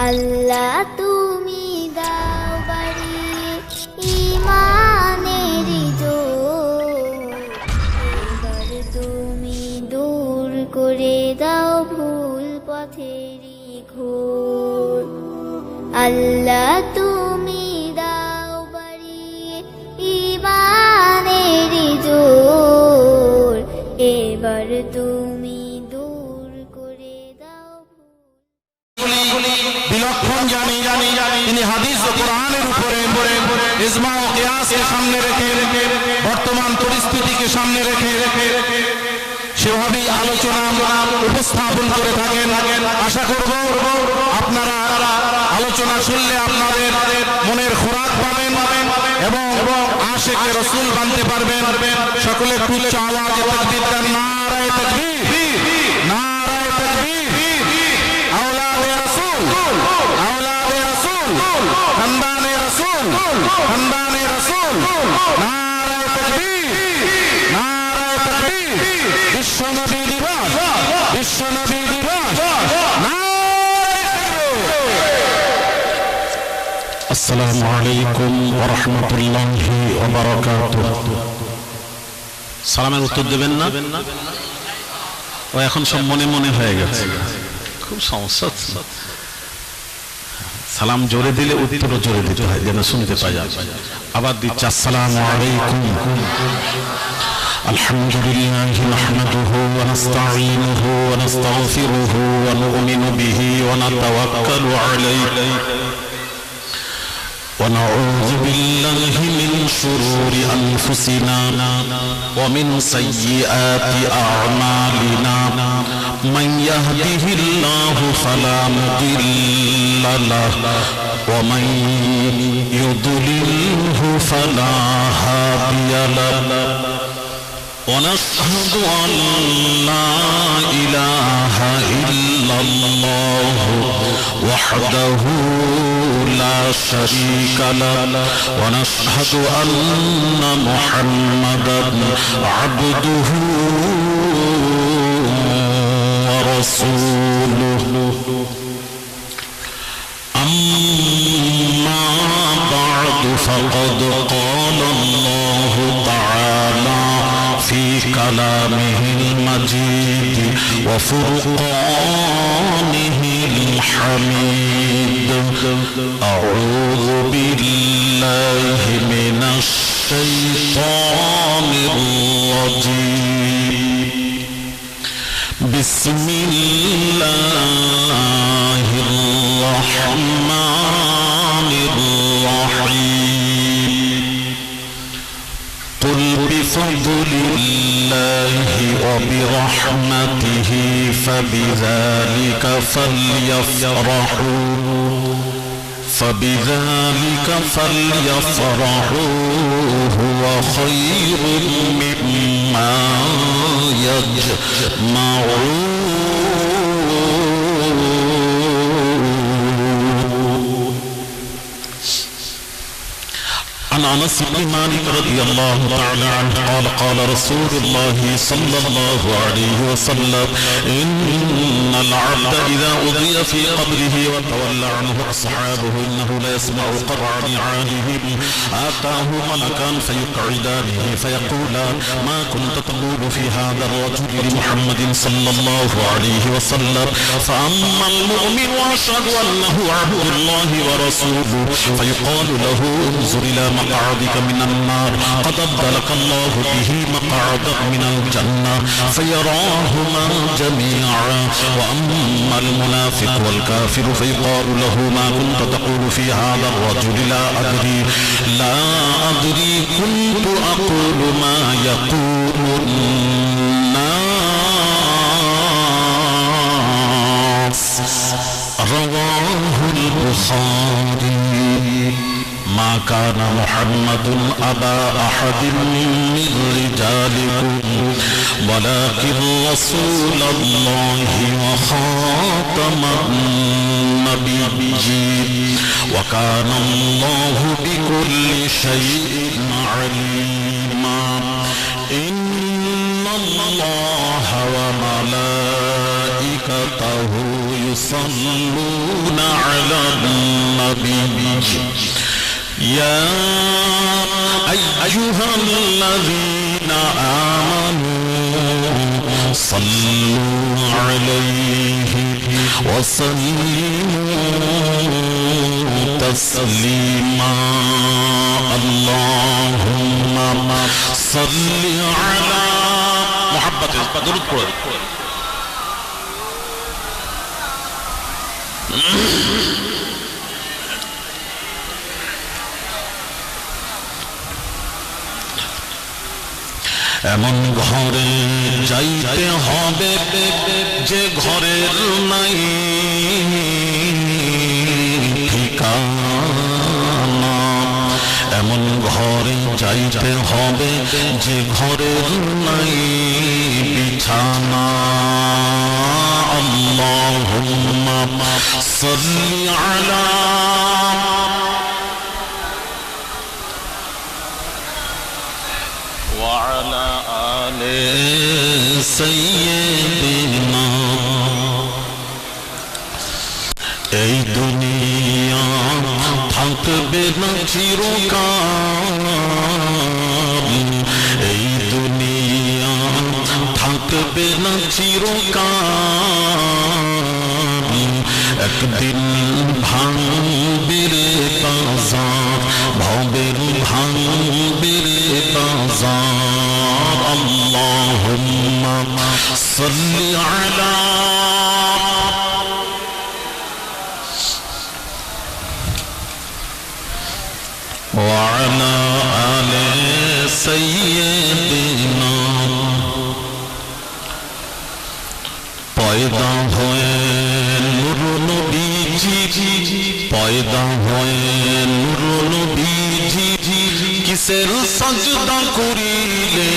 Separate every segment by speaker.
Speaker 1: আল্লাহ তুমি দাও বাড়িয়ে ঈমানের জোর, এবার তুমি দূর করে দাও ভুল পথেরই ঘোর। আল্লাহ তুমি দাও বাড়িয়ে ঈমানের জোর, এবার তুমি দূর করে দাও।
Speaker 2: বিলক্ষণ জানি তিনি হাদিস ও কোরআনের উপরে ইজমা ও কিয়াসকে সামনে রেখে বর্তমান পরিস্থিতিকে সামনে রেখে সেভাবেই আলোচনা উপস্থাপন করে থাকেন। আশা করব আপনারা আলোচনা শুনলে আপনাদের মনের খোরাক পাবেন এবং আশিকে রাসূল বানতে পারবেন। সকলে উচ্চ আওয়াজে তাকবীর দেন, নারায়ে তাকবীর, নারায়ে তাকবীর। আওলাদে রাসূল, আওলাদে রাসূল, খানদানে রাসূল, খানদানে রাসূল, নারায়ে তাকবীর, নারায়ে তাকবীর। বিশ্বনবী দিবস, বিশ্বনবী দিবস, আসসালামু আলাইকুম ওয়া রাহমাতুল্লাহি ওয়া বারাকাতুহু। সালামের উত্তর দেবেন না? ও এখন সব মনে মনে হয়ে গেছে, খুব সমস্যা। সালাম জোরে দিলে উত্তরও জোরে দিতে হয় যেন শুনতে পাই। আবার দিচ্ছি, আসসালামু আলাইকুম। আলহামদুলিল্লাহি নাহমাদুহু ওয়া নাস্তাঈনুহু ওয়া নাস্তাগফিরুহু ওয়া নু'মিনু বিহি ওয়া নাতাওয়াক্কালু আলাইহি ونعوذ بالله من شرور أنفسنا ومن سيئات أعمالنا من يهده الله فلا مضل له ومن يضلله فلا هادي له ونشهد أن لا إله إلا الله وحده لا شريك له ونشهد أن محمدا عبده ورسوله أما بعد فقد قال الله تعالى في كلامه المجيد وفرقانه الحميد أعوذ بالله من الشيطان الرجيم بسم الله الرحمن الرحيم قل بفضل الله وبرحمته فبذلك فليفرحوا هو خير مما يجمعون. عن أنس بن مالك رضي الله تعالى عنه قال قال رسول الله صلى الله عليه وسلم إن العبد إذا أضي في قبره وتولى عنه أصحابه إنه ليسمع قرع نعالهم آتاه ملكان فيقعدانه فيقولان ما كنت تقول في هذا الرجل لمحمد صلى الله عليه وسلم فأما المؤمن وأشهد أنه عبد الله ورسوله فيقال له انظر إلى مقعدك من النار قد أبدلك الله به مقعدك من الجنة فيراهما جميعا. وأما المنافق والكافر فيقال له ما كنت تقول في هذا الرجل لا أدري كنت أقول ما يقول الناس. رواه البخاري. ما كان محمد أبا أحد من رجالكم ولكن رسول الله وخاتم النبيين وكان الله بكل شيء عليما. إن الله وملائكته يصلون على يا أيها الذين آمنوا صلوا عليه وسلموا تسليما اللهم صل على محبت درود পড়ো এমন ঘরে যাইতে হবে যে ঘরের নাই ঠিকানা এমন ঘরে যাইতে হবে যে ঘরের নাই বিছানা আল্লাহুম্মা সাল্লি আলা وعلى آل سيدنا এই দুনিয়া থাকবে না চিরকাল এই দুনিয়া থাকবে না চিরকাল একদিন ভাঙবে রে বাজার ভবের ভাঙবে রে বাজার আল্লাহুম্মা সাল্লি আলা وعلى آل سيدنا पैदा हुए नूर नबीजी पैदा हुए नूर नबीजी किसेर सजदा करिले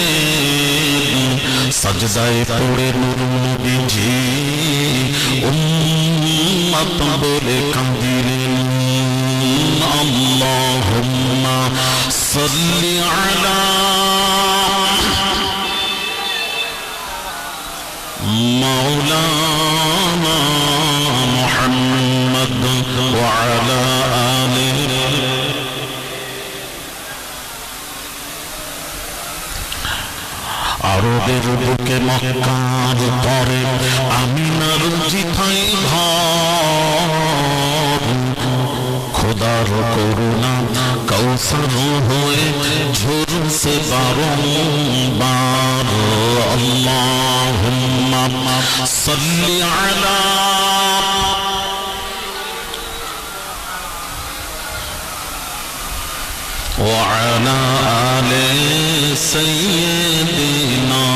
Speaker 2: सजदाए पड़े नूर नबीजी उम्मत बोले कांदिलेन अल्लाहुम्मा सल्ली अला मौलाना मुहम्मद व अला आलिहि আরবের বুকে মক্কার পরে আমিনার জিথাই ঘর খোদার করুণা কৌসর হয়ে ঝরছে বারংবার আল্লাহুম্মা সাল্লি আলা وعلى آل سيدنا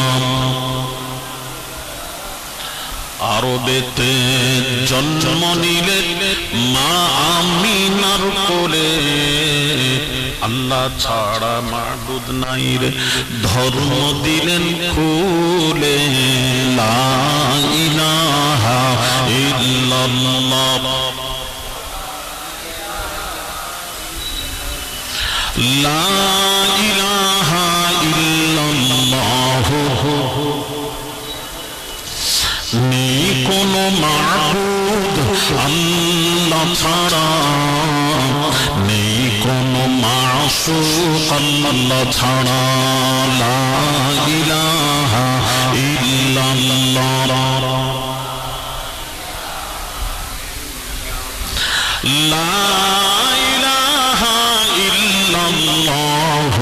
Speaker 2: আরবেতে জন্ম নিলেন মা আমিনার কোলে আল্লাহ ছাড়া মাবুদ নাই রে ধর্ম দিলেন খুলে লা ইলাহা ইল্লাল্লাহ লা ইলাহা ইল্লাল্লাহ নেই কোনো মাবুদ আল্লাহ ছাড়া নেই কোনো মাসুক আল্লাহ ছাড়া লা ইলাহা ইল্লাল্লাহ লা ইলাহা ইল্লাল্লাহ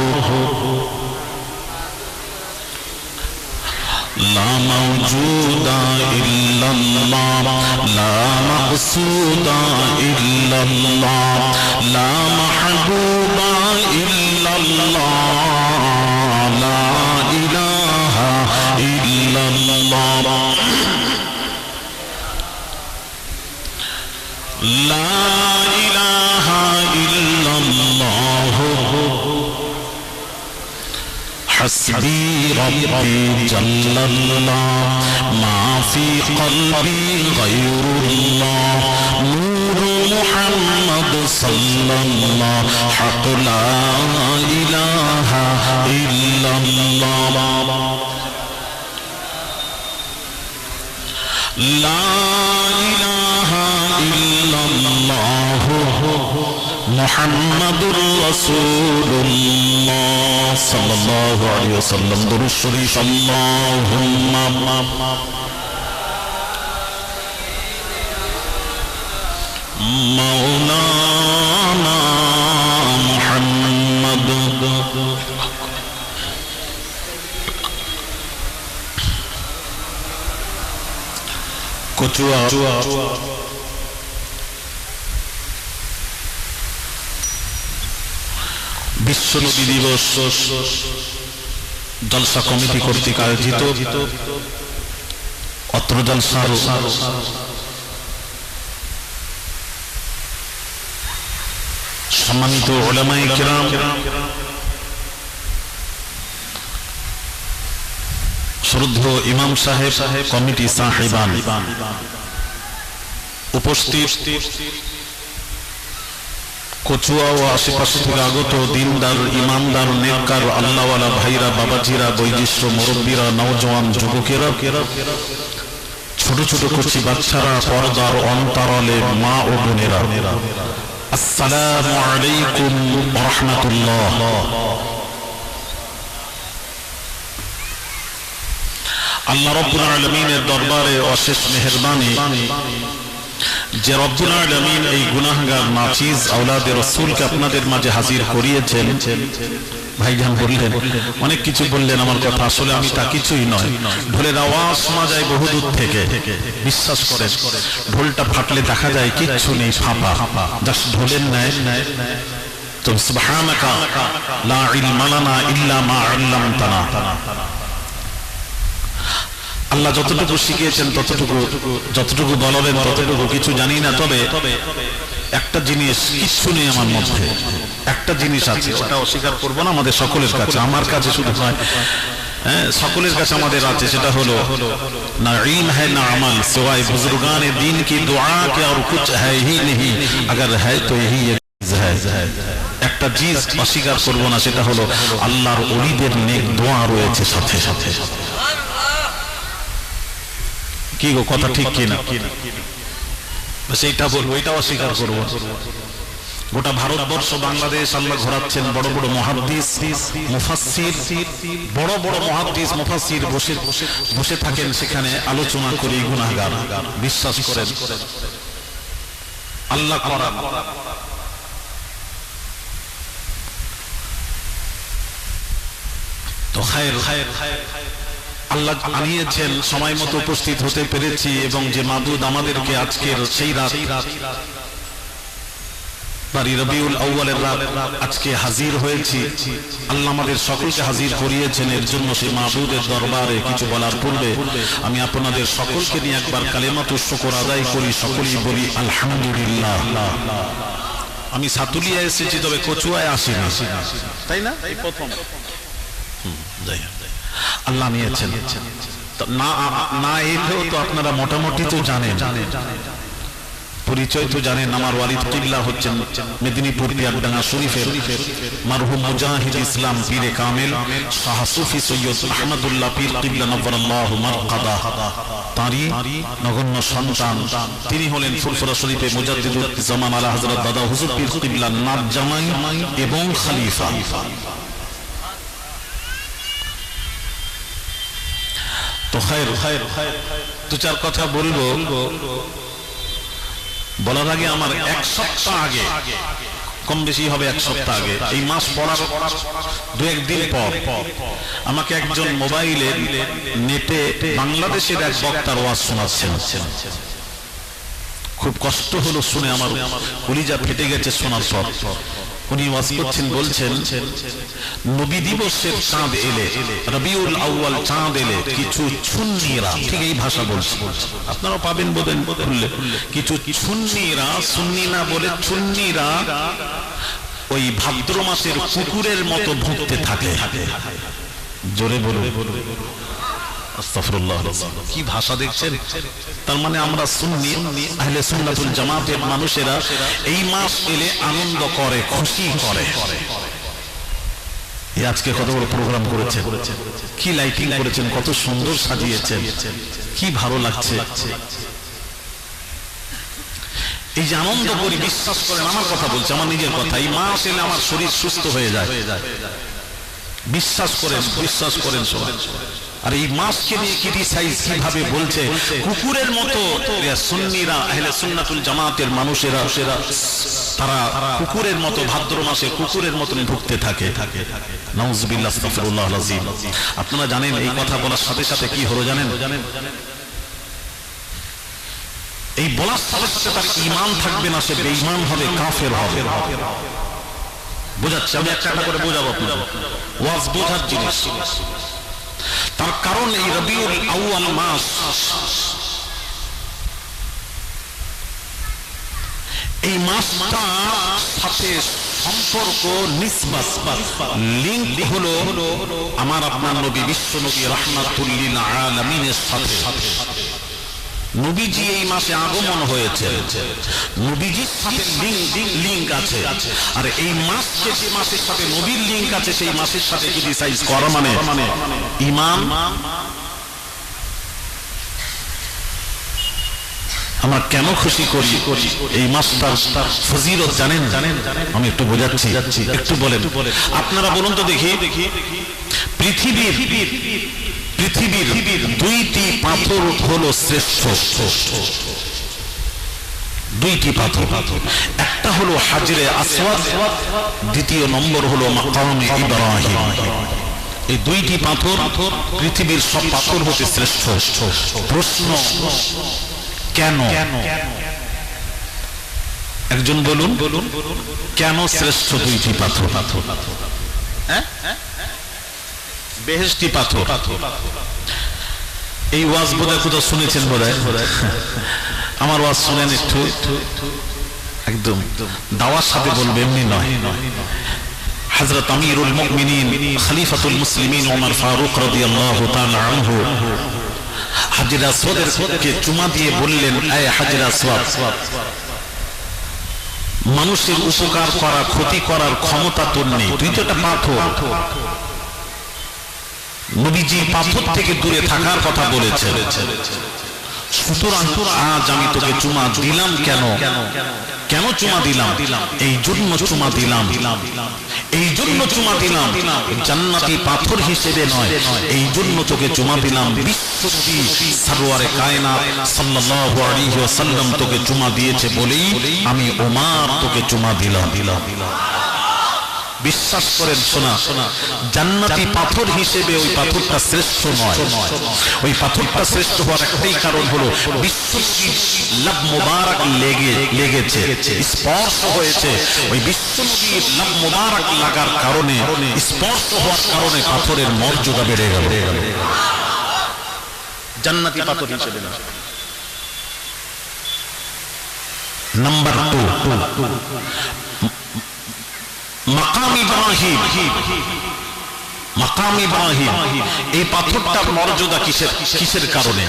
Speaker 2: لا موجود إلا الله لا مقصود إلا الله لا محبوب إلا الله لا إله إلا الله لا إله إلا الله حسبي ربي جل الله ما في قلبي غير الله نور محمد صلى الله حق لا إله إلا الله لا إله إلا الله মুহাম্মাদুর রাসূলুল্লাহ সাল্লাল্লাহু আলাইহি ওয়াসাল্লাম। দুরূদ শরীফ আল্লাহুম্মা মাওলানা মুহাম্মাদ। কচুয়া বিশ্ব নবী দিবস জলসা কমিটি কর্তৃক আয়োজিত অত্র জলসার সম্মানিত উলামায়ে কিরাম, শ্রদ্ধেয় ইমাম সাহেব, কমিটি সাহেবান, উপস্থিত কচুয়া ও আশেপাশে থেকে আগত দিনদার, ইমানদার, নেককার, আল্লাহওয়ালা ভাইরা, বাবাজিরা, বয়োজ্যেষ্ঠ মুরব্বীরা, নওজওয়ান যুবকেরা, ছোট ছোট কচি বাচ্চারা, পর্দার অন্তরালে মা ও বোনেরা, আসসালামু আলাইকুম ওয়া রাহমাতুল্লাহ। আল্লাহ রাব্বুল আলামিনের দরবারে অশেষ মেহেরবানি যে রব্বুল আলামিন এই গুনাহগার নাচিজ আওলাদে রাসূলকে আপনাদের মাঝে হাজির করিয়েছেন। ভাইজান বললেন, অনেক কিছু বললেন আমার কথা, আসলে আমি তা কিছুই নয়। ঢোলের আওয়াজ শোনা যায় বহুদূর থেকে, বিশ্বাস করেন ঢোলটা ফাটলে দেখা যায় কিচ্ছু নেই, ফাঁপা, জাস্ট ঢোলের ন্যায়। তো সুবহানাকা লা ইলমা লানা ইল্লা মা আল্লামতানা, আল্লাহ যতটুকু শিখিয়েছেন যতটুকু বলবেন ততটুকু, কিছু জানি না। তবে একটা জিনিস কিচ্ছু নেই আমার মধ্যে, একটা জিনিস আছে, ওটা অস্বীকার করবো না। আমাদের সকলের কাছে, আমার কাছে শুধু নয়, সকলের কাছে আমাদের আছে, সেটা হলো না ইলম है ना अमल सिवाय बुजुर्गान दीन की दुआ के और कुछ है ही नहीं, अगर है तो यही है। একটা জিনিস অস্বীকার করবো না, সেটা হলো আল্লাহর ওলিদের নেক দোয়া রয়েছে সাথে সাথে। কি গো, কথা ঠিক কিনা? সেইটা বলবো, এটা অস্বীকার করবো। গোটা ভারতবর্ষ, বাংলাদেশ আল্লাহ ঘোরাচ্ছেন বড় বড় মুহাদ্দিস, মুফাসসির, বড় বড় মুহাদ্দিস, মুফাসসির বসে থাকেন সেখানে, আলোচনা করি গুনাহগার। বিশ্বাস করেন আল্লাহ করান। তো খায়ের আল্লাহ আনিয়েছেন, সময় মতো উপস্থিত হতে পেরেছি, এবং যে মাবুদ আমাদেরকে আজকের সেই রাত রবিউল আউয়ালের রাত আজকে হাজির হয়েছি, আল্লাহ আমাদের সকলকে হাজির করিয়েছেন। এর জন্য সেই মাবুদের দরবারে কিছু বলার পূর্বে আমি আপনাদের সকলকে নিয়ে একবার কালেমাতুশ শুকর আদায় করি, সকলেই বলি আলহামদুলিল্লাহ। আমি সাতুলিয়া এসেছি, তবে কচুয়ায় আসিনি, তাই না? এই প্রথম আল্লাহ নিয়েছেন। না এলেও তো আপনারা মোটামুটি তো জানেন, পরিচয় তো জানেন। আমার ওয়ালিদ কিবলা হচ্ছেন মেদিনীপুর পিয়ারডাঙ্গা শরীফের মারহুম মুজাহিদ ইসলাম পীরে কামেল শাহ সুফি সৈয়দ আহমদুল্লাহ পীর কিবলা নব্বরাল্লাহু মারকাদা, তাঁরই নগণ্য সন্তান। তিনি হলেন ফুরফুরা শরীফে মুজাদ্দিদুল জামান আলা হযরত দাদা হুজুর পীর কিবলা নাত জামাই এবং খলিফা। তো দু চার কথা বলবো। বলার আগে আমার এক সপ্তাহ আগে, কম বেশি হবে এক সপ্তাহ আগে, এই মাস পড়ার দু একদিন পর আমাকে একজন মোবাইলে নেটে বাংলাদেশের এক বক্তার ওয়াজ শোনাচ্ছেন। খুব কষ্ট হলো শুনে, আমার কলিজা ফেটে গেছে শোনার পর। উনি ওয়াজ করছেন, বলছেন নবী দিবসের চাঁদ এলে, রবিউল আউয়াল চাঁদ এলে কিছু সুন্নিরা, ঠিক এই ভাষা বলছে, আপনারা পাবেন বোধেন, কিছু সুন্নিরা, সুন্নি না বলে সুন্নিরা ওই ভাদ্র মাসের কুকুরের মতো ভুগতে থাকে। জোরে বলুন আস্তাগফিরুল্লাহ। কি ভাষা দেখছেন? তার মানে আমরা সুন্নি, আহলে সুন্নাতুল জামাতের মানুষেরা এই মাস এলে আনন্দ করে, খুশি করে। আজকে কত বড় প্রোগ্রাম করেছেন, কি লাইটিং করেছেন, কত সুন্দর সাজিয়েছেন, কি ভালো লাগছে। এই যে আনন্দ করি, বিশ্বাস করেন, আমার কথা বলছি, আমার নিজের কথা, এই মাস এলে আমার শরীর সুস্থ হয়ে যায়, বিশ্বাস করেন, বিশ্বাস করেন সবাই। আর এই মাসকে নিয়ে ক্রিটিসাইজ কিভাবে বলছে, কুকুরের মতো সুন্নিরা, আহলে সুন্নাতুল জামাতের মানুষেরা তারা কুকুরের মতো ভাদ্র মাসে কুকুরের মতন ভুগতে থাকে। নাউজুবিল্লাহ, আস্তাগফিরুল্লাহল আযীম। আপনারা জানেন এই কথা বলার সাথে সাথে কি হলো জানেন? এই বলার সাথে সাথে তার ঈমান থাকবে না, সে বেঈমান হবে, কাফের হবে। বোঝাচ্ছি, আমি একটা একটা করে বোঝাবো আপনাদের, ওয়াজ বোঝার জিনিস। তার কারণ এই রবিউল আউয়াল মাস, এই মাসটা সাথে সম্পর্ক, নিসবাত, লিংক হলো আমার আপনার নবী বিশ্ব নবী রাহমাতুল লিল আলামিনের সাথে। নবীজি এই মাসে আগমন হয়েছে, নবীজির সাথে লিংক আছে। আর এই মাসকে যে মাসের সাথে নবীর লিংক আছে, সেই মাসের সাথে ক্রিটিসাইজ করা মানে ঈমান। আমরা কেন খুশি করি এই মাসটার ফজিলত জানেন? আমি একটু বোঝাচ্ছি, একটু বলেন। আপনারা বলুন তো দেখি, পৃথিবীর দুইটি পাথর হলো শ্রেষ্ঠ, দুইটি পাথর। একটা হলো হাজরে আসওয়াদ, দ্বিতীয় নম্বর হলো মাকামে ইব্রাহিম। এই দুইটি পাথর পৃথিবীর সব পাথর হতে শ্রেষ্ঠ। প্রশ্ন, কেন? একজন বলুন, কেন শ্রেষ্ঠ দুইটি পাথর? বেহেশতি পাথর। এই ওয়াজ বোধহয় কোথাও শুনেছেন, বোধহয় আমার ওয়াজ শুনেন একটু, একদম দাওয়ার সাথে বলবে, এমনি নয়। হযরত আমিরুল মুমিনিন খলিফাতুল মুসলিমিন ওমর ফারুক রাদিয়াল্লাহু তাআলা আনহু হাজরে আসওয়াদের কে চুমা দিয়ে বললেন, আয় হাজরে আসওয়াদ, মানুষের উপকার করা, ক্ষতি করার ক্ষমতা তোর নেই, তুই তো একটা পাথর। নবীজি পাথর থেকে দূরে থাকার কথা বলেছেন। সুতরাং আজ আমি তোকে চুমা দিলাম। কেন চুমা দিলাম? এই জন্য চুমা দিলাম, এই জন্য চুমা দিলাম, জান্নাতি পাথর হিসেবে নয়, এই জন্য তোকে চুমা দিলাম। বিশ্বনবী সরওয়ারে কায়নাত সাল্লাল্লাহু আলাইহি ওয়াসাল্লাম তোকে চুমা দিয়েছে বলেই আমি ওমর তোকে চুমা দিলাম। বিশ্বাস করেন, শোনা, জান্নাতি পাথর হিসেবে ওই পাথরটা শ্রেষ্ঠ নয়। ওই পাথরটা শ্রেষ্ঠ হওয়ার একটাই কারণ হলো বিশ্বনবীর লাব মুবারক লেগেছে, স্পর্শ হয়েছে। ওই বিশ্বনবীর লাব মুবারক লাগার কারণে, স্পর্শ হওয়ার কারণে পাথরের মর্যাদা বেড়ে গেল, জান্নাতি পাথর হিসেবে না। নাম্বার 2, মাকাম ইব্রাহিম। মাকাম ইব্রাহিম, এই পাথরটার মর্যাদা কিসের কারণে?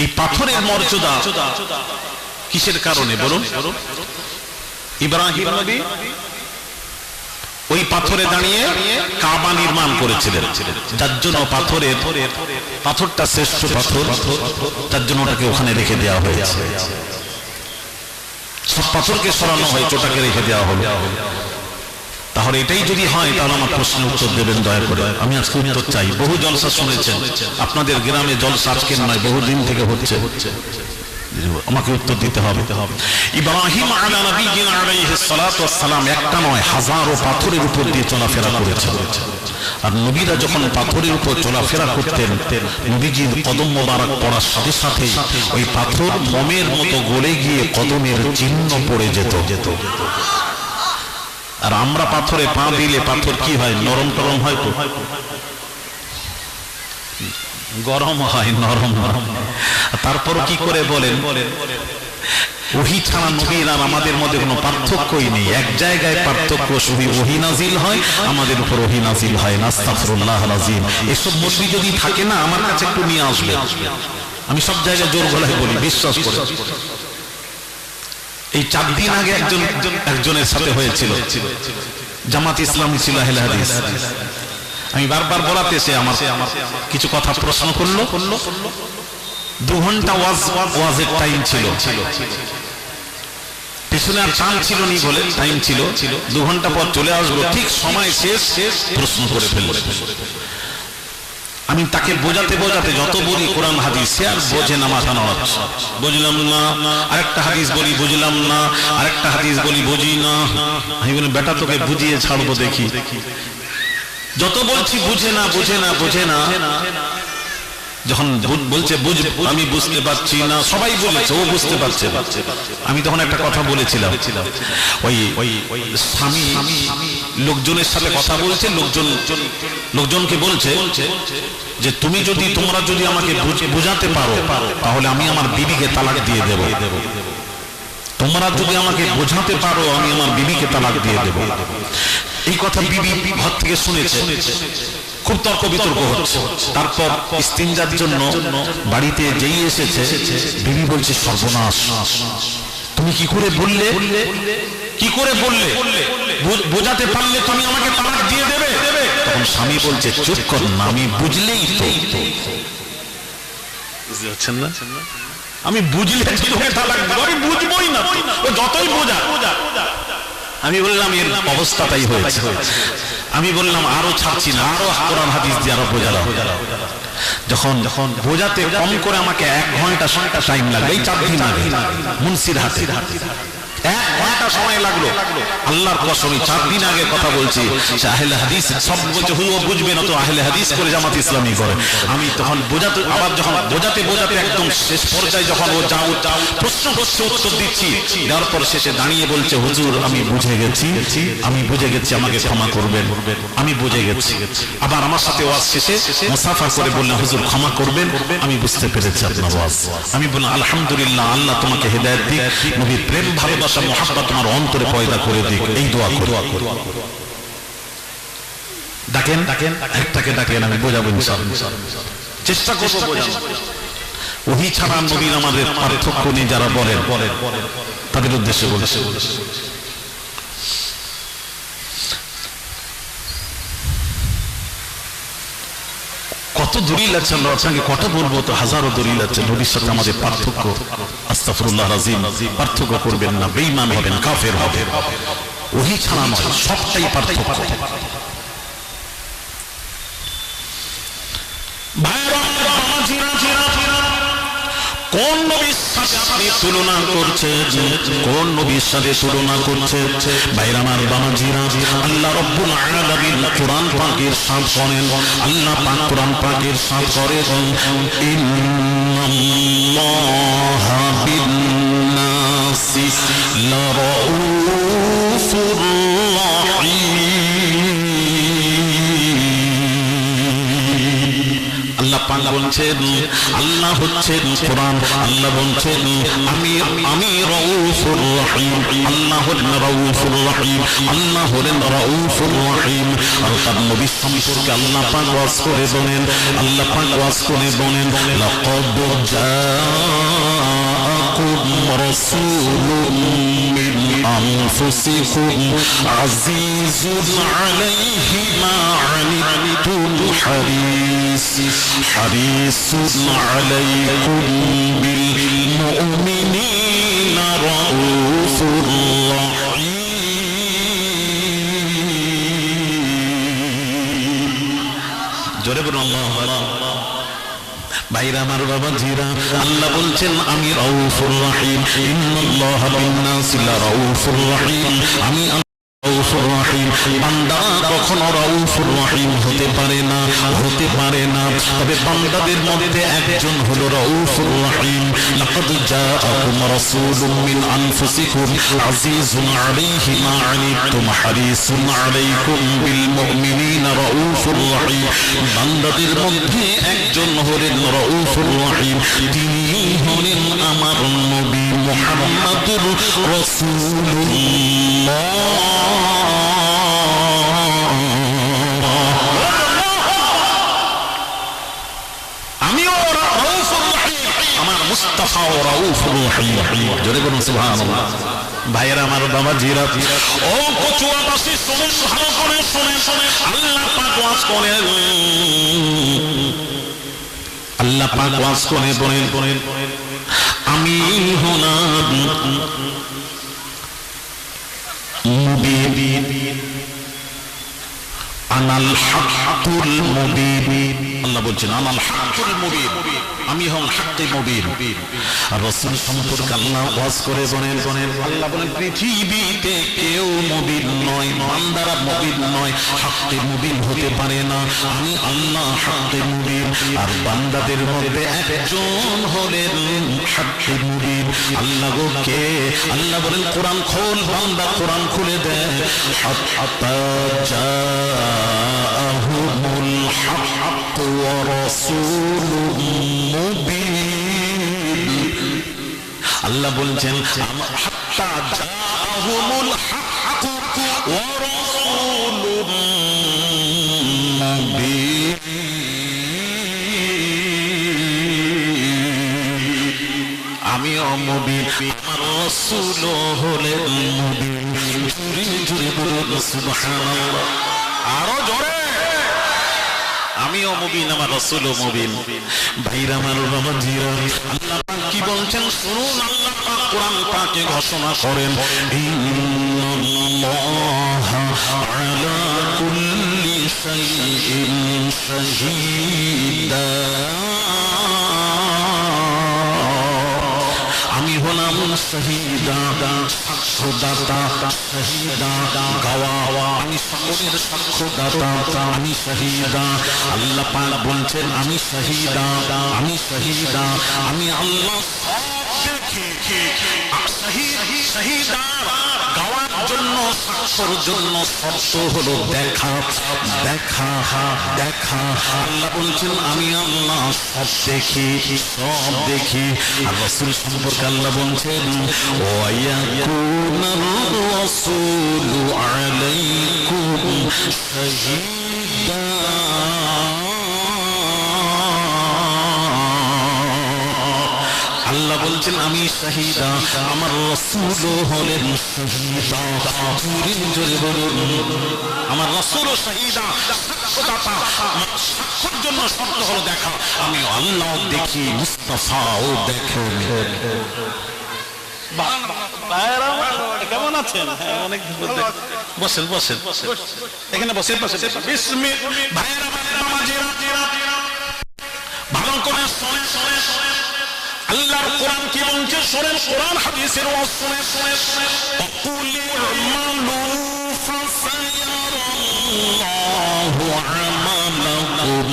Speaker 2: এই পাথরের মর্যাদা কিসের কারণে বলুন? ইব্রাহিম নবী ওই পাথরে দাঁড়িয়ে কাবা নির্মাণ করেছিলেন, যার জন্য পাথরটা শ্রেষ্ঠ পাথর, যার জন্য ওটাকে ওখানে রেখে দেওয়া হয়েছে। সব পাথরকে সরানো হয়েছে, ওটাকে রেখে দেওয়া হলো। তাহলে এটাই যদি হয়, তাহলে আমার প্রশ্নের উত্তর দেবেন দয়া করে। আমি আজকে উত্তর চাই। বহু জলসা শুনেছেন, আপনাদের গ্রামে জলসা আজকের নয়, বহুদিন থেকে হচ্ছে, আমাকে উত্তর দিতে হবে। ইব্রাহিম আলা নবিয়িনা আলাইহিস সালাতু ওয়াস সালাম একটা নয়, হাজারো পাথরের উপর দিয়ে চলাফেরা করেছেন। আর নবীরা যখন পাথরের উপর চলাফেরা করতেন, নবীজির কদম মোবারক পড়ার সাথে সাথে ওই পাথর মোমের মতো গলে গিয়ে কদমের চিহ্ন পড়ে যেত। আর আমরা পাথরে পা দিলে পাথর কি হয়? নরম টরম হয়, তো গরম হয়, নরম। তারপর কি করে বলেন, ওহী ছাড়া নবীর আর আমাদের মধ্যে কোনো পার্থক্যই নেই। এক জায়গায় পার্থক্য, শুধু ওহী নাজিল হয়, আমাদের উপর ওহী নাজিল হয় না। আস্তাগফিরুল্লাহল আযীম। এসব মসজিদ যদি থাকে না, আমার কাছে একটু নিয়ে আসবে। আমি সব জায়গায় জোর গলায় বলি, বিশ্বাস করে। এই 4 দিন আগে একজনের সাথে হয়েছিল, জামাত ইসলামী ছিল, আহলে হাদিস। আমি বারবার বলাতে, সে আমার কিছু কথা প্রশ্ন করলো, 2 ঘন্টা ওয়াজের টাইম ছিল, পিছনে আর টাইম ছিল নি বলে টাইম ছিল 2 ঘন্টা পর চলে আসবো, ঠিক সময় শেষ, প্রশ্ন করে ফেলল। আমি তাকে বোঝাতে যত বলি কোরআন হাদিস, সে আর বোঝে না, মাথা নড়াচ্ছে, বুঝলাম না, আরেকটা হাদিস বলি বুঝলাম না, আরেকটা হাদিস বলি বুঝি না। আমি বলি বেটা তোকে বুঝিয়ে ছাড়বো দেখি। যত বলছি বুঝে না, যখন বলছে আমি বুঝতে পারছি না, সবাই বলেছে ও বুঝতে পারছে। আমি তখন একটা কথা বলেছিলাম, ওই স্বামী লোকজনের সাথে কথা বলছে, লোকজনকে বলছে যে তোমরা যদি আমাকে বোঝাতে পারো তাহলে আমি আমার বিবিকে তালাক দিয়ে দেব, তোমরা যদি আমাকে বোঝাতে পারো আমি আমার বিবিকে তালাক দিয়ে দেব। এই কথা বিবি ঘর থেকে শুনেছে, খুব তর্ক বিতর্ক হচ্ছে। তারপর ইস্তিনজার জন্য বাড়িতে যেই এসেছে, বিবি বলছে সর্বনাশ, তুমি কি করে বললে, বোঝাতে পারলে তুমি আমাকে তালাক দিয়ে দেবে। তখন স্বামী বলছে চুপ কর না, আমি বুঝলেই তো, বুঝতে পারছেন না, আমি বুঝলে তালাক দেব, আমি বুঝবই না, ও যতই বোঝা। আমি বললাম এর অবস্থাটাই হয়েছে। আমি বললাম আরো ছাড়ছি না, আরো কোরআন হাদিস দিয়ে আরো বোঝালাম। যখন বোঝাতে কম করে আমাকে 1 ঘন্টা টাইম লাগলো, এই 4 দিন আগে মুন্সির হাতে 1 ঘন্টা সময় লাগলো। আল্লাহর কসম 4 দিন আগে কথা বলছি। আহলে হাদিস সব বলছে হুজুর বুঝবে না তো, আহলে হাদিস করে জামাত ইসলামী করে। আমি তখন যখন বোঝাতে একদম শেষ পর্যায়ে যখন ও যাও প্রশ্ন করছে, উত্তর দিচ্ছি, তারপর শেষে দাঁড়িয়ে বলছে হুজুর আমি বুঝে গেছি, আমাকে ক্ষমা করবেন, আমি বুঝে গেছি। আবার আমার সাথে ওয়াজ শেষে মুসাফা করে বললেন হুজুর ক্ষমা করবেন, আমি বুঝতে পেরেছি আপনার ওয়াজ। আমি বললাম আলহামদুলিল্লাহ, আল্লাহ তোমাকে হেদায়েত দিক, নবীর প্রেম ভালোবাসা মুহাব্বত তোমার অন্তরে পয়দা করে দিক, এই দোয়া করো। ডাকেন একটাকে ডাকেন, আমি বোঝাবো ইনশাআল্লাহ, চেষ্টা করব বোঝানো। ওহী ছাড়া নবীর আমাদের পার্থক্য নেই যারা বলেন, তাদের উদ্দেশ্যে বলেছে। কত দলিল আছে, আমরা আপনাকে কত বলবো, তো হাজারো দলিল আছে নবীর সাথে আমাদের পার্থক্য। আস্তাগফিরুল্লাহ আযীম, পার্থক্য করবেন না, বেঈমান হবেন, কাফের হবেন। ওহী ছাড়া নয়, সবটাই পার্থক্য। কোন নবীর সাথে আপনি তুলনা করছেন, কোন নবীর সাথে তুলনা করছেন? ভাইরা আমার বাবাজিরা, আল্লাহ রাব্বুল আলামিন কোরআন পাকের সাথ করেন, আল্লাহ পাক কোরআন পাকের সাথ করেন ইন্নাল্লাহা বিন-নাসি লারাউফুর রাহিম। আল্লাহ পাক বলছেন, আল্লাহ হচ্ছেন কোরআন, আল্লাহ বলছেন আমি রাউফুর রহিম, আল্লাহ হলেন রাউফুর রহিম, আল্লাহ হলেন রাউফুর রহিম। আর তার নবী সম্পর্কে আল্লাহ পাক ওয়াজ করে বলেন, লাকাদ জাআকুম রাসূলুম মিন আনফুসিকুম আজিজুন আলাইহি মা আনিতুম হারিসুন আলাইকুম বিল মুমিনিনা রাউফুর রাহিম। জোরে বলুন আল্লাহু আকবার। ভাইরা আমার বাবাজিরা, আল্লাহ বলছেন আমি রাউফুর রহিম, ইন্নাল্লাহা বিন-নাসি লারাউফুর রহিম। আমি রাউফুর রহিম। বান্দা কখনো রাউফুর রহিম হতে পারে না, তবে বান্দাদের মধ্যে একজন হলো রাউফুর রহিম। লাকাদ জাআকুম রাসূলুম মিন আনফুসিকুম আজিজুন আলাইহি মা আনিতুম হারিসুন আলাইকুম বিল মুমিনিনা রাউফুর রহিম। বান্দাদের মধ্যে একজন হলেন রাউফুর রহিম, তিনি হলেন আমার নবী মুহাম্মদুর রাসূলুল্লাহ। আমিও রাউফুর রহিম, আমার মুস্তাফা রাউফুর রহিম। জোরে বলুন সুবহানাল্লাহ। ভাইয়েরা আমার বাবাজিরা, ও কচুয়াবাসী শুনুন, ভালো করে শুনেন। আল্লাহ পাক ওয়াজ করেন, আল্লাহ পাক ওয়াজ করে বলেন আমি হলাম মুবিন আনাল হাক্কুল মুবিন। আল্লাহ বলছেন আনাল হাক্কুল মুবিন, আমি হলাম হাক্কুল মুবিন। আর রাসূল সম্পর্কে আল্লাহ ওয়াজ করে বলেন আল্লাহ বলেন পৃথিবীতে কেউ মুবিন নয়, বান্দারা মুবিন নয়, হাক্কুল মুবিন হতে পারে না। আমি আল্লাহ হাক্কুল মুবিন, আর বান্দাদের মধ্যে একজন হলেন হাক্কুল মুবিন। আল্লাহ গো কে? আল্লাহ বলেন কোরআন খোল, বান্দা কোরআন খুলে দেয়। হাত্তা জাআহুমুল হাক্ক ওয়া রাসূলুম মুবিন। আল্লাহ বলছেন হাত্তা জাআহুমুল হাক্ক ওয়া রাসূলুম মুবিন। আমিও মুবিন, আমার রাসূল হলেন মুবিন। জোরে জোরে বলুন সুবহানাল্লাহ, আরো জোরে। আমিও মুবিন, আমার রাসূলও মুবিন। ভাইরা আমার বাবাজিরা, আল্লাহ পাক কি বলছেন শুনুন। আল্লাহ পাক কোরআন পাকে ঘোষণা করেন ইন্নাল্লাহা আলা কুল্লি শাইইন শাহীদা। আমি হলাম শহীদা, সাক্ষ্যদাতা, শহীদা গাওয়া, আমি সকলের সাক্ষ্যদাতা, আমি শহীদা। আল্লাহ পাক বলছেন আমি শহীদা, আমি শহীদা, আমি আল্লাহ দেখি। শহীদা গাওয়ার জন্য, সাক্ষ্যর জন্য শর্ত হলো দেখা দেখা দেখা। আল্লাহ বলছেন আমি আল্লাহ সব দেখি, সব দেখি। আর রাসূল সম্পর্কে আল্লাহ বলছেন ওয়ায়াকুনার রাসূলু আলাইকুম শাহীদা। আল্লাহ বলছেন আমি শহীদা, আমার রাসূল হলেন শহীদা। জোরে জোরে বলুন আমার রাসূল শহীদা, সাক্ষ্যদাতা। সাক্ষ্যের জন্য শর্ত হলো দেখা। আমি আল্লাহ দেখি, মুস্তাফাও দেখেন। কেমন আছেন? অনেক বসেন বসেন এখানে বসেন বসেন। ভাইয়েরা ভালো করে শোনেন শোনেন আল্লাহর কোরআন কি বলছে শোনেন। কোরআন হাদিসের ওয়াজ শুনে শুনে আকুলি আমালু ফাসায়ারাল্লাহু আমালাকুম।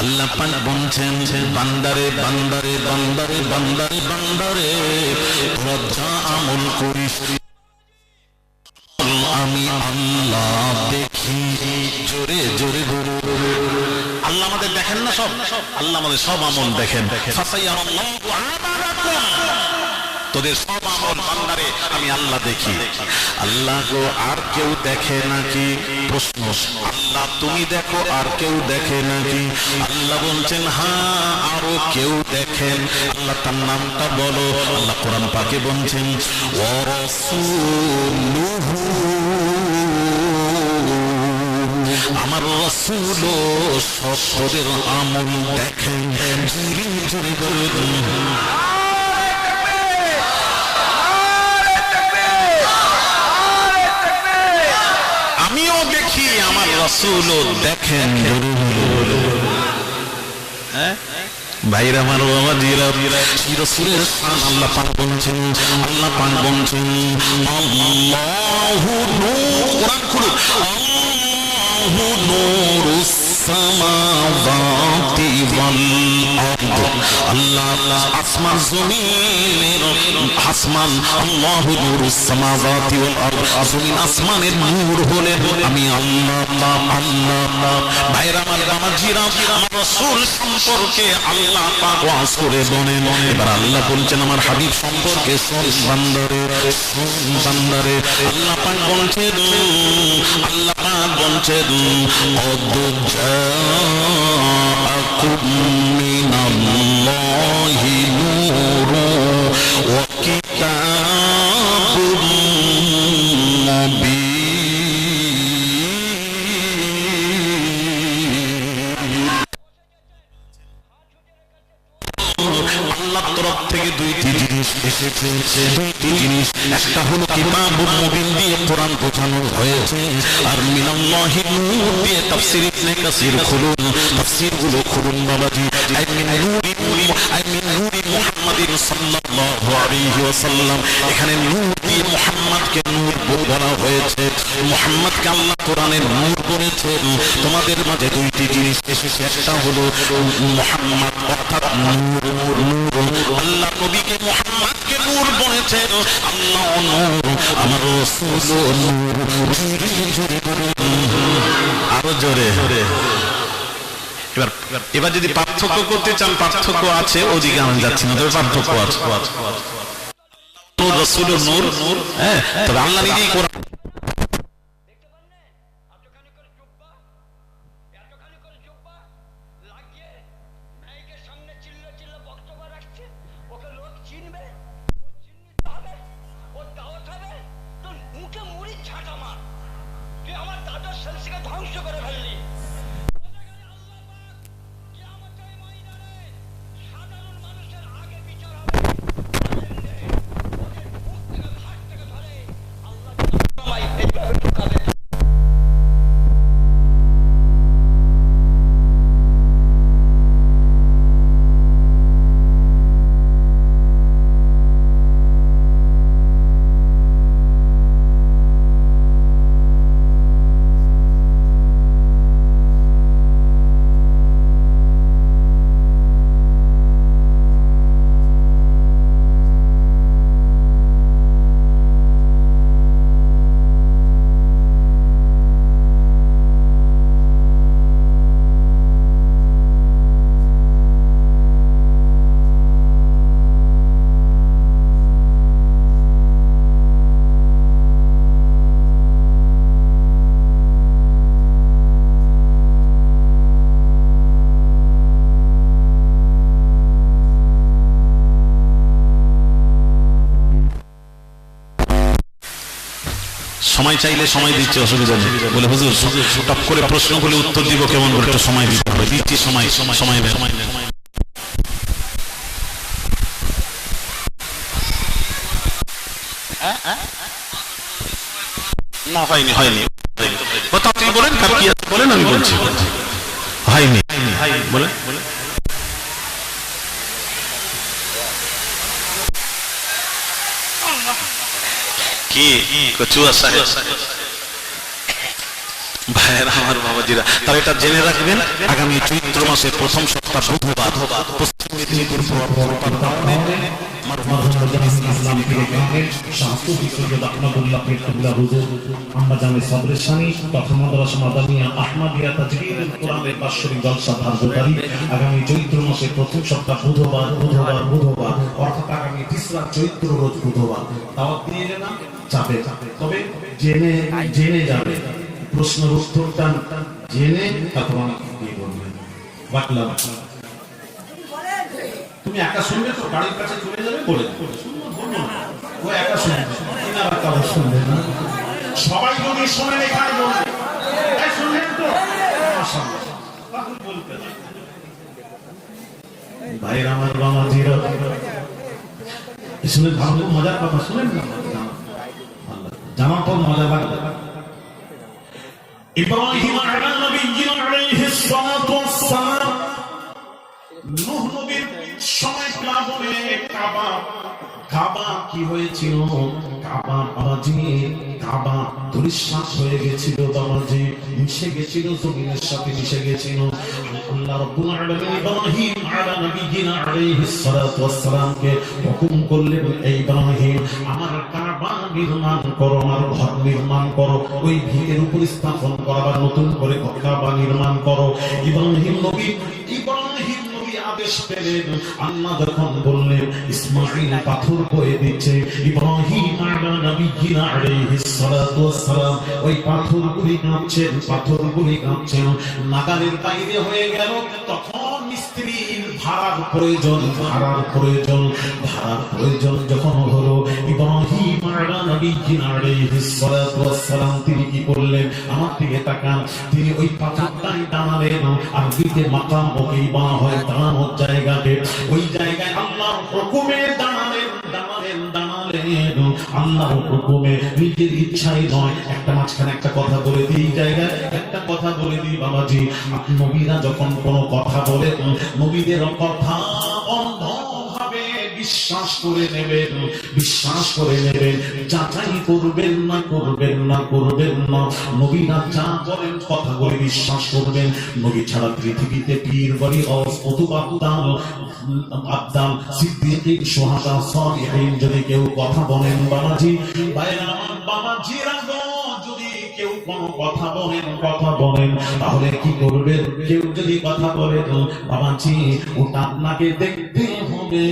Speaker 2: আল্লাহ পাক বলছেন বান্দারে বান্দারে বান্দারে বান্দারে বান্দারে তোরা যা আমল করিস আমি আল্লাহ দেখি। জোরে জোরে বলো। আল্লাহ আমাদের দেখেন না সব? আল্লাহ আমাদের সব আমল দেখেন। তোদের সব আমল বান্দারে আমি আল্লাহ দেখি। আল্লাহ গো আর কেউ দেখে নাকি? প্রশ্ন। আল্লাহ তুমি দেখো আর কেউ দেখে নাকি? আল্লাহ বলছেন হ্যাঁ আরো কেউ দেখেন। আল্লাহ তার নামটা বলো। আল্লাহ কোরআন পাকে বলছেন ওয়া রাসূলুহু, আমার রাসূল সব তোদের আমল দেখেন। জোরে জোরে বলুন আমিও দেখি, আমার রাসূলও দেখেন। হ্যাঁ ভাইরা আমার বাবাজিরা, রাসূলের শান আল্লাহ পাক বলছেন, আল্লাহ পাক বলছেন আল্লাহু নূর। কোরআন খুলুন। আল্লাহু নূরুস সামাওয়াতি ওয়াল আরদ। আল্লাহ আসমান জমিনের আসমান। আল্লাহু নূরুস সামাওয়াতি ওয়াল আরদ। জমিন আসমানের নূর হলেন আমি আল্লাহ। আল্লাহ ভাইরা আমার বাবাজিরা, আমার রাসূল সম্পর্কে আল্লাহ পাক ওয়াজ করে বলেন। এবার আল্লাহ বলছেন আমার হাবিব সম্পর্কে শোন বান্দারে, শোন বান্দারে। আল্লাহ পাক বলছেন, আল্লাহ পাক বলছেন قد جاءكم من الله نور وكتاب مبين। দুইটি জিনিস, একটা হলো কিতাবুল মুবিন দিয়ে কোরআন বোঝানো হয়েছে, আর মিনাল্লাহি নূর দিয়ে তাফসীর ইবনে কাসির খুলুন, তাফসীরগুলো খুলুন বাবাজি। আই মিন নূরি মুহাম্মাদিন সাল্লাল্লাহু আলাইহি ওয়াসাল্লাম, এখানে নূর দিয়ে মুহাম্মদকে নূর বলা হয়েছে, মুহাম্মদকে আল্লাহ কোরআনের নূর বলেছেন। তোমাদের মাঝে দুইটি জিনিস এসেছে, একটা হলো মুহাম্মদ অর্থাৎ নূর, আল্লাহ নবীকে মুহাম্মদকে নূর বলেছেন, আল্লাহ নূর, আমার রাসূল নূর। আরো জোরে। এবার যদি পার্থক্য করতে চান, পার্থক্য আছে, ওদিকে আমি যাচ্ছি না, তবে পার্থক্য আছে। রাসূল নূর, হ্যাঁ, তবে আল্লাহ নিজেই কোরআন সময় চাইলে সময় দিচ্ছে, অসুবিধা নেই। বলে হুজুর টপ করে প্রশ্ন করলে উত্তর দিব কেমন করে, একটু সময় দিতে হবে। দিচ্ছি সময়, সময় নেই। না হয়নি, কথা আপনি বলেন, কার কি আছে বলেন, আমি বলছি। হয়নি বলেন। কি কচুয়া সাহেব ভাইয়েরা, আমার বাবাজিরা, তারা এটা জেনে রাখবেন, আগামী চৈত্র মাসের প্রথম সপ্তাহ বুধবার পশ্চিম মেদিনীপুর
Speaker 3: আগামী চৈত্র মাসের প্রথম সপ্তাহ বুধবার অর্থাৎ আগামী 3রা চৈত্র রোজ বুধবার দাওয়াত দিয়ে যাবে, তবে জেনে যাবে। প্রশ্নের উত্তরটা জেনে তারপর আমাকে দিয়ে বলবেন। বাকলাম তুমি একা শুনবে তো, গাড়ির কাছে চলে যাবে, বলে বলবো না, ও একা শুনবে, এনারা কারো শুনবে না। সবাই যদি শোনেন এখানে বলবে, শুনলেন তো, ভাইয়ের আমার বাবাজিরা, শুনে ভালো মজার কথা শুনেন না, জানার পর মজা লাগবে। ইব্রাহিম আলাইহিস সালাতু ওয়াস সালাম, নূহ নবীর সময় প্লাবনে কাবা কি হয়েছিল? কাবা বাবাজি, কাবা ধূলিসাৎ হয়ে গেছিল বাবাজি, মিশে গেছিল, জমিনের সাথে মিশে গেছিল। আল্লাহ রাব্বুল আলামিন ইব্রাহিম আলা নবিয়িনা আলাইহিস সালাতু ওয়াস সালামকে হুকুম করলেন, এই ইব্রাহিম আমার কাবা নির্মাণ করো, আমার ঘর নির্মাণ করো, ওই ভিটের উপর স্থাপন করবার নতুন করে কাবা নির্মাণ করো। ইব্রাহিম নবী আদেশ পেলেন। আল্লাহ যখন বললেন ইসমাঈল পাথর বয়ে দিচ্ছে, ইব্রাহিম আলাইহিস সালাতু ওয়াস সালাম ওই পাথরগুলি কাঁপছেন, নাগালের বাইরে হয়ে গেল। তখন স্ত্রীর ভাড়ার প্রয়োজন যখন হলো, ইব্রাহিম আলাইহিস সালাতু ওয়াস সালাম তিনি কি করলেন? আমার দিকে তাকান, তিনি ওই পাথরটাই দাঁড়ালেন। আরবিতে মাকাম ওকেই বলা হয় দাঁড়ানোর জায়গাকে, ওই জায়গায় আল্লাহর হুকুমে দাঁড়ালেন। আল্লাহর হুকুমে, নিজের ইচ্ছায় নয়। একটা মাঝখানে একটা কথা বলে দিই, জায়গায় একটা কথা বলে দিই বাবাজি, নবীরা যখন কোনো কথা বলে, নবীদের কথা অন্ধভাবে বিশ্বাস করে নেবেন, বিশ্বাস করে নেবেন, যাচাই করবেন না, করবেন না, করবেন না। নবীরা যা বলেন কথাগুলি বিশ্বাস করবেন। নবী ছাড়া পৃথিবীতে পীর বলি আবদাল সিদ্দিক সুহাদা সালিহিন যদি কেউ কথা বলেন বাবাজি, ভাইরা আমার বাবাজিরা গো, যদি কেউ কোনো কথা বলেন তাহলে কি করবেন? কেউ যদি কথা বলে বাবাজি, ওটা আপনাকে দেখতে হবে,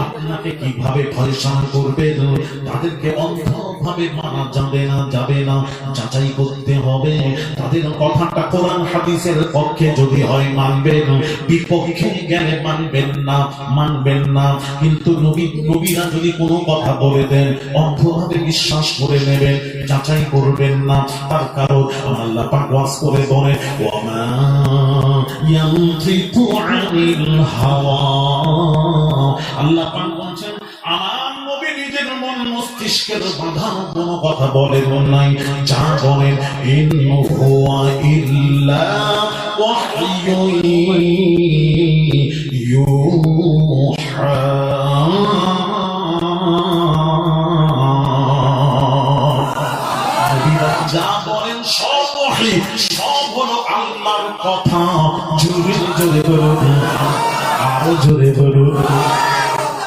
Speaker 3: আপনাকে কিভাবে ফয়সালা করবেন। তাদেরকে অন্ধভাবে মানা যাবে না, যাচাই করতে হবে। তাদের কথাটা কোরআন হাদিসের পক্ষে যদি হয় মানবেন, বিপক্ষে গেলে মানবেন না। কিন্তু নবীরা যদি কোনো কথা বলে দেন, অন্ধভাবে বিশ্বাস করে নেবেন, যাচাই করবেন না। তার কারণ আল্লাহ পাক ওয়াজ করে বলেন, ওয়ামা ইয়ানতিকু আনিল হাওয়া। আল্লাহ পাক বলেন, আমার নবী নিজের মন মস্তিষ্কের বাধা কোনো কথা বলেন নাই, যা বলেন ইন্নাহু ইল্লা ওয়াহয়ুন ইউহা। যা বলেন সব ওহী, সব হলো আল্লাহর কথা। জোরে জোরে বলুন, আরো জোরে বলুন।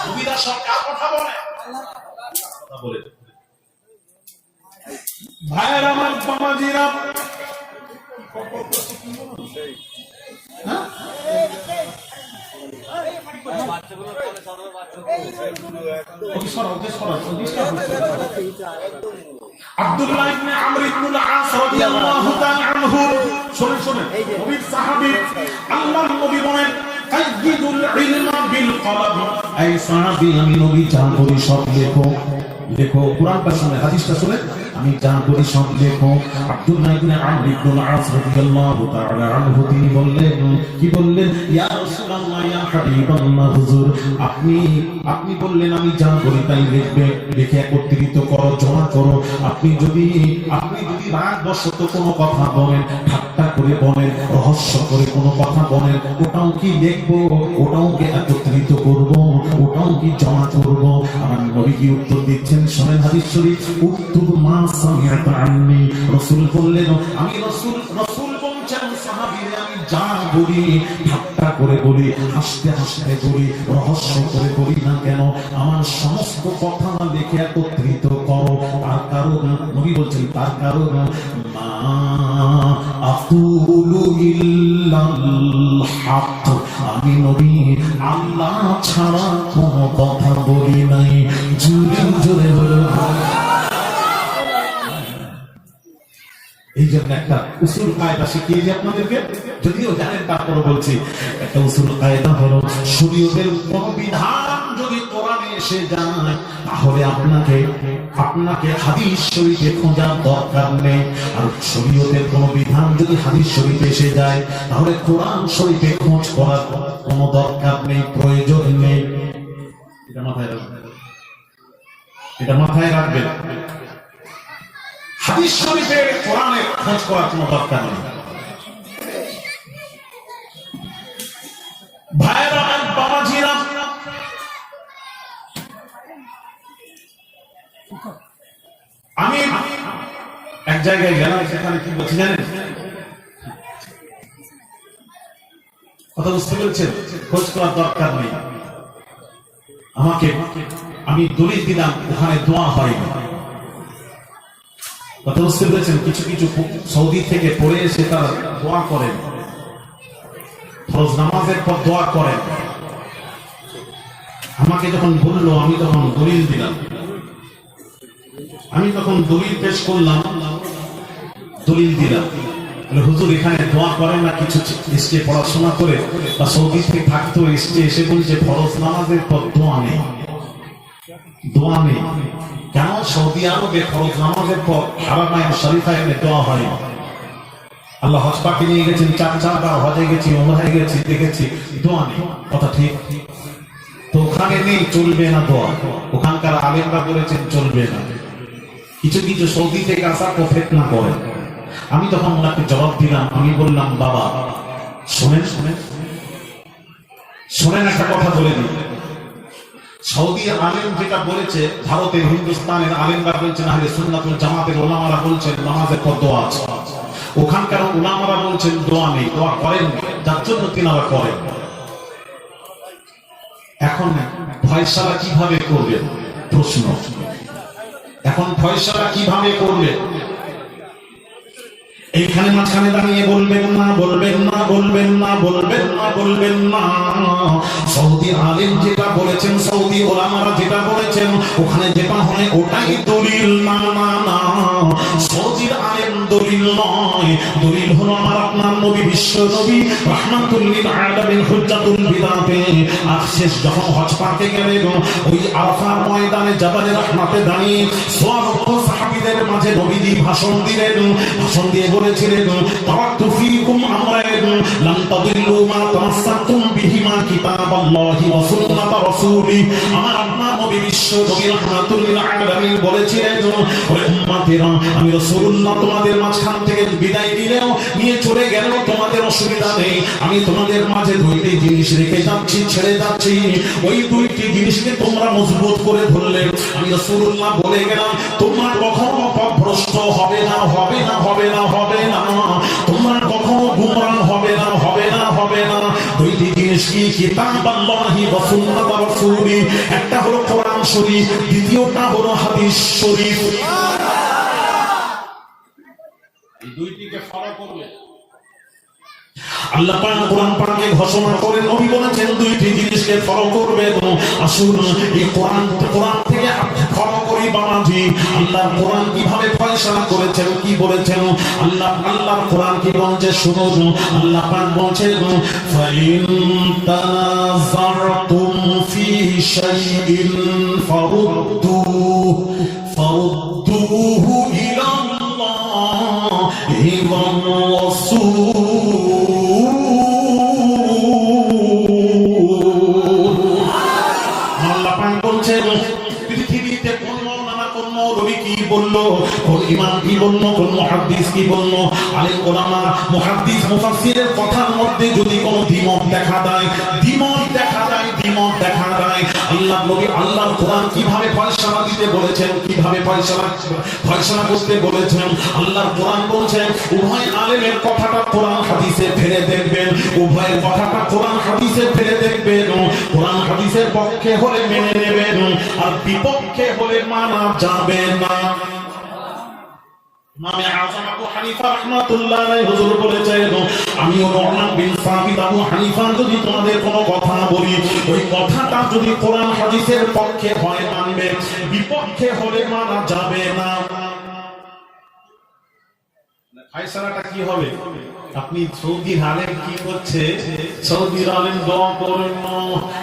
Speaker 3: নবীরা সব কার কথা বলে? কথা বলে। ভাইয়ের আমার বাবাজিরা, আব্দুল্লাহ ইবনে আমর ইবনে আস রাদিয়াল্লাহু তাআলা আনহু, শুনেন নবীর সাহাবী, আল্লাহর নবী বলেন, কাইয়িদুল ইলমা বিল কলম। এই সাহাবী, আমি নবী যা বলি সব লেখো। কোরআনটা শুনে, হাদিসটা শুনে, আমি যা বলি সব লেখো। আব্দুল্লাহ ইবনে আমর ইবনে আস রাদিয়াল্লাহু তাআলা আনহু তিনি বললেন, কি বললেন? ইয়া রাসূলুল্লাহ, ইয়া হাবিবাল্লাহ, হুজুর আপনি বললেন আমি যা বলি তাই লিখে একত্রিত করো, জমা করো। আপনি যদি রাগ বশত কোনো কথা বলেন, ঠাট্টা করে বলেন, রহস্য করে কোনো কথা বলেন, ওটাও কি লিখবো? ওটাও কি একত্রিত করব? ওটাও কি জমা করব? আমার নবী কি উত্তর দিচ্ছেন? শোনেন হাদিস শরীফ, উত্তর মা সামিআত আন্নি। রাসূল বললেন, আমি রাসূল বলছেন সাহাবীরা, আমি যা বলি ঠাট্টা করে বলি, হাসতে হাসতে বলি, রহস্য করে বলি না কেন, আমার সমস্ত কথা লিখে একত্রিত করো। তার কারণ নবী বলছেন, তার কারণ মা আকুলু ইল্লাল হক, আমি নবী আল্লাহ ছাড়া কোনো কথা বলি নাই। জোরে জোরে বলো। এই জন্য একটা উসুল কায়দা শিখিয়ে দিই আপনাদেরকে, যদিও জানেন তারপরে বলছি। একটা উসুল কায়দা হলো, শরীয়তের কোন বিধান যদি কোরআনে এসে যায়, তাহলে আপনাকে হাদিস শরীফে খোঁজার দরকার নেই। আর শরীয়তের কোন বিধান যদি হাদিস শরীফে এসে যায়, তাহলে কোরআন শরীফে খোঁজ করার কোনো দরকার নেই, প্রয়োজন নেই। এটা মাথায় রাখবেন। হাদিস শরীফে কোরআনে খোঁজ করার কোনো দরকার নেই। ভাইরা আর বাবাজিরা, আমি এক জায়গায় গেলাম, সেখানে কি বলছি জানেন? কথা বুঝতে পেরেছেন? খোঁজ করার দরকার নেই। আমি দলিল দিলাম, ওখানে দোয়া হয়নি। কথা বুঝতে পেরেছেন? কিছু সৌদি থেকে পড়ে এসে তারা দোয়া করেন, ফরজ নামাজের পর দোয়া করেন। আমাকে যখন বললো, আমি তখন দলিল দিলাম, আমি তখন দলিল পেশ করলাম, দলিল দিলাম। হুজুর এখানে দোয়া করেন না, কিছু এসে পড়াশোনা করে বা সৌদি থেকে থাকতো, এসে বলছে ফরজ নামাজের পর দোয়া নেই। কেন? সৌদি আরবে ফরজ নামাজের পর হারামায়ে শরীফায় দোয়া হয়। আল্লাহ হজ পাকে নিয়ে গেছেন, 4 বার হজে গেছি, ওমরায় গেছি, দেখেছি, দোয়া নেই। কথা ঠিক? তো ওখানে নেই, চলবে না দোয়া। ওখানকার আলেমরা বলেছেন চলবে না। কিছু কিছু সৌদি থেকে আসা প্রফেট না করে। আমি তখন ওনাকে জবাব দিলাম, আমি বললাম বাবা শোনেন শোনেন শোনেন, একটা কথা বলে দিই। সৌদি আলেম যেটা বলেছে, ভারতের হিন্দুস্তানের আলেমরা বলছেন, আহলে সুন্নাত ওয়াল জামাতের ওলামারা বলছেন নামাজের পর দোয়া আছে। ওখানকার ওলামারা বলছেন দোয়া নেই, দোয়া করেন, যার জন্য তিনারা করেন। এখন ফয়সালা কিভাবে করবে? প্রশ্ন, এখন ফয়সালা কিভাবে করবে? এইখানে মাঝখানে দাঁড়িয়ে বলবেন না, বলবেন না, বলবেন না, বলবেন না, বলবেন না। সৌদি আলেম যেটা বলেছেন, সৌদি ওলামারা যেটা বলেছেন, ওখানে যেটা হয় ওটাই দলিল। না না না, সৌদির আলেম দলিল নয়। দলিল হলো আমার আপনার নবী, বিশ্ব নবী রাহমাতুল লিল আলামিন, হুজ্জাতুল বিদাতে। আর শেষ যখন হজ পাকে গেলেন, ওই আরাফার ময়দানে জাবালে রাহমাতে দাঁড়িয়ে সোয়া লক্ষ সাহাবীদের মাঝে নবীজি ভাষণ দিলেন। ভাষণ দিয়ে বলেছিলেন, তারাকতু ফীকুম আমরাইন লান তাদিল্লু মা তামাসসাকতুম বিহিমা কিতাবাল্লাহি ওয়া সুন্নাত রাসূলি। আমার আপনার নবী বিশ্ব নবী রাহমাতুল লিল আলামিন বলেছিলেন, ওরে উম্মতেরা, আমি রাসূলুল্লাহ তোমাদের মাঝখান থেকে বিদায় দিলেও, নিয়ে চলে গেলেও তোমাদের অসুবিধা নেই। আমি তোমাদের মাঝে দুইটি জিনিস রেখে যাচ্ছি, ছেড়ে যাচ্ছি। ওই দুইটি জিনিসকে তোমরা মজবুত করে ধরলে, আমি রাসূলুল্লাহ বলে গেলাম, তোমরা কখনো পথভ্রষ্ট হবে না, হবে না, হবে না, হবে না। তোমরা কখনো গুমরাহ হবে না, হবে না, হবে না। দুইটি জিনিস কি? কিতাবাল্লাহি ওয়া সুন্নাত রাসূলি। একটা হলো কোরআন শরীফ, দ্বিতীয়টা হলো হাদিস শরীফ। এই দুইটিকে ফলো করবে। আল্লাহ পাক কোরআন পাকে ঘোষণা করে নবী বলেছেন দুইটি জিনিসকে ফলো করবে। আসুন এই কোরআন থেকে ফলো করি বাবাজি। আল্লাহ কোরআন কিভাবে ফয়সালা করেছেন, কি বলেছেন? আল্লাহ কোরআন কি বলছে শুনুন। আল্লাহ পাক বলছেন, ফাইন তানাযারতুম ফি শাইইন ফারুদ্দুহু ইলাল্লাহি ওয়ার রাসূল। পৃথিবীতে কোন মাওলানা, কোন মৌলবী কি বললো, কোন ইমাম কি বললো, কোন মুহাদ্দিস কি বললো, আলেম ওলামা, মুহাদ্দিস, মুফাসসিরের কথার মধ্যে যদি কোনো দ্বিমত দেখা দেয়, আল্লাহ নবী আল্লাহর কোরআন কিভাবে ফয়সালা দিতে বলেছেন, কিভাবে ফয়সালা করতে বলেছেন, আল্লাহর কোরআন বলছেন উভয় আলেমের কথাটা কোরআন হাদিসে ফেলে দেখবেন, উভয়ের কথাটা কোরআন হাদিসে ফেলে দেখবেন। কোরআন হাদিসের পক্ষে হলে মেনে নেবেন, আর বিপক্ষে হলে মানা যাবে না। ইমামে আযম আবু হানিফা রাহমাতুল্লাহ আলাইহি হুজুর বলেছেন, আমি নু'মান বিন সাবিত আবু হানিফা যদি তোমাদের কোনো কথা বলি, ওই কথাটা যদি কোরআন হাদিসের পক্ষে হয় মানবে, বিপক্ষে হলে মানা যাবে না। ফয়সালাটা কি হবে? আপনি সৌদি আলেম কি করছে, সৌদি আলেম দোয়া করেন না,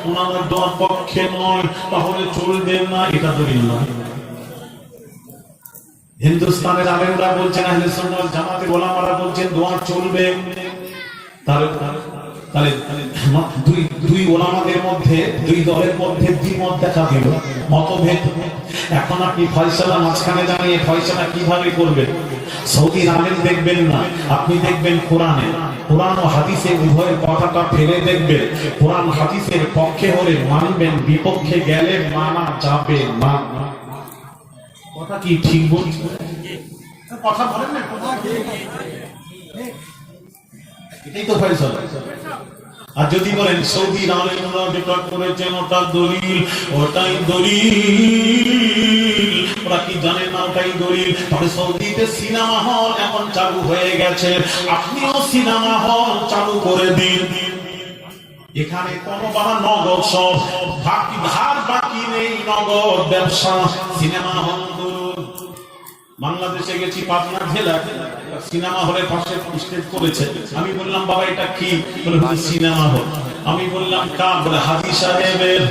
Speaker 3: ওনাদের দোয়ার পক্ষে নয়, তাহলে চলবে না, এটা দলিল নয়। হিন্দুস্তানের আলেমরা বলছেন, আহলে সুন্নাত ওয়াল জামাতের ওলামারা বলছেন দোয়া চলবে। তাহলে দুই ওলামাদের মধ্যে, দুই দলের মধ্যে দ্বিমত দেখা দিল, মতভেদ। এখন আপনি ফয়সালা মাঝখানে দাঁড়িয়ে ফয়সালা কিভাবে করবেন? সৌদি আলেম দেখবেন না, আপনি দেখবেন কোরআনে, কোরআন ও হাদিসে উভয়ের কথাটা ফেলে দেখবেন। কোরআন হাদিসের পক্ষে হলে মানবেন, বিপক্ষে গেলে মানা যাবে না। কথা কি ঠিক বলছি? কথা বলেন না, এটাই তো ফয়সালা। আর যদি বলেন সৌদি আলেমরা যেটা করেছেন ওটা দলিল, ওটাই দলিল, ওরা কি জানেন না ওটাই দলিল? তবে সৌদিতে সিনেমা হল এখন চালু হয়ে গেছে, আপনিও সিনেমা হল চালু করে দিন। এখানে কোনো বাবা নগদ, সব ধার বাকি নেই, নগদ ব্যবসা। সিনেমা হল বাংলাদেশে গেছি, পাবনা জেলা, সিনেমা হলের পাশে স্টেজ করেছে। আমি বললাম বাবা এটা কি? বলে সিনেমা হল। আমি বললাম কার? বলে হাজী সাহেবের।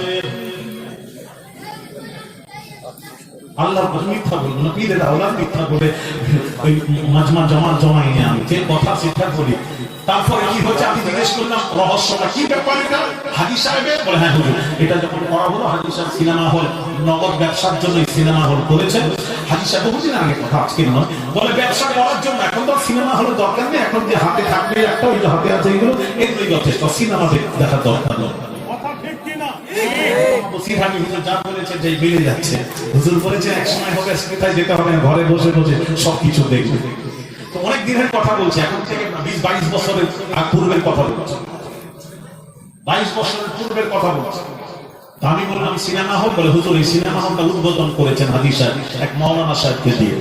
Speaker 3: আল্লাহর কথা মিথ্যা বলবো না, পীরের আওলাদ মিথ্যা বলে ওই মাজমা জমাই নিয়ে আমি যে কথা শিক্ষা করি। তারপরে কি হচ্ছে, আমি জিজ্ঞেস করলাম রহস্যটা কি, ব্যাপার এটা হাজী সাহেবের? বলে হ্যাঁ হুজুর, এটা যখন করা হলো হাজী সাহেব সিনেমা হল নগদ ব্যবসার জন্য সিনেমা হল করেছেন। হাজী সাহেব বুঝলেন আগে কথা, আজকে নয়, বলে ব্যবসা করার জন্য। এখন তো সিনেমা হলের দরকার নেই, এখন যে হাতে থাকবে একটা, ওই যে হাতে আছে এগুলো, এগুলোই যথেষ্ট, সিনেমা দেখার দরকার নেই। যা বলেছে যে বেড়ে যাচ্ছে, হুজুর বলেছে এক সময় হবে কোথায় যেতে হবে না, ঘরে বসে বসে সবকিছু দেখবে। তো অনেক দিনের কথা বলছে, এখন থেকে 20-22 বছরের পূর্বের কথা বলছে, 22 বছরের পূর্বের কথা বলছে। আমি বললাম সিনেমা হল? বলে হুজুর এই সিনেমা হলটা উদ্বোধন করেছেন হাজী সাহেব এক মাওলানা সাহেবকে দিয়ে।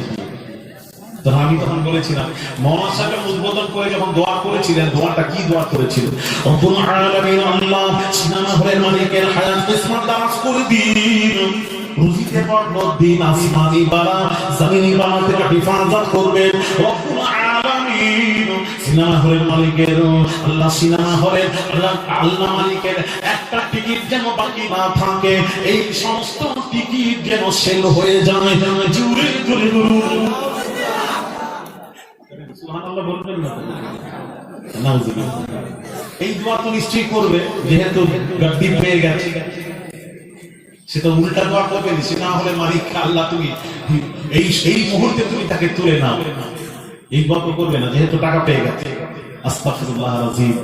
Speaker 3: তো আমি তখন বলেছিলাম মাওলানা সাহেব উদ্বোধন করে যখন দোয়া করেছিলেন, দোয়াটা কি দোয়া করেছিলেন? রব্বুল আলামিন আল্লাহ সিনেমা হলের মালিকের হায়াত কিসমত দারাজ করে দিন, রুজিতে বরকত দিন, আসমানি বালা জমিনি বালা থেকে হেফাজত করবেন। রব্বুল আলামিন সিনেমা হলের মালিকের আল্লাহ, সিনেমা হলের আল্লাহ মালিকের একটা টিকিট যেন বাকি না থাকে, এই সমস্ত টিকিট যেন সেল হয়ে যায়। জুড়ে জুড়ে বলুন সুবহানাল্লাহ, বলবেন না? নাউজুবিল্লাহ। এই দোয়া তো নিশ্চয়ই করবে, যেহেতু গাদ্দি পেয়ে গেছে, সে তো উল্টা দোয়া করবে, সিনেমা হলের মালিক আল্লাহ তুমি এই মুহূর্তে তুমি তাকে তুলে নাও, এই দোয়া তো করবে না, যেহেতু টাকা পেয়ে গেছে। আস্তাগফিরুল্লাহ আল-আযীম।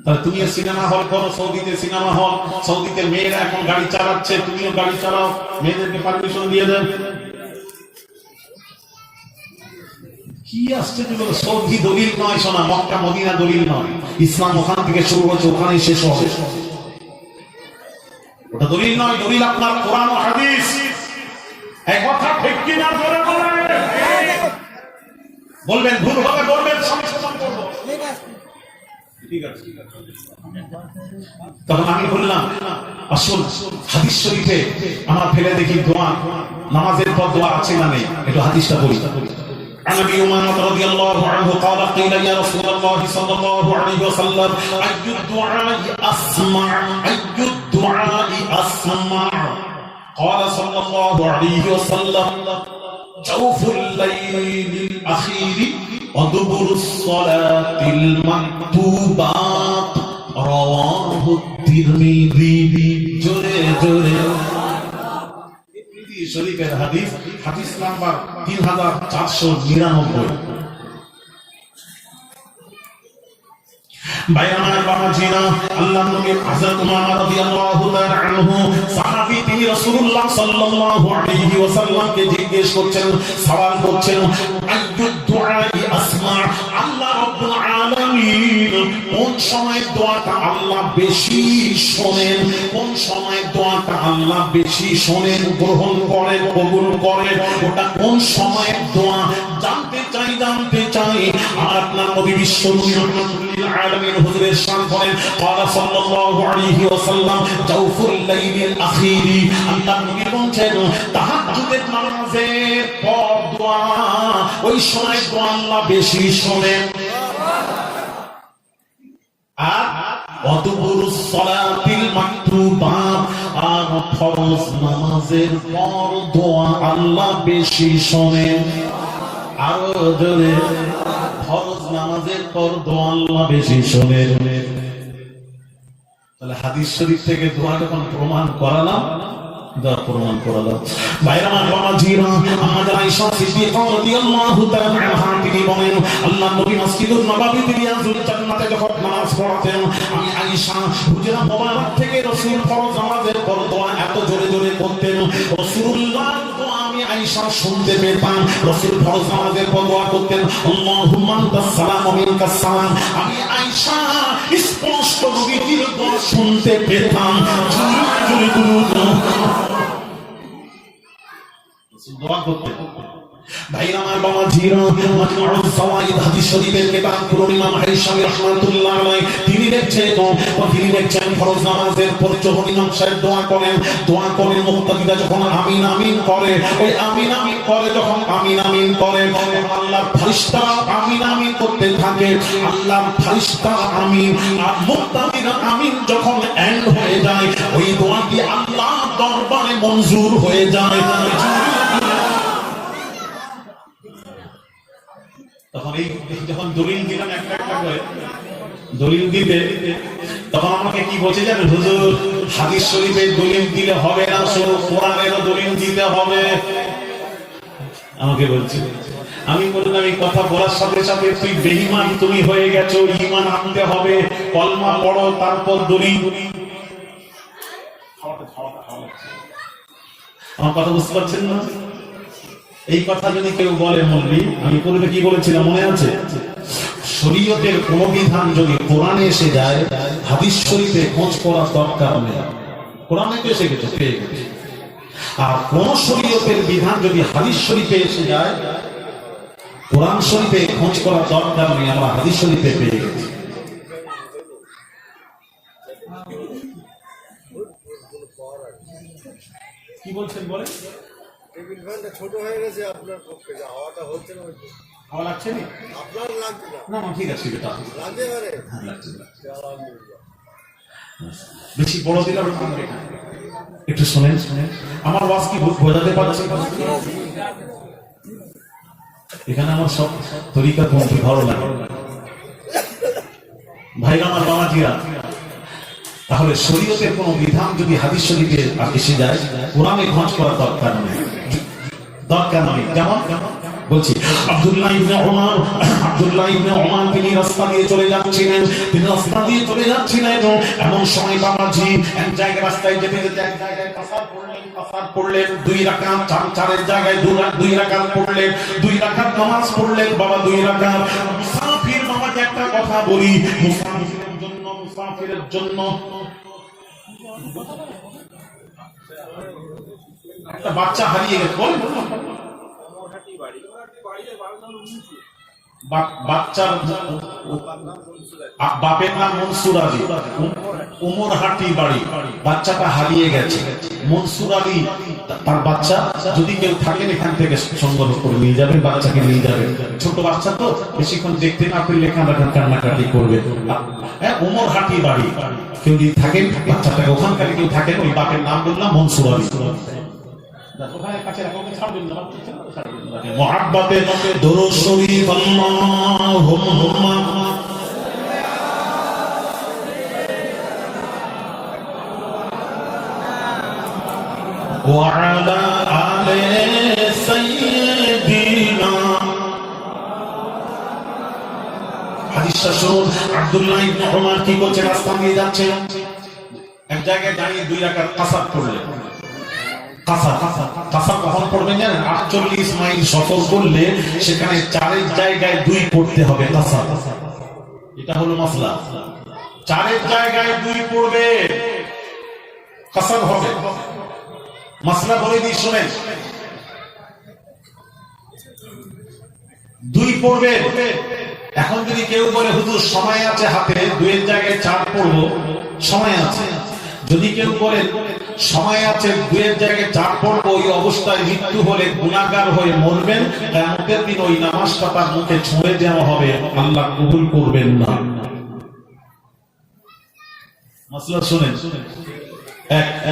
Speaker 3: তাহলে তুমিও সিনেমা হল করো, সৌদিতে সিনেমা হল, সৌদিতে মেয়েরা এখন গাড়ি চালাচ্ছে, তুমিও গাড়ি চালাও, মেয়েদেরকে পারমিশন দিয়ে দেন। কি আসছে যেগুলো সৌদি দলিল নয়, শোনা মক্কা মদিনা দলিল নয়, ইসলাম ওখান থেকে শুরু হচ্ছে, ওখানেই শেষ হবে, ওটা দলিল নয়। দলিল আপনার কোরআন ও হাদিস। এই কথা ঠিক কি না? জোরে বলবেন, ভুল হবে বলবেন, সংশোধন করব। ঠিক আছে। তখন আমি বললাম আসল হাদিস শরীফে আমার ফেলে দেখি দোয়া, নামাজের পর দোয়া আছে না নেই, একটু হাদিসটা বলি। عن ابي امامه رضي الله عنه قال قيل يا رسول الله صلى الله عليه وسلم اي الدعاء اسمع قال صلى الله عليه وسلم جوف الليل الاخير ودبر الصلاه المكتوبات رواه الترمذي جره جره শরীফের হাদিস, হাদিস নাম্বার 3499। বাইরামার বাবাজিরা, আল্লাহর নবী হযরত উমামা রাদিয়াল্লাহু তাআলা আনহু সাহাবী, তিনি রাসূলুল্লাহ সাল্লাল্লাহু আলাইহি ওয়াসাল্লামকে জিজ্ঞেস করছেন, সওয়াল করছেন, আইয়ুদ দুআই আসমা, আল্লাহ রাব্বুল আলামিন কোন সময় দোয়াটা আল্লাহ বেশি শোনেন, কোন সময় দোয়াটা আল্লাহ বেশি শোনেন, গ্রহণ করেন, কবুল করেন, ওটা কোন সময়ের দোয়া জানতে চাই। আর আপনার নবী বিশ্ব রহমাতুল আলামিন হুজুরের শান করেন, قال صلى الله عليه وسلم جوف الليل الاخير, আল্লাহ নবী বলেন তাহাজ্জুদের নামাজের পর দোয়া, ওই সময় দোয়া আল্লাহ বেশি শোনেন। আর ওয়াদুবুরুস সালাতিল মাকতুবাত, আর ফরজ নামাজের পর দোয়া আল্লাহ বেশি শোনেন। আরো জোরে, ফরজ নামাজের পর দোয়া আল্লাহ বেশি শোনেন। তাহলে হাদিস শরীফ থেকে দোয়াটা কোন প্রমাণ করালাম, দোয়া প্রমাণ করালাম। বাইরে আমার বাবা জিরা, আমাদের আয়েশা সিদ্দিকা রাদিয়াল্লাহু তাআলা আনহা তিনি বলেন, আল্লাহর নবী মসজিদুন নববীতে রিয়াজুল জান্নাতে যখন নামাজ পড়তেন, আমি আয়েশা হুজরা মোবারক থেকে রাসূল ফরজ নামাজের পর দোয়া এত জোরে জোরে করতেন, রাসূলুল্লাহর দোয়া আমি আয়েশা শুনতে পেতাম। রাসূল ফরজ নামাজের পর দোয়া করতেন, আল্লাহুম্মা আনতাস সালাম ওয়া মিনকাস সালাম, আমি আয়েশা স্পষ্ট নবীর দোয়া শুনতে পেতাম। জোরে জোরে দোয়া করতে। ভাইরা আমার, বাবা জিরা, মাজমুউজ যাওয়াইদ হাদিস শরীফের কিতাব পড়ুন। ইমাম হাইসামি রাহমাতুল্লাহ আলাইহি তিনি লিখছেন ফরজ নামাজের পর যখন ইমাম সাহেব দোয়া করেন মুক্তাদিরা যখন আমিন আমিন করে, ওই আমিন আমিন করে যখন আমিন আমিন করে আল্লাহর ফেরেশতারা আমিন আমিন করতে থাকে। আল্লাহর ফেরেশতারা আমিন আর মুক্তাদিরা আমিন যখন এন্ড হয়ে যায়, ওই দোয়াটি আল্লাহর দরবারে মঞ্জুর হয়ে যায়। তখন এই যখন দলিল দিলাম একটা একটা করে দলিল দিতে, তখন আমাকে কি বলছে জানেন, হুজুর হাদিস শরীফের দলিল দিলে হবে না, শুধু কোরআনেরও দলিল দিতে হবে। আমাকে বলছে, আমি বললাম এই কথা বলার সাথে সাথে তুই বেঈমান তুমি হয়ে গেছো, ঈমান আনতে হবে, কলমা পড়ো তারপর দলিল। আমার কথা বুঝতে পারছেন না? এই কথা যদি কেউ বলে মৌলভী, আমি পূর্বে কি বলেছিলাম মনে আছে, শরীয়তের কোন বিধান যদি কোরআনে এসে যায়, হাদিস শরীফে খোঁজ করার দরকার নেই। কোরআনে তো এসে গেছে, পেয়ে গেছে। আর কোন শরীয়তের বিধান যদি হাদিস শরীফে এসে যায়, কোরআন শরীফে খোঁজ করার দরকার নেই, আমরা হাদিস শরীফে পেয়ে গেছি। কি বলছেন বলে?
Speaker 4: টেবিল ফ্যানটা ছোট হয়ে গেছে আপনার পক্ষে, যে হাওয়াটা হচ্ছে না,
Speaker 3: হাওয়া লাগছে না?
Speaker 4: আপনার লাগছে না?
Speaker 3: না ঠিক আছে, এটা
Speaker 4: লাগতে পারে।
Speaker 3: হ্যাঁ লাগছে।
Speaker 4: আলহামদুলিল্লাহ।
Speaker 3: বেশি বড় দিলাম একটু শোনেন, আমার ওয়াজ কি বোঝাতে পারছি? এখানে আমার সব তরিকা বন্ধু ভালো লাগে। ভাইরা আমার, বাবা জিরা, তাহলে শরীয়তের কোন বিধান যদি হাদিস শরীফে এসে যায়, কোরআনে খোঁজ করার দরকার নেই। যেমন বলছি, আব্দুল্লাহ ইবনে ওমর তিনি রাস্তা দিয়ে চলে যাচ্ছিলেন, এমন সময় বাবাজি এক জায়গায় রাস্তায় যেতে যেতে এক জায়গায় কাসার পড়লেন 2 রাকাত, চারের জায়গায় 2 রাকাত পড়লেন, 2 রাকাত নামাজ পড়লেন বাবা, 2 রাকাত। মুসাফির বাবাকে একটা কথা বলি, মুসাফিরের জন্য একটা বাচ্চা হারিয়ে গেছে, বাচ্চার বাপের নাম মনসুর আলী, উমরহাটি বাড়ি, বাচ্চাটা হারিয়ে গেছে। মনসুর আলী তার বাচ্চা, যদি কেউ থাকেন এখান থেকে সংগ্রহ করে নিয়ে যাবেন, বাচ্চাকে নিয়ে যাবেন। ছোট বাচ্চা তো বেশিক্ষণ দেখতে না পেলে কান্নাকাটি করবে। হ্যাঁ, উমরহাটি বাড়ি, কেউ যদি থাকেন বাচ্চাটাকে ওখানকার কেউ থাকেন, ওই বাপের নাম বললাম মনসুর আলী। মুহাব্বতে দুরূদ শরীফ আল্লাহুম্মা ওয়া আলা আলি সাইয়্যিদিনা। হাদিসটা শুনুন, আব্দুল্লাহ ইবনে ওমর কি করছে, রাস্তা দিয়ে যাচ্ছে, এক জায়গায় দাঁড়িয়ে 2 রাকাত কাসার পড়লেন। কাসার কখন পড়বেন জানেন? 48 মাইল সফর করলে সেখানে 4 জায়গায় 2 পড়তে হবে কাসার। এটা হলো মাসলা, 4 জায়গায় 2 পড়বে, কাসার হবে। মাসলা বলে দিই শুনেন, 2 পড়বে। এখন যদি কেউ বলে হুজুর সময় আছে হাতে, 2 জায়গায় 4 পড়বো, সময় আছে। যদি কেউ বলে সময় আছে 2 জায়গায় 4 পড়বো, ওই অবস্থায় মৃত্যু হলে গুনাহগার হয়ে মরবেন, কিয়ামতের দিন ওই নামাজটা তার মুখে ছুঁয়ে দেওয়া হবে, আল্লাহ কবুল করবেন না। মাসলা শুনেন।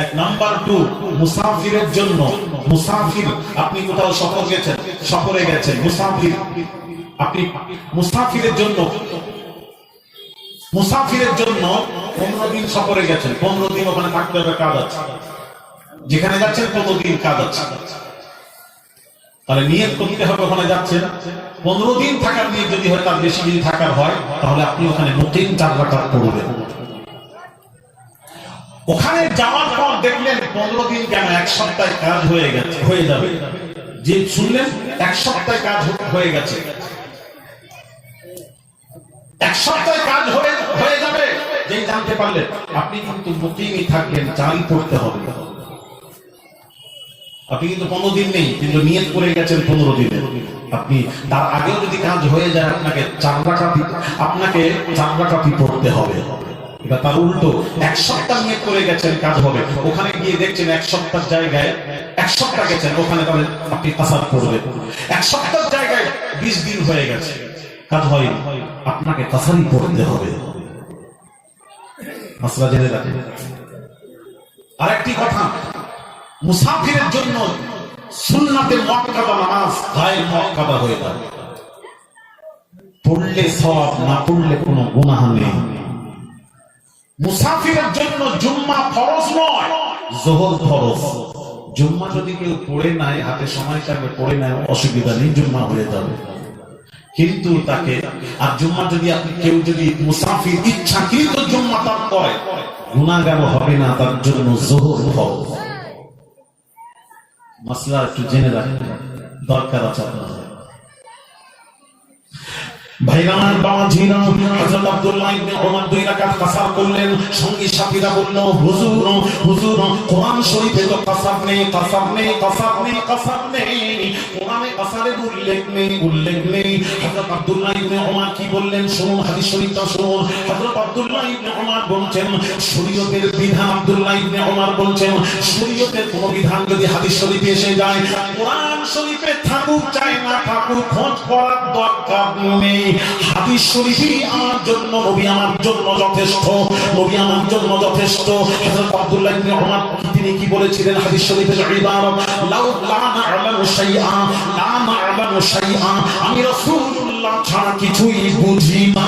Speaker 3: এক নাম্বার 2, মুসাফিরের জন্য, মুসাফির আপনি কোথাও সফরে গেছেন, মুসাফির আপনি মুসাফিরের জন্য 15 দিন সফরে গেছেন, 15 দিন ওখানে থাকতে হবে, কাজ আছে। যেখানে যাচ্ছেন 15 দিন কাজ আছে, তাহলে নিয়ত করতে হবে ওখানে যাচ্ছেন। 15 দিন থাকার নিয়ত যদি হয়, তার বেশি দিন থাকার হয়, তাহলে আপনি ওখানে মুকিম 4 রাকাত পড়বেন। ওখানে যাওয়ার পর দেখলেন 15 দিন কেন, 1 সপ্তাহে কাজ হয়ে যাবে। যে শুনলেন 1 সপ্তাহে কাজ হয়ে গেছে, 1 সপ্তাহে কাজ হয়ে যাবে, যেই জানতে পারলেন আপনি কিন্তু মুকিমই থাকবেন, 4ই পড়তে হবে। আপনি কিন্তু 15 দিন নেই, কিন্তু নিয়ত করে গেছেন 15 দিনে। আপনি তার আগেও যদি কাজ হয়ে যায় আপনাকে 4 রাকাত পড়তে হবে। এবার তার উল্টো 1 সপ্তাহ নিয়ত করে গেছেন কাজ হবে, ওখানে গিয়ে দেখছেন 1 সপ্তাহ জায়গায় 1 সপ্তাহ গেছেন, ওখানে তাহলে আপনি কাসার করবেন। 1 সপ্তাহ জায়গায় 20 দিন হয়ে গেছে, কাজ হয়নি, আপনাকে কাসারই পড়তে হবে। মাসলা জেনে রাখেন। আরেকটি কথা, মুসাফিরের জন্য সুন্নাতে মুআক্কাদা নামাজ গায়ের মুআক্কাদা হয়ে যায়। পড়লে সওয়াব, না পড়লে কোনো গুনাহ নেই। মুসাফিরের জন্য জুম্মা ফরজ নয়, যোহর ফরজ। জুম্মা যদি কেউ পড়ে নাই, হাতে সময় থাকবে পড়ে নাই, অসুবিধা নেই, জুম্মা হয়ে যাবে। কিন্তু তাকে আর জুম্মা যদি কেউ যদি মুসাফির ইচ্ছাকৃত জুম্মা তার করে, গুনাহগার হবে না, তার জন্য যোহর ফরজ। মাসলা একটু জেনে রাখেন, দরকার আছে আপনার। ভাইরামান বাবাজিরা, হযরত আব্দুল্লাহ ইবনে ওমর 2 রাকাত কাসার করলেন। সঙ্গী সাথীরা বলল, হুজুর কোরআন শরীফে তো কাসার নেই। কোরআনে কাসারের উল্লেখ নেই। হযরত আব্দুল্লাহ ইবনে ওমর কি বললেন শুনুন, হাদিস শরীফটা শুনুন। হযরত আব্দুল্লাহ ইবনে ওমর বলছেন, শরীয়তের বিধান, আব্দুল্লাহ ইবনে ওমর বলছেন, শরীয়তের কোন বিধান যদি হাদিস শরীফে এসে যায়, কোরআন শরীফে থাকুক চাই না থাকুক, খোঁজ করার দরকার নেই। হাদিস শরীফই আমার জন্য, নবী আমার জন্য যথেষ্ট, নবী আমার জন্য যথেষ্ট। হযরত আব্দুল্লাহ ইবনে ওমর তিনি কি বলেছিলেন হাদিস শরীফের ইবারত, লাউ লা না'লামু শাইআ, আমি রাসূলুল্লাহ ছাড়া কিছুই বুঝি না।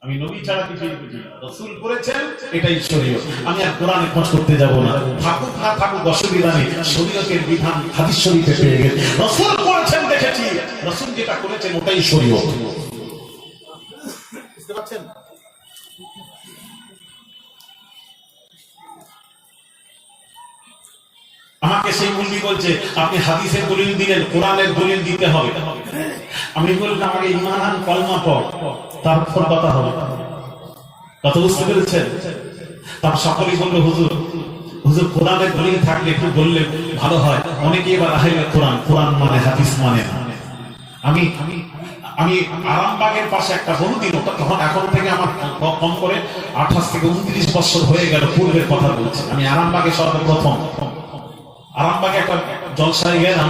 Speaker 3: আমি নবী ছাড়া কিছুই বুঝি না, রাসূল করেছেন, এটাই শরীয়ত। আমি আর কোরআনে খোঁজ করতে যাব না, থাকুক না থাকুক অসুবিধা নেই, শরীয়তের বিধান হাদিস শরীফে পেয়ে গেছে। রাসূল করেছেন দেখেছি, রাসূল যেটা করেছেন ওটাই শরীয়ত। বুঝতে পারছেন? আমাকে সেই মুলবি বলছে, আপনি হাদিসের দলিল দিলেন, কোরআনের দলিল দিতে হবে। আমি বললাম, আমাকে ঈমান আন, কলমা পড়, তারপর কথা হবে। কথা বুঝতে পেরেছেন? তার সকলেই বলল, হুজুর কোরআনের দলিল থাকলে একটু বললে ভালো হয়। অনেকে এবার আহলে কোরআন মানে হাদিস মানে না। আমি আরামবাগের পাশে একটা বহুদিন, তখন এখন থেকে আমার কম করে 28 থেকে 29 বছর হয়ে গেল, পূর্বের কথা বলছি। আমি আরামবাগে সর্বপ্রথম আরামবাগে একটা জলসায় গেলাম,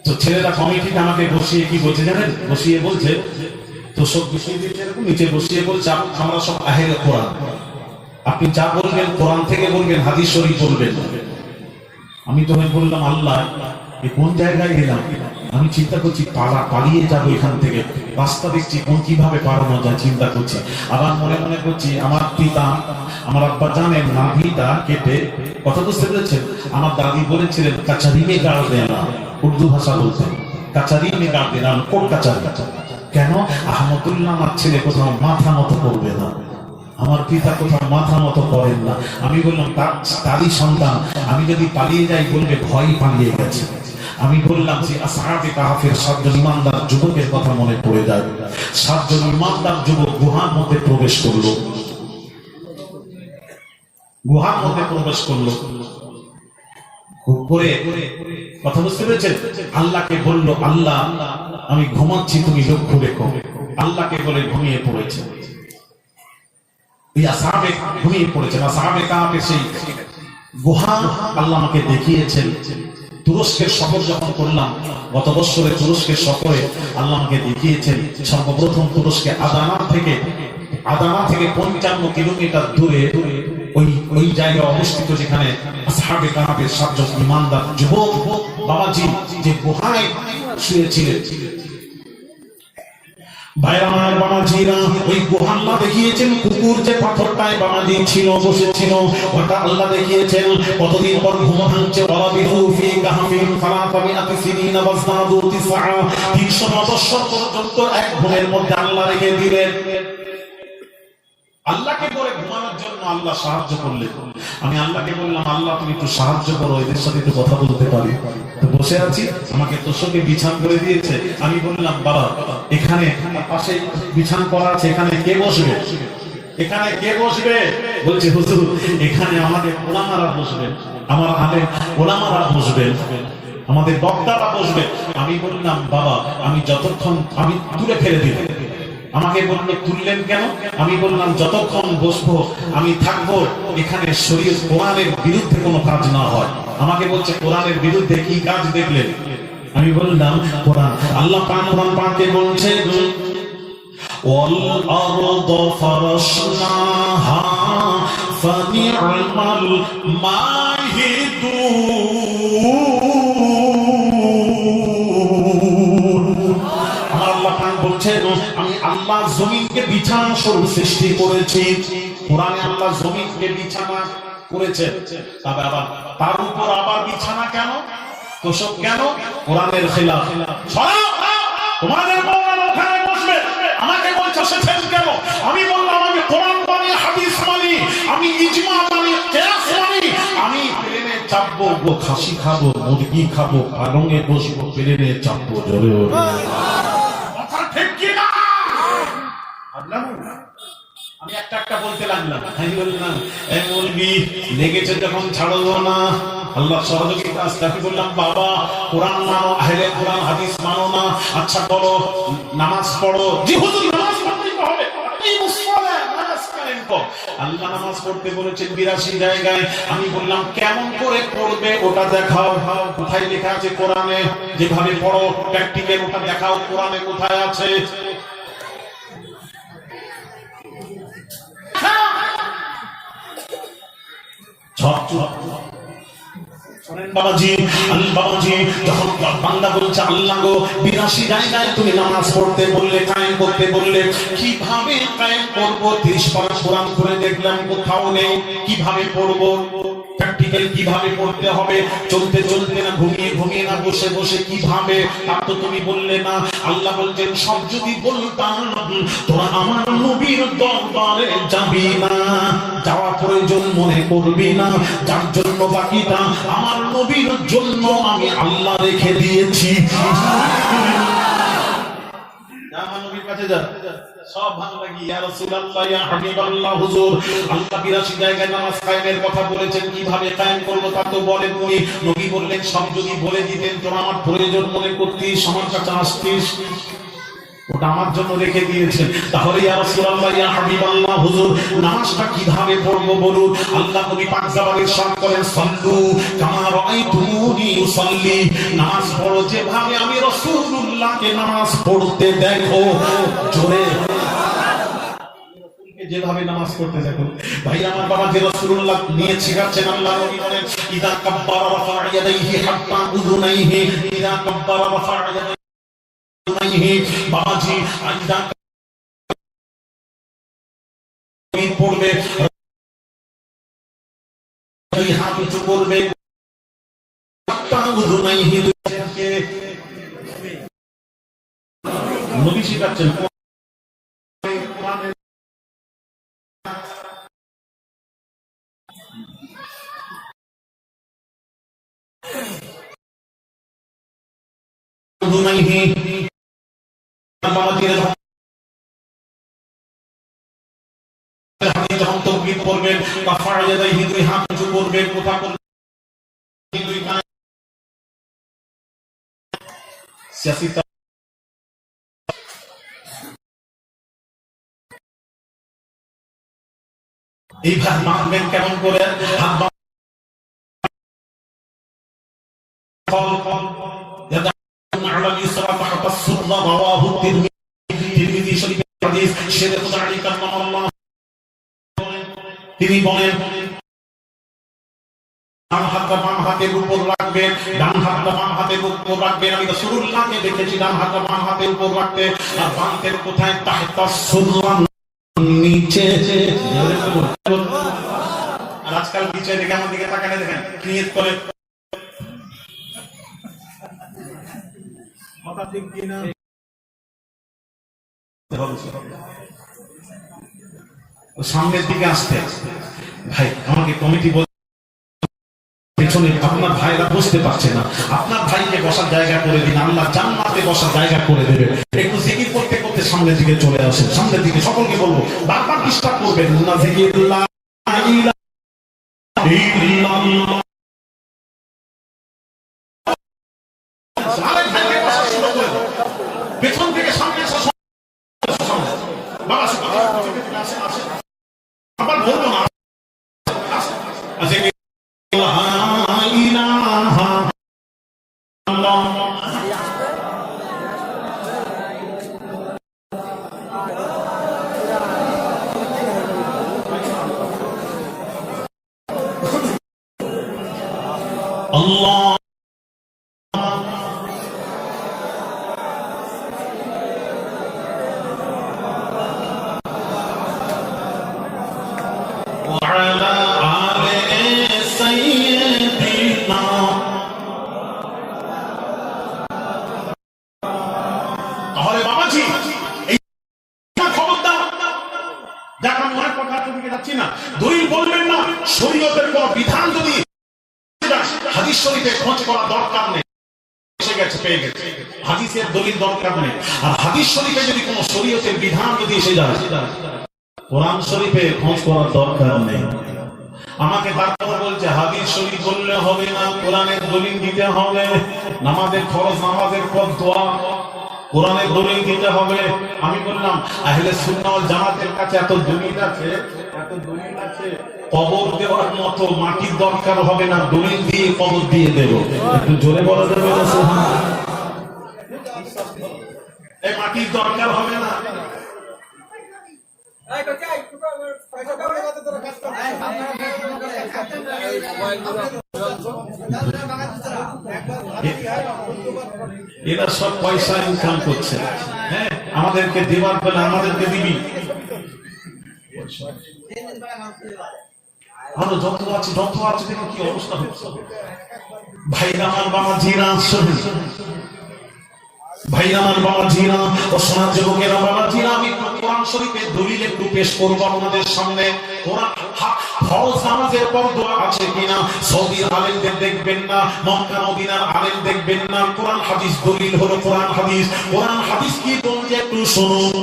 Speaker 3: তো ছেলেরা কমিটিতে আমাকে বসিয়ে কি বলছে জানেন, বসিয়ে বলছে, তো সব বসিয়ে দিয়েছে এরকম, নিচে বসিয়ে বলছে, আমরা সব আহলে কোরআন, আপনি যা বলবেন কোরআন থেকে বলবেন, হাদিস শরীফ বলবেন। আমি তখন বললাম, আল্লাহ কোন জায়গায় গেলাম? আমি চিন্তা করছি পালিয়ে যাবো এখান থেকে, রাস্তা দেখছি কোন কিভাবে পালানো যায় চিন্তা করছি। আবার মনে মনে করছি, আমার পিতা আমার আব্বা জানেন নাভিটা কেটে, কথা বুঝতে পেরেছেন? আমার দাদি বলেছিলেন কাচারি মে গাড় দেনা, উর্দু ভাষা বলতেন, কাচারি মে গাড় দেনা, কোট কাচারি। কেন? আহমদুল্লাহ আমার ছেলে কোথাও মাথা মতো করবে না, আমার পিতা কোথাও মাথা মতো করেন না। আমি বললাম, তারই সন্তান, আমি যদি পালিয়ে যাই বলবে ভয় পালিয়ে গেছে। আমি বললাম যে আসহাবে কাহফের 7 জন ইমানদার যুবকের কথা মনে পড়ে যায়। 7 জন ইমানদার যুবক গুহার মধ্যে প্রবেশ করলো, গুহার মধ্যে প্রবেশ করলো করে, কথা বুঝতে পেরেছেন? আল্লাহকে বলল, আল্লাহ আমি ঘুমাচ্ছি, তুমি লক্ষ্য রেখো। আল্লাহকে বলে ঘুমিয়ে পড়েছে। আসহাবে ঘুমিয়ে পড়েছেন। আসহাবে কাহফের সেই গুহা আল্লাহ আমাকে দেখিয়েছেন। তুরস্কের সফর যখন করলাম, গত বছরে তুরস্কের সফরে আল্লাহ আমাকে দেখিয়েছেন, সর্বপ্রথম তুরস্কে আদানা থেকে 55 কিলোমিটার দূরে ওই জায়গায় অবস্থিত, যেখানে আসহাবে কাহফের 7 জন ইমানদার যুবক বাবাজি যে গুহায় শুয়েছিলেন। ভাইরামার বাবাজিরা, ওই গুহা আল্লাহ দেখিয়েছেন। কুকুর যে পাথরটায় বাবাজি ছিল, বসেছিল, ওটা আল্লাহ দেখিয়েছেন। কতদিন পর ঘুম ভাঙছে, ওয়ালাবিথু ফি কাহফিহিম 300 সিনিনা ওয়াজদাদু 9, 309 বছর পর্যন্ত এক ঘুমের মধ্যে আল্লাহ রেখে দিলেন। আল্লাহকে করে ঘুমানোর জন্য আল্লাহ সাহায্য করলেন। আমি আল্লাহকে বললাম, আল্লাহ তুমি একটু সাহায্য করো, এদের সাথে একটু কথা বলতে পারি। তো বসে আছি, আমাকে তোষকে বিছান করে দিয়েছে। আমি বললাম, বাবা এখানে পাশে বিছান করা আছে, এখানে কে বসবে? এখানে কে বসবে? বলছে হুজুর এখানে আমাদের ওলামারা বসবেন, আমার আলেম ওলামারা বসবেন, আমাদের বক্তারা বসবেন। আমি বললাম বাবা আমি যতক্ষণ আমি তুলে ফেলে দিব। আমাকে বললো তুললেন কেন? আমি বললাম যতক্ষণ বসবো আমি থাকবো এখানে শরীয়ত কোরআনের বিরুদ্ধে কোনো কাজ না হয়। আমাকে বলছে কোরআনের বিরুদ্ধে কি কাজ দেখলেন? আমি বললাম কোরআন, আল্লাহ পাক কোরআন পাকে বলছেন ওয়াল আরদু ফারাশনাহা ফানি'মাল মাহিদুন। আল্লাহ পাক বলছেন আমি আল্লাহ জমিনকে বিছানা স্বরূপ সৃষ্টি করেছি। কোরআনে আল্লাহ জমিনকে বিছানা করেছেন, তবে আবার তার উপর আবার বিছানা কেন, তোষক কেন? কোরআনের খেলাফ। তোমাদের বললাম ওখানে বসবে, আমাকে বলছো সেখানে কেন? আমি বললাম আমি কোরআন মানি, হাদিস মানি, আমি ইজমা মানি, কিয়াস মানি। আমি প্লেনে চাপবো, খাসি খাবো, মুরগি খাবো, পালঙে বসবো, প্লেনে চাপবো। জোরে কথা ঠিক কি না? আমি একটা একটা বলতে লাগলাম। আমি বললাম এই মুরগি লেগেছে যখন ছাড়বো না, আল্লাহ সহযোগিতা আসতে। আমি বললাম বাবা কোরআন মানো, আহলে কোরআন হাদিস মানো না, আচ্ছা বলো নামাজ পড়ো। জি হুজুর নামাজ পড়তেই হবে। আল্লাহ নামাজ পড়তে বলেছেন 82 জায়গায়। আমি বললাম কেমন করে পড়বে ওটা দেখাও, কোথায় লেখা আছে কোরআনে? যেভাবে পড়ো প্র্যাকটিক্যাল ওটা দেখাও, কোরআনে কোথায় আছে? বাবাজি বাবাজি যখন বান্দা বলছে আল্লাহ গো 82 জায়গায় তুমি নামাজ পড়তে বললে, কায়েম করতে বললে, কিভাবে কায়েম করব? 30 পারা কোরআন করে দেখলাম কোথাও নেই। কিভাবে পড়ব? প্র্যাকটিক্যাল কিভাবে পড়তে হবে? চলতে চলতে না, ঘুমিয়ে ঘুমিয়ে না, বসে বসে কিভাবে? তা তো তুমি বললে না। আল্লাহ বলছেন সব যদি বলতাম তোরা আমার নবীর দরবারে যাবি না, যাওয়া প্রয়োজন মনে করবি না। যার জন্য বাকিটা আমার নবীর জন্য আমি আল্লাহ রেখে দিয়েছি। আমার নবীর কাছে যা, সব ভালো লাগি। ইয়া রাসূলুল্লাহ, ইয়া হাবিবাল্লাহ, হুজুর আল্লাহ 82 জায়গায় নামাজ কায়েমের কথা বলেছেন, কিভাবে কায়েম করব তা তো বলেন উনি। নবী বললেন সব যদি বলে দিতেন তোরা আমার প্রয়োজন মনে করতিস, আমার কাছে আসতিস, ওটা আমার জন্য রেখে দিয়েছেন। তাহলে ইয়া রাসূলুল্লাহ, ইয়া হাবিবাল্লাহ, হুজুর নামাজটা কিভাবে পড়ব বলুন? আল্লাহ নবী পাক যাবার ইরশাদ করেন সাল্লু কামা রাআইতুমুনি উসাল্লি, নামাজ পড়ো যেভাবে আমি রাসূলুল্লাহকে নামাজ পড়তে দেখো। জোরে যেভাবে নামাজ পড়তে দেখো। ভাই আমার বাবা যে রাসূলুল্লাহ নিয়ে শেখাচ্ছেন, আল্লাহ নবী বলেন ইদা কাব্বারা রাফা ইয়াদাইহি হাত্তা উযুনাইহি, ইদা কাব্বারা রাফা ইয়াদাইহি বাবাজি আইদা পড়বে, দুই হাত উঁচু করবে, হাত্তা উযুনাইহি, নবী শেখাচ্ছেন যখন তাকবীর পড়বেন রাফা ইয়াদাইহি, দুই হাত উঁচু করবেন, কোথা করবেন? দুই কানে সিয়াসি এইভাবে মাখবেন কেমন করে? হাত তিনি বলেন ডান হাতটা বাম হাতের উপর রাখবেন, ডান হাতটা বাম হাতের উপর রাখবেন। আমি রাসূলুল্লাহকে দেখেছি ডান হাতটা বাম হাতের উপর রাখতে, আর বাম হাতের কোথায়? তাহতা সুররান, নিচে। আর আজকাল নিচে দেখে আমার দিকে তাকানে দেখেন, নিয়ত করে মাথা ঠিক কি না সামনের দিকে আসতে। ভাই আমাকে কমিটি বল পেছনে আপনার ভাইরা বসতে পারছে না, আপনার ভাইকে বসার জায়গা করে দিন, আল্লাহ জান্নাতে বসার জায়গা করে দেবে। একটু জিকির করতে করতে সামনের দিকে চলে আসেন, সামনের দিকে। সকলকে বলবো বারবার ডিস্টার্ব করবেন না। জিকিরুল্লাহ ইলাহা ইল্লাল্লাহ। আরেক ভাইকে কথা শুরু করে দাও। পেছন থেকে সামনে এসে বাবা আসে আবার বলবো না। আচ্ছা ইলাহা ইল্লাল্লাহ। আল্লাহ وعلى آل سيدنا তাহলে বাবাজি এই খবরদার যাক আমি অনেক কথা থেকে যাচ্ছি না, দলিল বলবেন না, শরীয়তের কোন বিধান যদি হাদিস শরীফে খোঁজ করা দরকার নেই, এসে গেছে পেয়ে গেছে, হাদিসের দলিল দরকার নেই। আর হাদিস শরীফে যদি কোন শরীয়তের বিধান যদি এসে যায়, কোরআন শরীফে খোঁজ করার দরকার নেই। আমাকে তারপর বলছে হাদিস শরীফ বললে হবে না, কোরআনের দলিল দিতে হবে। নামাজের ফরজ, নামাজের পর দোয়া, কোরআনের দলিল দিতে হবে। আমি বললাম আহলে সুন্নাহ ওয়াল জামাতের কাছে এত দলিল আছে, এত দলিল আছে, কবর দেওয়ার মতো মাটির দরকার হবে না, দলিল দিয়ে কবর দিয়ে দেব। একটু জোরে বলা যাবে না সুবহানাল্লাহ? এই মাটির দরকার হবে না। এরা সব পয়সা ইনকাম করছে, হ্যাঁ আমাদেরকে দেবার বেলা আমাদেরকে দিবি। আমরা যত আছে দেখো কি অবস্থা হচ্ছে। ভাই আমার বাবা জিরা শোনেন, ভাই আমার বাবা জিরা ও সোনার যুবকেরা বাবা জিরা, আমি কোরআন শরীফের দলিল একটু পেশ করব আপনাদের সামনে। কোরআন ফরজ নামাজের পর দোয়া আছে কিনা, সৌদির আলেমদের দেখবেন না, মক্কা মদিনার আলেম দেখবেন না। কোরআন হাদিস দলিল হলো কোরআন হাদিস। কোরআন হাদিস কি বলছে একটু শুনুন।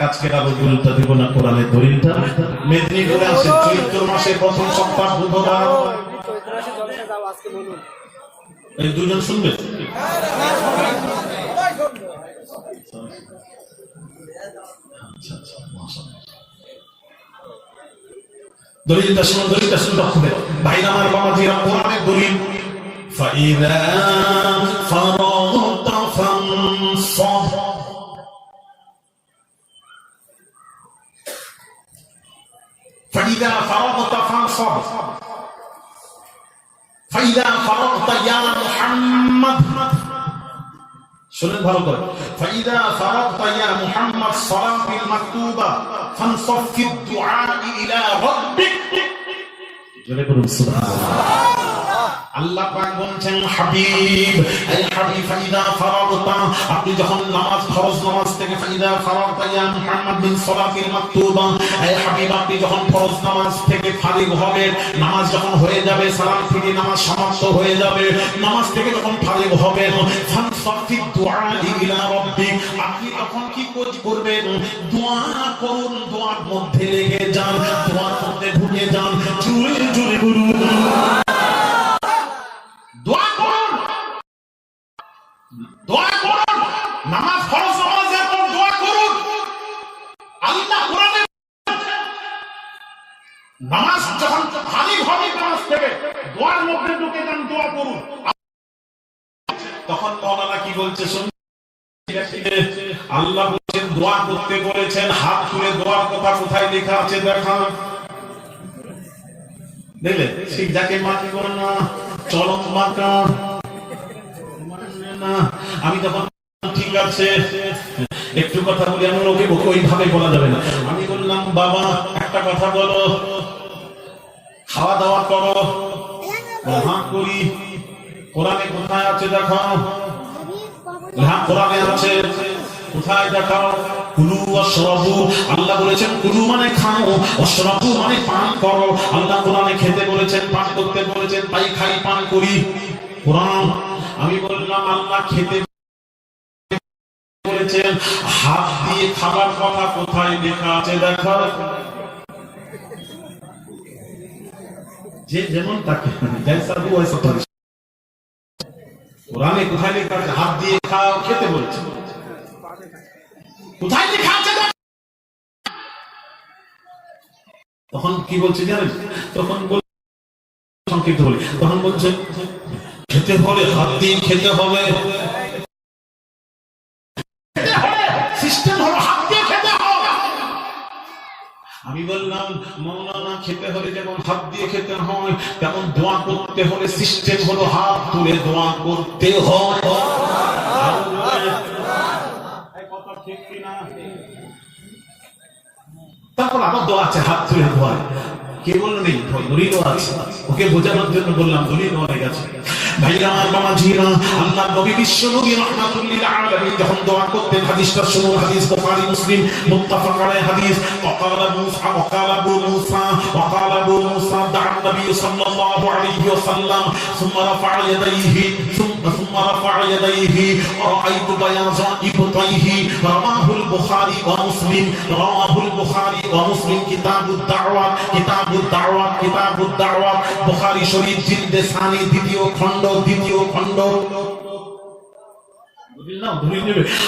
Speaker 3: আজকে দলিলটা দিব না, কোরআনের দলিলটা মেদিনীপুরে আছে চৈত্র মাসের প্রথম সপ্তাহ বুধবার। এই দুজন শুনবে? দলিলটা শুনুন, দলিলটা শুনুন রক্ষে ভাই আমার বাবা জিরা, কোরআনের দলিল ফাইদা ফারাগতা ফানসাব। فإذا فرغت فانصب فإذا فرغت يا محمد শুনুন ভালো করে, فإذا فرغت يا محمد صلاة المكتوبة فانصب في الدعاء إلى ربك। জোরে বলুন সুবহানাল্লাহ। আল্লাহ পাক বলেন হাবিব, এই হাবিব ফাইদা ফারাগতা, আপনি যখন নামাজ ফরজ নামাজ থেকে ফাইদা ফারাগতা ইয়া মুহাম্মদ মিন সালাতিল মাকতুবা, এই হাবিব আপনি যখন ফরজ নামাজ থেকে ফারিগ হবেন, নামাজ যখন হয়ে যাবে, সালাম ফিরে নামাজ সমাপ্ত হয়ে যাবে, নামাজ থেকে যখন ফারিগ হবেন, ফানসাফি দুআ ইলা রাব্বিক, আপনি তখন কি করবেন? দোয়া করুন, দোয়ার মধ্যে লেগে যান, দোয়ার মধ্যে ঢুকে যান। জোরে জোরে বলুন দোয়া করুন, দোয়া করুন। নামাজ ফরজ নামাজের পর দোয়া করুন। আল্লাহ কোরআনে নামাজ যখন খালি হবে নামাজ থেকে দোয়ার মধ্যে ঢুকে যান, দোয়া করুন। তখন মাওলানা কি বলছে শুনুন, আল্লাহ বলেছেন দোয়া করতে বলেছেন, হাত তুলে দোয়ার কথা কোথায় লেখা আছে দেখান। দেখলে ঠিক যাকে মাটি করেন না, চলন মাকা না। আমি তখন ঠিক আছে একটু কথা বলি, আমি ওকে ওইভাবে বলা যাবে না। আমি বললাম বাবা একটা কথা বলো, খাওয়া দাওয়া করো? হ্যাঁ করি। কোরআনে কোথায় আছে দেখাও? হ্যাঁ কোরআনে আছে। কোথায় দেখাও? কুলু ওয়াশরাবু, আল্লাহ বলেছেন কুলু মানে খাও, ওয়াশরাবু মানে পান করো। আল্লাহ কোরআনে খেতে বলেছেন, পান করতে বলেছেন, তাই খাই পান করি। কোরআন। আমি বললাম আল্লাহ খেতে বলেছেন, হাত দিয়ে খাবার কথা কোথায় লেখা আছে দেখাও? যে যেমন তাকে জैसा हो वैसा परिश्रम। কোরআনে কোথায় লেখা আছে হাত দিয়ে খাও খেতে বলছে? কোথায় লেখা আছে? তখন কি বলছে জানেন? তখন সংক্ষিপ্ত বলি, তখন বলছে খেতে হলে হাত দিয়ে খেতে হবে, সিস্টেম হলো হাত দিয়ে খেতে হবে। আমি বললাম মৌলানা খেতে হলে যেমন হাত দিয়ে খেতে হয়, তেমন দোয়া করতে হলে সিস্টেম হলো হাত তুলে দোয়া করতে হয়। কথা ঠিক কিনা? তারপর আবার দোয়া আছে হাত তুলে দোয়া। কে বললো নেই? দলিলও আছে, ওকে বোঝানোর জন্য বললাম দলিল অনেক আছে। ভাইরা আমার বাবা জিরা, আল্লাহ নবী বিশ্ব নবী রাহমাতুল লিল আলামিন যখন দোয়া করতেন, হাদিসটা শুনুন, হাদিস বুখারী মুসলিম মুত্তাফাক আলাইহি হাদিস। ওয়াকালা মুসা ওয়াকালা আবু মুসা ওয়াকালা আবু মুসা দা'a নবী সাল্লাল্লাহু আলাইহি ওয়াসাল্লাম সুম্মা রাফা'a ইয়াদাইহি সুম্মা রাফা'a ইয়াদাইহি রাআইতু বায়াযা ইবতাইহি। রাওয়াহুল বুখারী ওয়া মুসলিম, রাওয়াহুল বুখারী ওয়া মুসলিম কিতাবুদ দাওয়াত কিতাবুদ দাওয়াত কিতাবুদ দাওয়াত বুখারী শরীফ জিলদে সানি দ্বিতীয় খণ্ড দ্বিতীয় খণ্ড।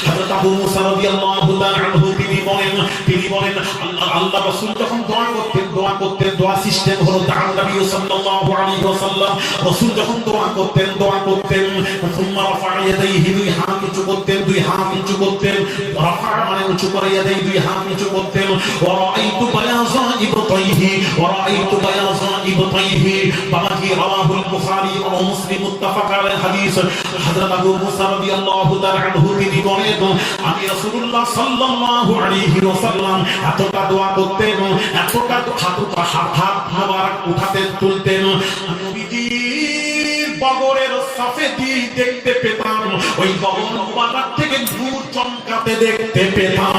Speaker 3: হযরত আবু মুসা রাদিয়াল্লাহু তাআলা আনহু তিনি বলেন আল্লাহ রাসূল যখন দোয়া করতেন দোয়া সিস্টেম হলো দা'a নবী সাল্লাল্লাহু আলাইহি ওয়াসাল্লাম, রাসূল যখন দোয়া করতেন সুম্মা রাফা'a ইয়াদাইহি, দুই হাত উঁচু করতেন, রাফা মানে উঁচু করে, ইয়াদাইহি দুই হাত উঁচু করতেন। ওয়া রাআইতু বায়াযা ইবতাইহি বাবাজি রাওয়াহুল বুখারী ওয়া মুসলিম মুত্তাফাক আলাইহি হাদিস। হযরত আবু মুসা রাদিয়াল্লাহু তাআলা আনহু তিনি বলেন আমি রাসূলুল্লাহ সাল্লাল্লাহু আলাইহি ওয়াসাল্লাম এতটা দোয়া করতেন, এতটা হাত মোবারক উঠাতেন তুলতেন, নবীজির বগরের সাফেদি দেখতে পেতাম, ওই বগর মোবারক থেকে নূর চমকাতে দেখতে পেতাম।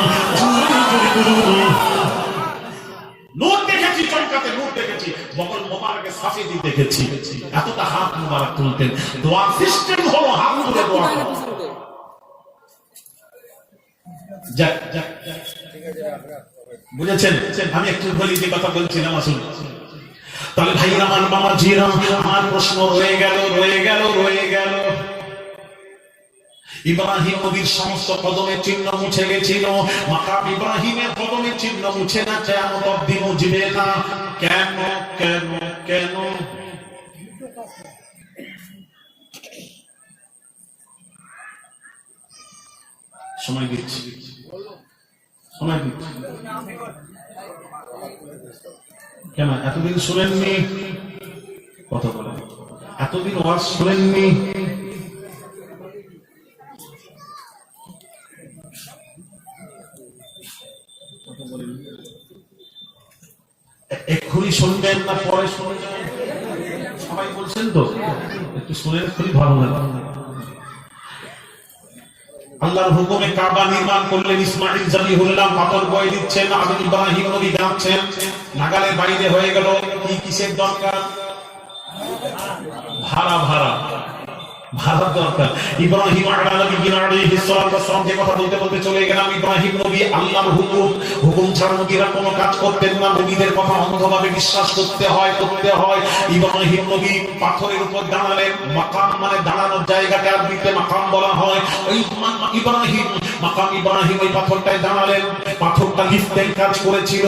Speaker 3: নূর দেখেছি, চমকাতে নূর দেখেছি, বগর মোবারকের সাফেদি দেখেছি, এতটা হাত মোবারক তুলতেন। দোয়া সিস্টেম হলো হাত তুলে দোয়া করা। বুঝেছেন? আমি একটু বলি যে কথা বলছিলাম, আসুন তাহলে ভাইরা আমার বাবা জিরা, আমার প্রশ্ন রয়ে গেল ইব্রাহিম নবীর সমস্ত কদমের চিহ্ন মুছে গেছিল, মাকাম ইব্রাহিমের কদমের চিহ্ন মুছে না, কিয়ামত অবধি মুছবে না। কেন? সময় দিচ্ছি। কেন এতদিন শুনেননি? কথা বলেন, এতদিন ওয়াজ শুনেননি? এক্ষুনি শুনবেন না পরে শুনবেন? সবাই বলছেন তো, একটু শুনে খুবই ভালো লাগে। আল্লাহর হুকুমে কাবা নির্মাণ করলেন, ইসমাঈল জবিহুল্লাহ পাথর বয়ে দিচ্ছেন, আদম ইব্রাহিম নবী যাচ্ছেন, নাগালের বাইরে হয়ে গেল। কিসের দরকার? ভাড়া দরকার। ইব্রাহিম আলাইহিস সালাম যে কথা বলতে চলে গেলাম, ইব্রাহিম নবী আল্লাহর হুকুম ছাড়া নবীরা কোনো কাজ করতেন না, নবীদের কথা অন্ধভাবে বিশ্বাস করতে হয়। ইব্রাহিম নবী পাথরের উপর দাঁড়ালেন, মাকাম মানে দাঁড়ানোর জায়গাকে আরবিতে মাকাম বলা হয়। ওই মাকাম ইব্রাহিম ওই পাথরটায় দাঁড়ালেন, পাথরটা লিফটের কাজ করেছিল।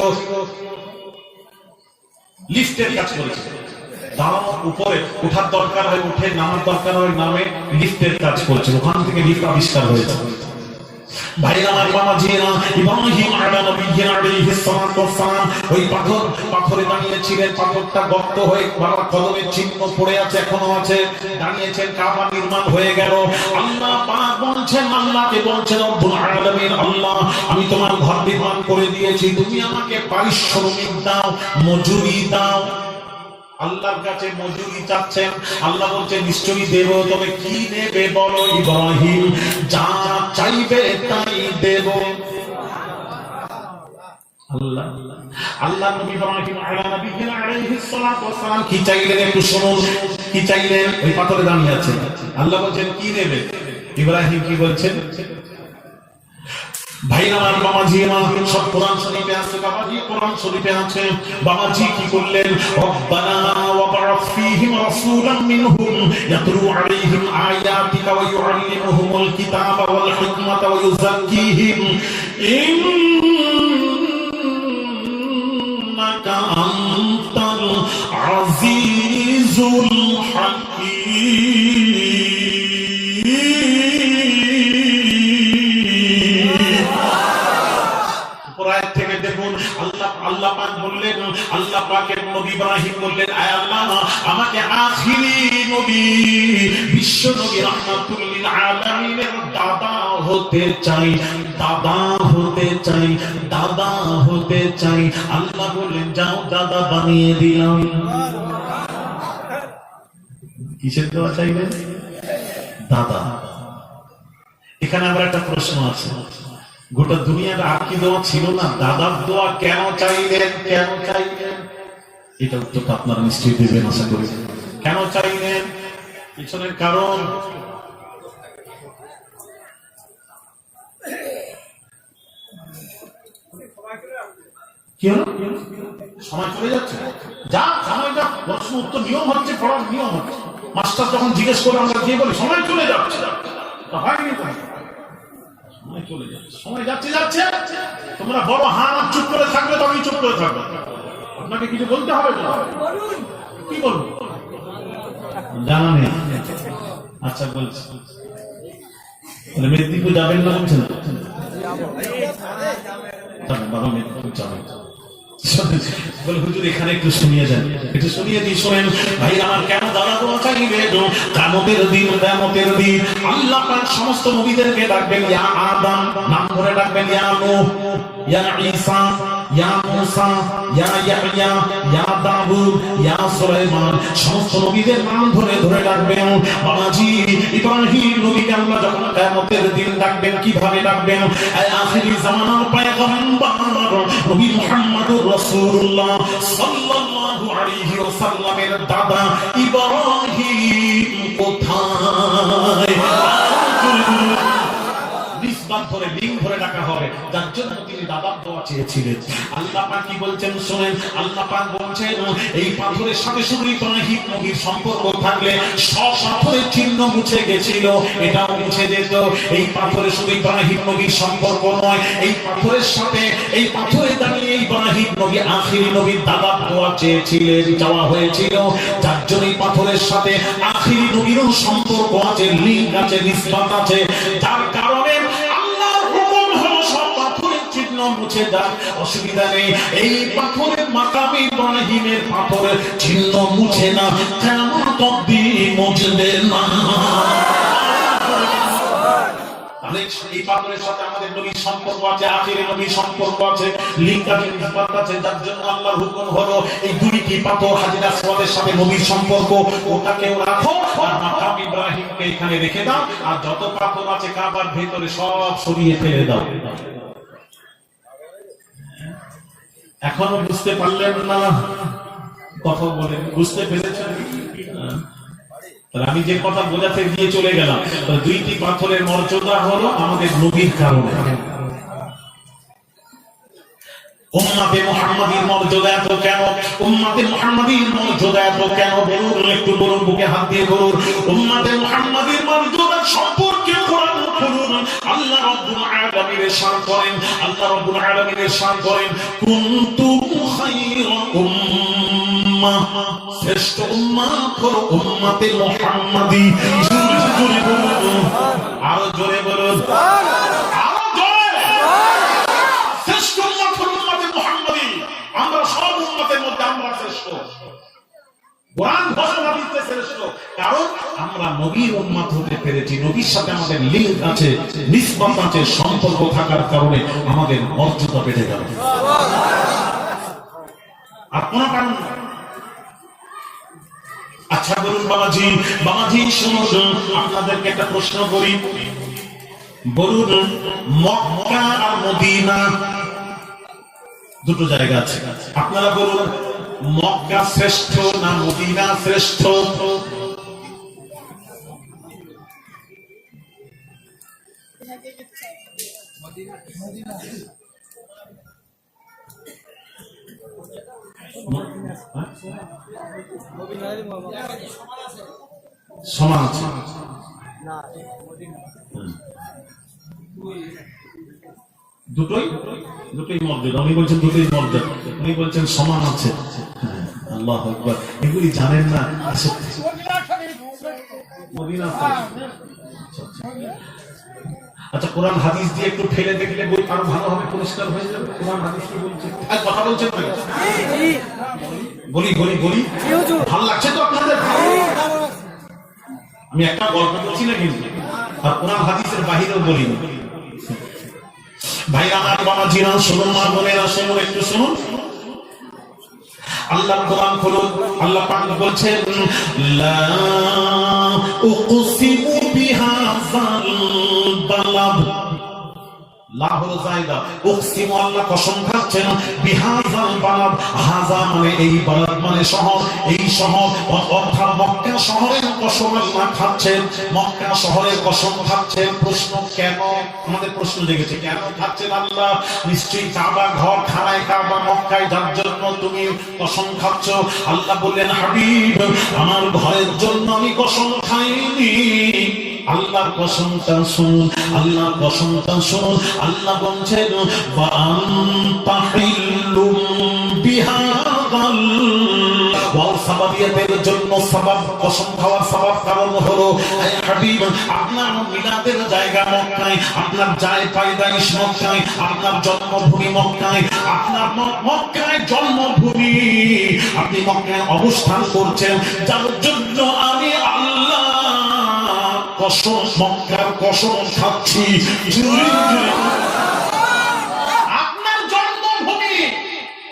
Speaker 3: দাঁড়ানোর উপরে ওঠার দরকার হয়, উঠে নামার দরকার হয়, নামে লিফটের কাজ করছে, ওখান থেকে লিফট আবিষ্কার হয়েছে। ভাইরা আমার বাবা জিরা, ইব্রাহিম আলাইহিস সালাম ওই পাথরে দাঁড়িয়েছিলেন, পাথরটা গর্ত হয়ে বাবার কদমের চিহ্ন পড়ে আছে, এখনো আছে, দাঁড়িয়েছেন, কাবা নির্মাণ হয়ে গেল। আল্লাহ পাক বলছেন, আল্লাহকে বলছেন রব্বুল আলামিন, আল্লাহ আমি তোমার ঘর নির্মাণ করে দিয়েছি, তুমি আমাকে পারিশ্রমিক দাও, মজুরি দাও। আল্লাহর কাছে মজুরি চাচ্ছেন, আল্লাহ বলছেন নিশ্চয়ই দেব, তবে কি নেবে বলো? ইব্রাহিম যা চাইবে তাই দেব। আল্লাহ নবী ইব্রাহিম আলাইহিস সালাম কি চাইলেন একটু শুনুন। কি চাইলেন? ওই পাথরে দাঁড়িয়ে আছে, আল্লাহ বলছেন কি নেবে? ইব্রাহিম কি বলছেন? ভাইরা আমার বাবাজি, সব কোরআন শরীফে আছে, বাবাজি কোরআন শরীফে আছে। বাবাজি কি করলেন? রব্বানা ওয়া ইলাইহিম রাসূলাম মিনহুম ইয়াতলু আলাইহিম আয়াতিকা ওয়া ইউআল্লিমুহুমুল কিতাবা ওয়াল হিকমাতা ওয়া ইউযাক্কিহিম ইন্নাকা আনতাল আজিজুল হাকীম। আয়াত থেকে দেখুন আল্লাহ পাক বললেন, আল্লাহ পাকের নবী ইব্রাহিম বললেন, আয় আল্লাহ আমাকে আখিরি নবী বিশ্ব নবী রাহমাতুল লিল আলামিনের দাদা হতে চাই, দাদা হতে চাই, দাদা হতে চাই। আল্লাহ বললেন যাও দাদা বানিয়ে দিলাম। কিসের দোয়া চাইলেন? দাদা। এখানে আবার একটা প্রশ্ন আছে, গোটা দুনিয়ার আর কি দোয়া ছিল না, দাদার দোয়া কেন চাইলেন? কেন চাইলেন? এটা উত্তরটা আপনারা নিশ্চয়ই দেবেন আশা করি। কেন চাইলেন? পিছনের কারণ কি হলো? সময় চলে যাচ্ছে, যা সময় যা, প্রশ্ন উত্তর নিয়ম হচ্ছে, পড়ার নিয়ম হচ্ছে। মাস্টার যখন জিজ্ঞেস করে আমরা দিয়ে বলি সময় চলে যাচ্ছে, হয়নি তো, সময় চলে যাচ্ছে, সময় যাচ্ছে যাচ্ছে। তোমরা বড় হান চুপ করে থাকবে তো আমি চুপ করে থাকবো, আপনাকে কিছু বলতে হবে তো। কি বলবো জানা নেই। আচ্ছা বলছি, মেদিনীপুর যাবেন না বলছেন? বাবা মেদিনীপুর যাবেন বলে হুজুর এখানে একটু শুনিয়ে দেন, একটু শুনিয়ে দিই। শোনেন ভাই আমার, কেন দাদা দোয়া চাইবে? কিয়ামতের দিন, কিয়ামতের দিন আল্লাহ পাক সমস্ত নবীদেরকে ডাকবেন, ইয়া আদম নাম ধরে ডাকবেন, ইয়া নূহ, ইয়া ঈসা, ইয়া মূসা, ইয়া ইয়াহইয়া, ইয়া দাউদ, ইয়া সুলাইমান, সমস্ত নবীদের নাম ধরে ধরে ডাকবেন। বাবাজি ইব্রাহিম নবীকে আল্লাহ যখন কিয়ামতের দিন ডাকবেন, কিভাবে ডাকবেন? আয় আখিরি জামানার পয়গম্বর নবী মুহাম্মদুর রাসূলুল্লাহ সাল্লাল্লাহু আলাইহি ওয়াসাল্লামের দাদা ইব্রাহিম কোথায়? নিসবত ধরে, লিঙ্গ ধরে ডাকা হবে, যার জন্য তিনি দাদার দোয়া চেয়েছিলেন। আল্লাহ পাক কি বলছেন শুনেন, আল্লাহ পাক বলছেন এই পাথরের সাথে শুধু ইব্রাহিম নবীর সম্পর্ক থাকলে সব পাথরের চিহ্ন মুছে গেছিল, এটাও মুছে যেত। এই পাথরে শুধু ইব্রাহিম নবীর সম্পর্ক নয়, এই পাথরের সাথে, এই পাথরে দাঁড়িয়ে ইব্রাহিম নবী আখিরি নবীর দাদার দোয়া চেয়েছিলেন, চাওয়া হয়েছিল। যার জন্য এই পাথরের সাথে আখিরি নবীরও সম্পর্ক আছে, লিঙ্ক আছে, নিসবত আছে। যার কারণে মুছে যাক, অসুবিধা নেই। এই পাথরের মাকামে ইব্রাহিমের পাথরের চিহ্ন মুছে না, কিয়ামত অবধি মুছবে না। এই পাথরের সাথে আমাদের নবীর সম্পর্ক আছে, আখিরি নবীর সম্পর্ক আছে, লিঙ্ক আছে, নিসবত আছে। যার জন্য আল্লাহর হুকুম হলো এই দুইটি পাথর হাজির আসওয়াদের সাথে নবীর সম্পর্ক, ওটাকেও রাখো আর মাকাম ইব্রাহিমকে এখানে রেখে দাও, আর যত পাথর আছে কাবার ভেতরে সব সরিয়ে ফেলে দাও। এখনো বুঝতে পারলেন না? কথা বলেন, বুঝতে পেরেছেন? আমি যে কথা বোঝাতে গিয়ে চলে গেলাম, দুইটি পাথরের মর্যাদা হলো আমাদের নবীর কারণে। উম্মতে মুহাম্মাদীর মর্যাদা এত কেন? উম্মতে মুহাম্মাদীর মর্যাদা এত কেন বলুন, একটু বলুন, বুকে হাত দিয়ে বলুন। উম্মতে মুহাম্মাদীর মর্যাদা সম্পর্কে কোরআন পড়ুন। আল্লাহ রাব্বুল আলামিন ইরশাদ করেন, আল্লাহ রাব্বুল আলামিন ইরশাদ করেন, কুনতুম খায়রা উম্মাহ, শ্রেষ্ঠ উম্মত হলো উম্মতে মুহাম্মাদী। জোরে বলুন, আরো জোরে বলুন, আরো জোরে। শ্রেষ্ঠ উম্মত হলো উম্মতে মুহাম্মাদী। আমরা সব উম্মতের মধ্যে আমরা শ্রেষ্ঠ। কোরআন ঘোষণা দিচ্ছে শ্রেষ্ঠ, কারণ আমরা নবীর উম্মত হতে পেরেছি। নবীর সাথে আমাদের লিঙ্ক আছে, নিসবত আছে, সম্পর্ক থাকার কারণে আমাদের মর্যাদা বেড়ে গেল। আর কোন কারণ? আচ্ছা বলুন বাবাজি, বাবাজি শুনুন, আপনাদেরকে একটা প্রশ্ন করি। বলুন, মক্কা আর মদিনা দুটো জায়গা আছে, আপনারা বলুন মক্কা শ্রেষ্ঠ না মদিনা শ্রেষ্ঠ? সমান আছে। দুটোই দুটোই মর্যাদা। উনি বলছেন দুটোই মর্যাদা, উনি বলছেন সমান আছে। আল্লাহু আকবার। এগুলি জানেন না। মদিনা আচ্ছা, কোরআন হাদিস দিয়ে একটু ফেলে দেখলে বই আরো ভালো হবে, পরিষ্কার হয়ে যাবে। কোরআন হাদিস কি বলছে? আর কথা বলছেন না? বলি বলি বলি, ভালো লাগছে তো আপনাদের? আমি একটা গল্প বলছি না কিন্তু, আর কোরআন হাদিসের বাহিরেও বলিনি। ভাইরা আমার, বাবা জিরা, শুনুন, মা বোনেরা শুনুন, একটু শুনুন। আল্লাহ কোরআন খুলুন। আল্লাহ পাক বলছেন, লা উকসিমু বিহাযাল বালাদ। লা হলো জায়গা, উকসিমু আল্লাহ কসম খাচ্ছেন, বিহাযাল বালাদ, হাযা মানে এই, বালাদ মানে শহর, এই শহর অর্থাৎ মক্কা শহরের কসম আল্লাহ খাচ্ছেন। মক্কা শহরের কসম খাচ্ছেন। প্রশ্ন কেন? আমাদের প্রশ্ন জেগেছে, কেন খাচ্ছেন আল্লাহ? নিশ্চয়ই কাবা ঘর, খানায় কাবা মক্কায়, যার জন্য তুমি কসম খাচ্ছ। আল্লাহ বললেন, হাবিব, আমার ঘরের জন্য আমি কসম খাইনি। আল্লাহর কসমটা শুনুন, আল্লাহর কসমটা শুনুন। আল্লাহ বলছেন, ওয়া আনতা হিল্লুম বিহাযাল, ওয়াও সাবাবিয়াতের জন্য সাবাব, কসম খাওয়ার সাবাব কারণ হলো, হে হাবিব, আপনার মিলাদের জায়গা মক্কায়, আপনার যায় পায়দাইশ মক্কায়, আপনার জন্মভূমি মক্কায়, আপনার মক্কায় জন্মভূমি, আপনি মক্কায় অবস্থান করছেন, যার জন্য আমি আল্লাহ কসম, মক্কার কসম খাচ্ছি। আপনার জন্মভূমি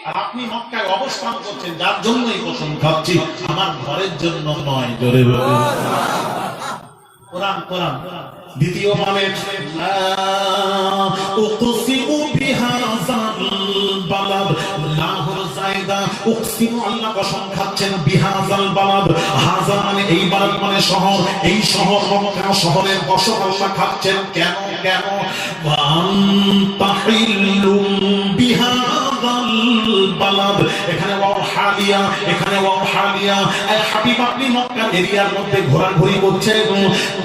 Speaker 3: আর আপনি মক্কায় অবস্থান করছেন, যার জন্যই কসম খাচ্ছি, আমার ঘরের জন্য নয়। জোরে বলুন কোরআন। কোরআন দ্বিতীয় মানে, উকসিমু বিহাযাল বালাদ, লাহুর জায়দা, উকসিমু আল্লাহ কসম খাচ্ছেন, বিহাযাল বালাদ, হাযা মানে এই, বালাদ মানে শহর, এই শহর মক্কা শহরের কসম আল্লাহ খাচ্ছেন। কেন? কেন? ওয়া আনতা হিল্লুম বিহাযাল বালাদ, এখানে ওয়াও হালিয়া, এখানে ওয়াও হালিয়া। এই হাবিব, আপনি মক্কা এরিয়ার মধ্যে ঘোরাঘুরি করছেন,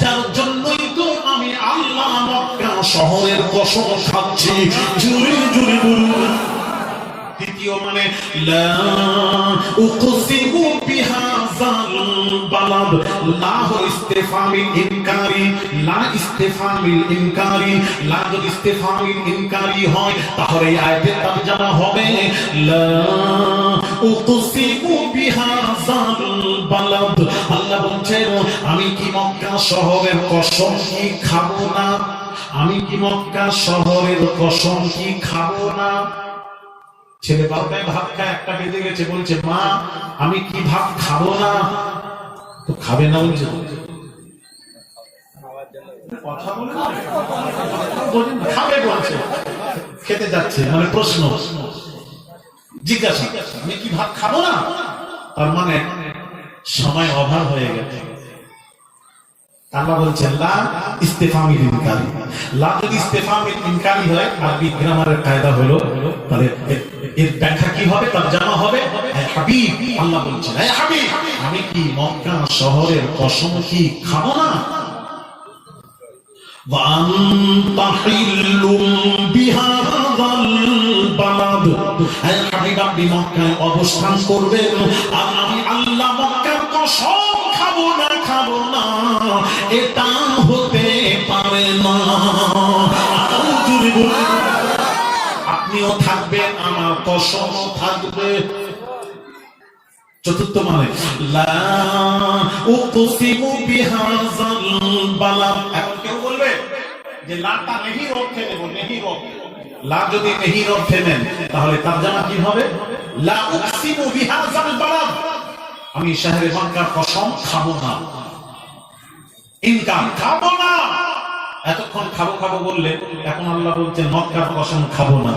Speaker 3: যার জন্যই তো আমি আল্লাহ মক্কা শহরের কসম খাচ্ছি। জুরি জুরি বলুন। দ্বিতীয় মানে, লা উকসিমু বিহাযাল বালাদ, লা ইস্তিফামিল ইনকারি, লা ইস্তিফামিল ইনকারি, লা যদি ইস্তিফামিল ইনকারি হয়, তাহলে এই আয়াতের তরজমা হবে, লা উকসিমু বিহাযাল বালাদ। আল্লাহ বলছেন, আমি কি মক্কা শহরের কসম কি খাবো না? আমি কি মক্কা শহরের কসম কি খাবো না? ছেলে বারোটায় ভাত খায়, একটা বেজে গেছে, বলছে, মা আমি কি ভাত খাবো না? তো খাবে না বলছে, কথা বলে খাবে বলছে, খেতে যাচ্ছে, মানে প্রশ্ন, জিজ্ঞাসা, আমি কি ভাত খাবো না? তার মানে সময় অভাব হয়ে গেছে। আল্লাহ বলছেন, লা ইস্তিফামিল ইনকারি। লা যদি ইস্তিফামিল ইনকারি হয়, আরবি গ্রামারের কায়দা হলো, তাহলে এর ব্যাখ্যা কি হবে? তরজমা হবে, হে হাবিব, আল্লাহ বলছেন, হে হাবিব, আমি কি মক্কা শহরের কসম কি খাবো না? ওয়া আনতা হিল্লুম বিহাযাল বালাদ, হে হাবিব, আপনি মক্কায় অবস্থান করবেন, আর আমি আল্লাহ মক্কার কসম খাবো না, খাবো না, এটা হতে পারে না। আপনিও থাকবেন, আমার কসম থাকবে। চতুর্থ মানে, লা উকসিমু বিহাযাল বালাদ। এখন কেউ বলবে যে লাটা নেহির অর্থে নেব, নেহির অর্থে। লা যদি নেহির অর্থে নেন, তাহলে তরজমা কি হবে? লা উকসিমু বিহাযাল বালাদ, আমি শহরে মক্কার কসম খাবো না, ইনকার খাবো না। এতক্ষণ খাবো খাবো বললে, এখন আল্লাহ বলছেন মক্কার কসম খাবো না।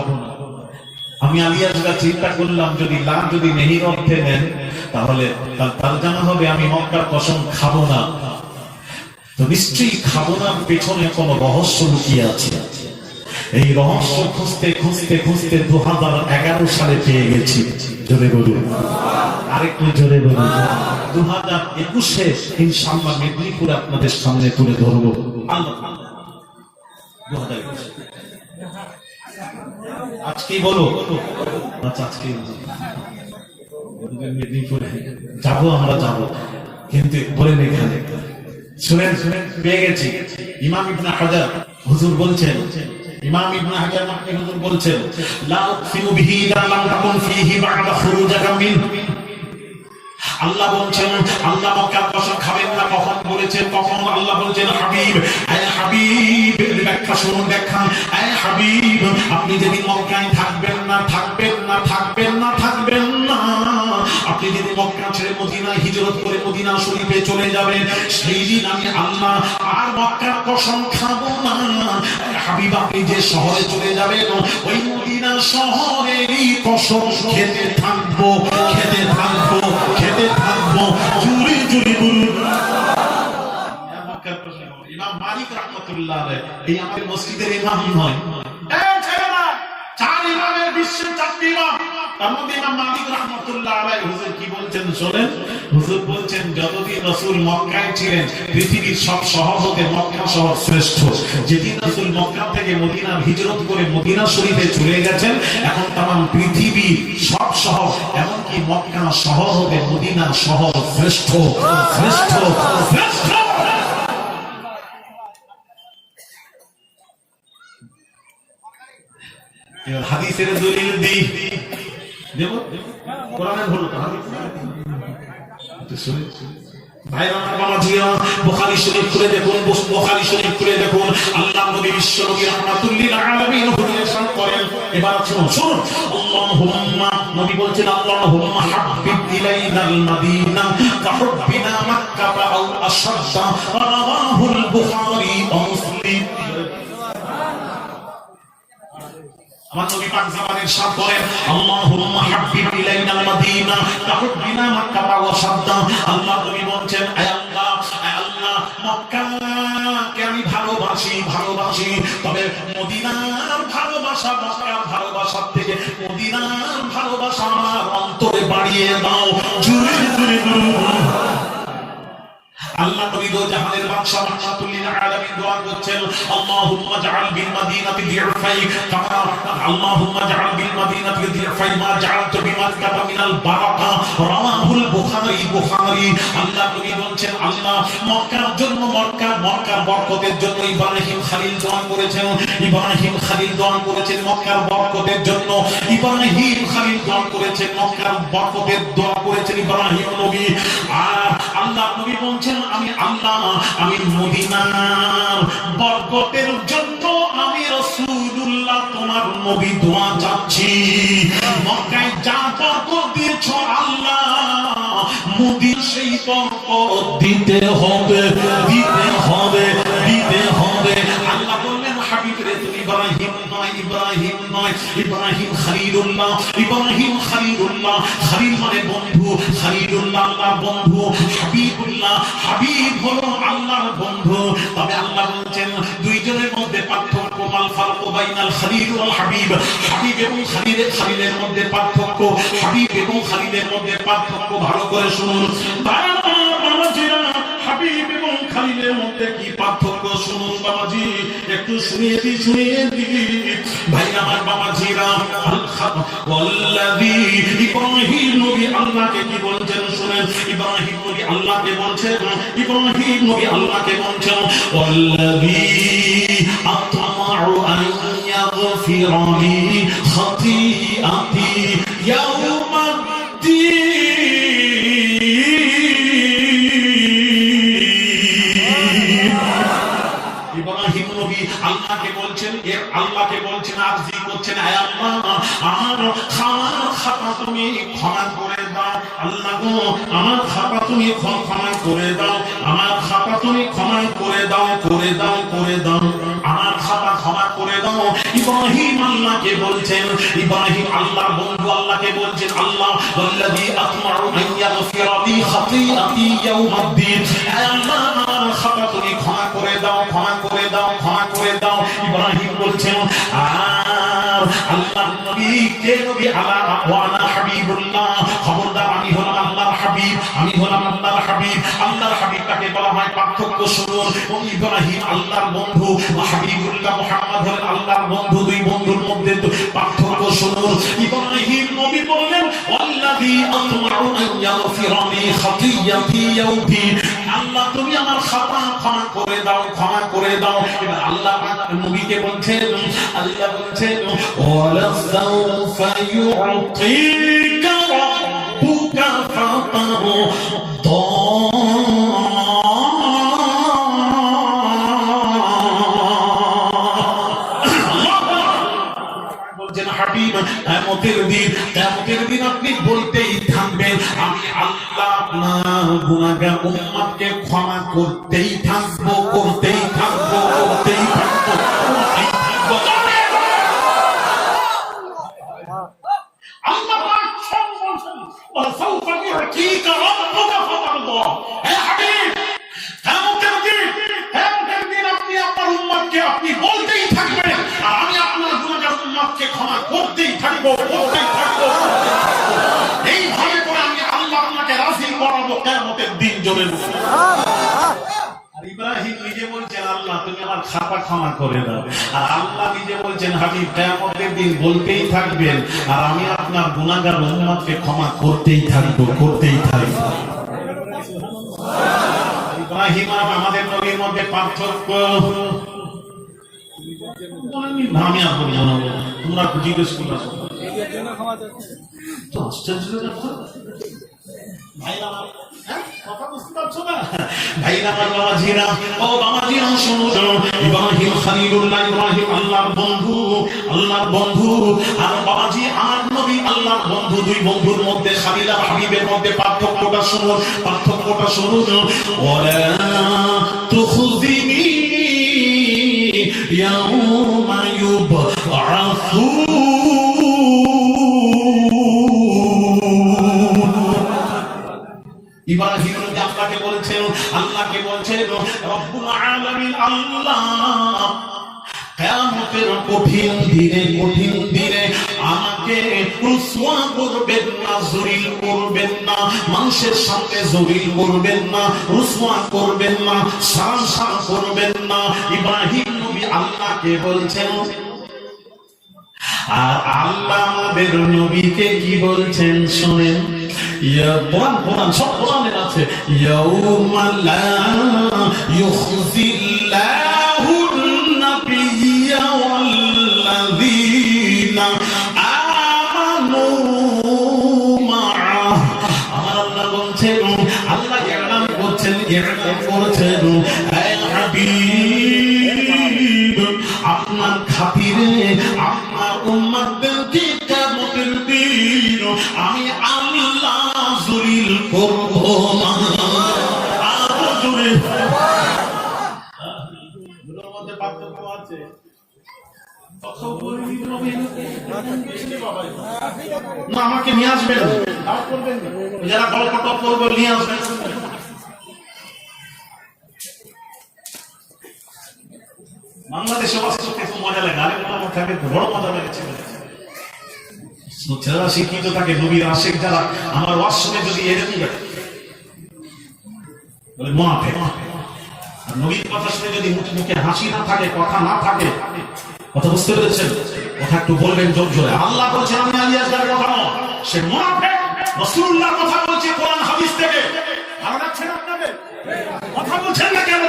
Speaker 3: আমি আলিয়াসরা চিন্তা করলাম, যদি লা যদি নেহির অর্থে নেন, তাহলে তরজমা হবে আমি মক্কার কসম খাবো না। তো নিশ্চয়ই খাবো না পেছনে কোনো রহস্য লুকিয়ে আছে। এই রহস্য খুঁজতে খুঁজতে খুঁজতে 2011 সালে পেয়ে গেছি। জোরে বলুন, আরেকটু জোরে বলুন। 2021-এ ইনশাআল্লাহ মেদিনীপুরে আপনাদের সামনে তুলে ধরবো। আল্লাহ 2021 আজকেই বলো, আচ্ছা আজকেই মেদিনীপুরে যাবো, আমরা যাবো, কিন্তু বলেন এখানে শুনেন শুনেন পেয়ে গেছি। ইমাম ইবনে হাজার হুজুর বলছেন, ইমাম ইবনে হাজার মাক্কি হুজুর বলছেন, লা উকসিমু বিহি ইযা লাম তাকুন ফীহি বা'দা খুরুজাকা মিন। আল্লাহ বলছেন আল্লাহ মক্কার কসম খাবেন না। কখন বলেছেন? কখন আল্লাহ বলছেন হাবিব, আয় হাবিব, ব্যাখ্যা শুনুন, ব্যাখ্যা। আয় হাবিব, আপনি যেদিন মক্কায় থাকবেন না, থাকবেন না, থাকবেন না, থাকবেন না, আপনি যদি মক্কা ছেড়ে মদিনায় হিজরত করে মদিনা শরীফে চলে যাবেন, সেই দিন আমি আল্লাহ আর মক্কার কসম খাবো না। হাবিব, আপনি যে শহরে চলে যাবেন, ওই মদিনা শহরেরই কসম খেতে থাকবো, খেতে থাকবো, খেতে থাকবো। জুড়ে জুড়ে বলুন। ইমাম মালিক রাহমাতুল্লাহ আলাইহি এই আমাদের মসজিদের ইমাম নয়, চার ইমামের বিশ্বের চারটি ইমাম, তার মধ্যে ইমাম মালিক রাহমাতুল্লাহ আলাইহি হুজুর কি বলছেন শোনেন। হুজুর বলছেন যতদিন রাসূল মক্কায় ছিলেন পৃথিবীর সব শহর হতে মক্কা শহর শ্রেষ্ঠ। যেদিন রাসূল মক্কা থেকে মদিনা হিজরত করে মদিনা শরীফে চলে গেছেন, এখন तमाम পৃথিবীর সব শহর এমনকি মক্কা শহর হতে মদিনা শহর শ্রেষ্ঠ, শ্রেষ্ঠ, শ্রেষ্ঠ। হাদিসের দলিল দেই দেব, কোরআনের হলো তো হাদিস তো শুনে ভাইরা বাবা জিয়া বুখারী শরীফ খুলে দেখুন, বুখারী শরীফ খুলে দেখুন। আল্লাহ নবী বিশ্ব নবী রাহমাতুল্লিল আলামিন হুজুর ইরশাদ করেন, এবার শুনুন শুনুন। আল্লাহুম্মা, নবী বলছেন আল্লাহুম্মা হাব্বিব ইলাইনাল মাদিনা কাহুব্বিনা মাক্কা আও আশাদ্দা। রাওয়াহুল বুখারী ওয়া মুসলিম। আমার নবী পাক জামানের ইরশাদ করেন আল্লাহুম্মা হাব্বিব ইলাইনাল মাদিনা কাহুব্বিনা মাক্কা ওয়া আশাদ্দা। আল্লাহ নবী বলছেন আয় আল্লাহ, আয় আল্লাহ, মক্কাকে আমি ভালোবাসি, ভালোবাসি, তবে মদিনার ভালোবাসা, মক্কার ভালোবাসার থেকে মদিনার ভালোবাসা আমার অন্তরে বাড়িয়ে দাও। জুড়ে জুড়ে বলুন। আল্লাহ নবী দো জাহানের বাদশা রাহমাতুল্লিল আলামিন দোয়া করছেন আল্লাহুম্মা জাআল বিল মাদিনাতি দিরফাই কামা, আল্লাহুম্মা জাআল বিল মাদিনাতি দিরফাই মা জাআলতু বিমাক্কাতা মিনাল বারাকা। রাওয়াহুল বুখারী, বুখারী। আল্লাহ নবী বলছেন আল্লাহ মক্কার জন্য, মক্কার বরকতের জন্য ইব্রাহিম খলিল দোয়া করেছেন, ইব্রাহিম খলিল দোয়া করেছেন মক্কার বরকতের জন্য, ইব্রাহিম খলিল দোয়া করেছেন মক্কার বরকতের দোয়া করেছেন ইব্রাহিম নবী। আর আল্লাহ নবী বলছেন আমি আল্লাহ, আমি মদিনার বরকতের জন্য আমি রাসূলুল্লাহ তোমার নবী দোয়া চাচ্ছি। মক্কায় যা বরকত দিয়েছো আল্লাহ, মদিনা সেই বরকত দিতে হবে, দিতে হবে, দিতে হবে। আল্লাহ বললেন হাবিব রে তুমি ইব্রাহিম নয়, ইব্রাহিম নয়, ইব্রাহিম খলিলুল্লাহ, ইব্রাহিম খলিলুল্লাহ। খলিল মানে বন্ধু, খলিলুল্লাহ আল্লাহর বন্ধু, হাবিবুল্লাহ, হাবিব হলো আল্লাহর বন্ধু। তবে আল্লাহ বলছেন দুইজনের মধ্যে পার্থক্য, মাল ফারকু বাইনাল খলিল ওয়াল হাবিব। হাবিব এবং খলিলের মধ্যে পার্থক্য, হাবিব এবং খলিলের মধ্যে পার্থক্য ভালো করে শুনুন। হাবিব এবং খলিলের মধ্যে কি পার্থক্য শুনুন বাবাজি, একটু শুনিয়ে দি ভাই আমার বাবাজিরা। ওয়াল্লাযী, ইব্রাহিম নবী আল্লাহকে কি বলছেন শুনেন। ইব্রাহিম নবী আল্লাহকে বলছেন, ইব্রাহিম নবী আল্লাহকে বলছেন ওয়াল্লাযী আতমাউ আন ইয়াগফিরা লি খাতিআতি ইয়াউমাদ্দিন। ইব্রাহিম নবী আল্লাহকে বলছেন, আল্লাহকে বলছেন, আরজি করছেন আয় আল্লাহ আমার খাতা তুমি ক্ষমা করে দাও। আল্লাহ গো আমার খাতা তুমি ক্ষমা করে দাও, আমার খাতা তুমি ক্ষমা করে দাও, করে দাও, করে দাও, আমার খাতা ক্ষমা করে দাও। ইব্রাহিম আল্লাহকে বলছেন, ইব্রাহিম আল্লাহর বন্ধু আল্লাহকে বলছেন আল্লাহ ওয়াল্লাযী আতমাউ আন ইয়াগফিরা লি খাতিআতি ইয়াউমাদ্দিন। আয় আল্লাহ আমার খাতা তুমি ক্ষমা করে দাও, ক্ষমা করে করে দাও, ক্ষমা করে দাও। ইব্রাহিম বলছেন আর আল্লাহ নবী কে নবী আলা ওয়ানা হাবিবুল্লাহ, খবরদার আমি হলাম আল্লাহর হাবিব, আমি হলাম আল্লাহর হাবিব। আল্লাহর হাবিব তাকে বলা হয়, পার্থক্য শুনুন। ইব্রাহিম আল্লাহর বন্ধু, হাবিবুল্লাহ মুহাম্মদ হলেন আল্লাহর বন্ধু। দুই বন্ধুর মধ্যে পার্থক্য শুনুন। ইব্রাহিম নবী বললেন ওয়াল্লাযী আতমাউ আন ইয়াগফিরানি খাতিয়াতি ইয়াউমি, আল্লাহ তুমি আমার খাতা ক্ষমা করে দাও, ক্ষমা করে দাও। এবার আল্লাহ নবীকে বলছেন, আল্লাহ বলছেন ওয়ালা সাউফা ইউতিকা রাব্বুকা ফাতারদা, হাবিব কিয়ামতের দিন আপনি বলতেই থাকবেন আমি আল্লাহ আপনার গুনাহগার উম্মতকে ক্ষমা করতেই থাকবো, করতেই থাকবো, করতেই থাকবো, করতেই থাকবো। আল্লাহ পাক সব বলছেন ওয়া সাউফা ইউতিকা রাব্বুকা ফাতারদা। হে হাবিব কিয়ামতের দিন আপনি আপনার উম্মতকে আপনি বলতেই থাকবেন আর আমি আপনার গুনাহগার উম্মতকে ক্ষমা করতেই থাকবো, করতেই থাকবো। এইভাবে করে আমি আল্লাহ আপনাকে রাজি করাবো কিয়ামতের দিন। জোরে সুবহানাল্লাহ। আর ইব্রাহিম নিজে বলছেন আল্লাহ তুমি আমার খাতা ক্ষমা করে দাও, আর আল্লাহ নিজে বলছেন হাবিব কিয়ামতের দিন বলতেই থাকবেন আর আমি আপনার গুনাহগার উম্মতকে ক্ষমা করতেই থাকবো, করতেই থাকবো। ইব্রাহিম আর আমাদের নবীর মধ্যে পার্থক্য আমি আর বলবো না, তোমরা জিজ্ঞেস করো। ইব্রাহিম খলিলুল্লাহ, ইব্রাহিম আল্লাহর বন্ধু, আল্লাহর বন্ধু। আর বাবাজি আমার নবী আল্লাহর বন্ধু। দুই বন্ধুর মধ্যে খলিল আর হাবিবের মধ্যে পার্থক্যটা শুনুন, পার্থক্যটা শুনুন। ওয়ালা তুখজিনি ইয়াউমা ইউবআসুন, ইব্রাহিম নবী আল্লাহকে বলছেন, আল্লাহকে বলছেন রব্বুল আলামিন আল্লাহ কিয়ামতের কঠিন দিনে আমাকে রুসওয়া করবেন না, জলিল করবেন না, মানুষের সামনে জলিল করবেন না, রুসওয়া করবেন না, শর্মসার করবেন না। ইব্রাহিম নবী আল্লাহকে বলছেন আর আল্লাহ আমাদের নবীকে কি বলছেন শুনেন। কোরআন সব কোরআনের আছে, ইয়াউমা লা ইউখজিল্লাহুন নাবিয়্যা ওয়াল্লাযীনা আমানু মাআ। আমার আল্লাহ বলছেন, আল্লাহ ইলান করছেন, ইলান করেছেন হে হাবিব আপনার খাতিরে আপনার উম্মতদেরকে কিয়ামতের দিন আমি আল্লাহ জলিল করব না। আরো জোরে দুটোর মধ্যে পার্থক্য আছে। না আমাকে নিয়ে আসবেন, যারা গল্পটা করবে নিয়ে আসবেন। বাংলাদেশে ওয়াজ করতে খুব মজা লাগে, আরে আমার থাকে বড় মজা লেগেছে। ছেলেরা শিক্ষিত থাকে, নবীর আশিক যারা আমার ওয়াজ শুনে যদি এরকম বলে মুনাফিক, আর নবীর কথা শুনে যদি মুখে হাসি না থাকে, কথা না থাকে, কথা বুঝতে পেরেছেন? কথা একটু বলবেন জোর জোরে। আল্লাহ বলছেন আমি আলী আসগারের কথা নয়, সে মুনাফিক। রাসূলুল্লাহর কথা বলছে কোরআন হাদিস থেকে। ভালো লাগছে না আপনাদের? কথা বলছেন না কেন?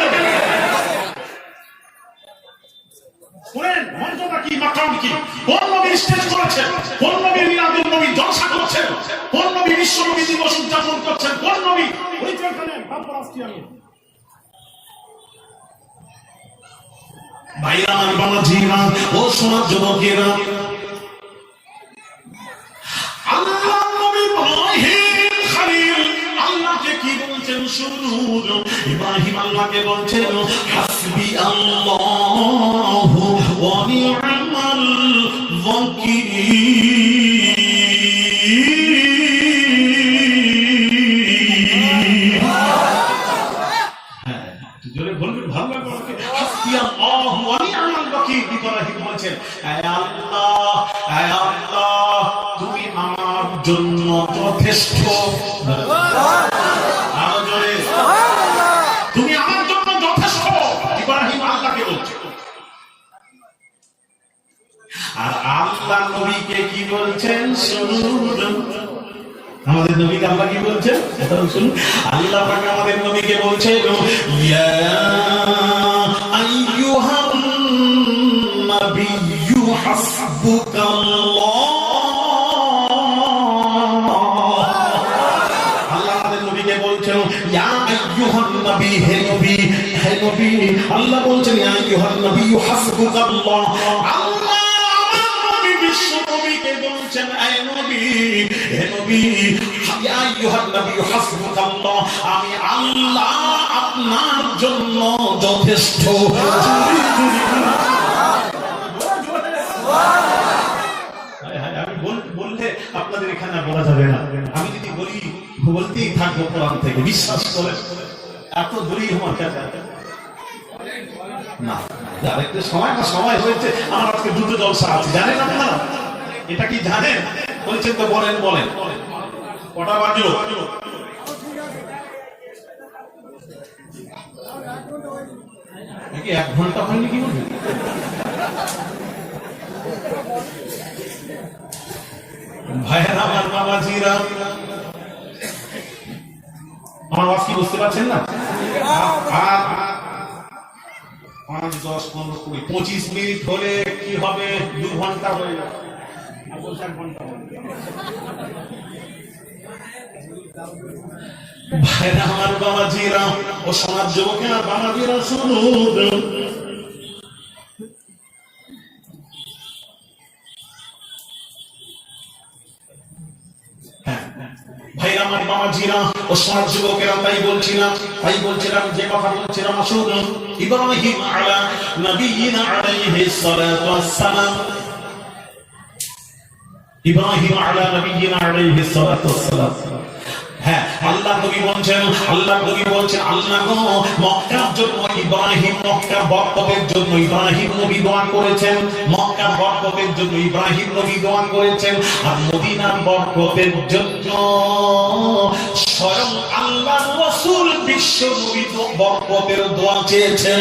Speaker 3: শুনেন মঞ্চটা কি, মাকাম কি, কোন নবী স্টেজ করেছেন, কোন নবী মিলাদুন নবী জলসা করছেন, কোন নবী বিশ্ব নবী দিবস উদযাপন করছেন, কোন নবী পরিচয় করেন। তারপর আসছি আমি। ভাইরা আমার বাবাজিরা ও সোনার যুবকেরা, আল্লাহ নবী ইব্রাহিম খলিল আল্লাহকে কি বলছেন শুনুন। ইব্রাহিম আল্লাহকে বলছেন হাসবি আল্লাহু ওয়া নি'মাল ওয়াকিল। জোরে বলবেন, ভালো লাগবে। হাসবি হাসবিয়াল্লাহু ওয়া নি'মাল ওয়াকিল। ইব্রাহিম বলেছেন, হে আল্লাহ তুমি আমার জন্য যথেষ্ট। আরো জোরে, তুমি আমার জন্য যথেষ্ট। ইব্রাহিম আল্লাহকে বলছে। আর আল্লাহ নবীকে কি বলছেন শুনুন। আমাদের নবীকে আল্লাহ কি বলছেন শুনুন। আল্লাহ পাক আমাদের নবীকে বলছেন, ইয়া আইয়ুহান নাবিয়্যু হাসবুকাল্লাহ। আল্লাহ আমাদের নবীকে বলছেন, ইয়া আইয়ুহান নবী, হে নবী, হে নবী। আল্লাহ বলছেন, ইয়া আইয়ুহান নাবিয়্যু হাসবুকাল্লাহ। আল্লাহ বিশ্ব নবীকে বলছেন, হে নবী, হে নবী, ইয়া আইয়ুহান নাবিয়্যু হাসবুকাল্লাহ, আমি আল্লাহ আপনার জন্য যথেষ্ট। আমি বললে আপনাদের এখানে বলা যাবে না। আমি যদি বলি বলতেই থাকবো কোরআন থেকে, বিশ্বাস করে এত দূরই আমার কাছে না। আরেকটা সময় হয়েছে, আমার আজকে দুটো জলসা আছে, জানেন আপনারা? এটা কি জানেন? বলছেন তো, বলেন বলেন। কটা বাজলো? নাকি 1 ঘন্টা হয়নি? কি বলবেন? ভাইয়েরা আমার, বাবাজিরা আমার আওয়াজ কি বুঝতে পারছেন না? আর 5, 10, 15, 20, 25 মিনিট হলে কি হবে? 2 ঘন্টা হয়ে যাবে। ভাইরা আমার, বাবাজিরা ও সমাজ যুবকেরা, বাবাজিরা শুনুন। ভাইরা আমার, বাবাজিরা ও সমাজ যুবকেরা, তাই বলছিলাম যে কথা বলছিলাম, শুনুন। ইব্রাহিম আলা নবিয়িনা আলাইহিস সালাতু ওয়াস সালাম, ইব্রাহিম আলা নবিয়িনা আলাইহিস সালাতু ওয়াস সালাম। হ্যাঁ, আল্লাহ নবী বলছেন, আল্লাহ গো মক্কার জন্য ইব্রাহিম, মক্কার বরকতের জন্য ইব্রাহিম নবী দোয়া করেছেন। মক্কার বরকতের জন্য ইব্রাহিম নবী দোয়া করেছেন। আর মদিনার বরকতের জন্য স্বয়ং আল্লাহর রাসূল বিশ্ব নবী বরকতের দোয়া চেয়েছেন।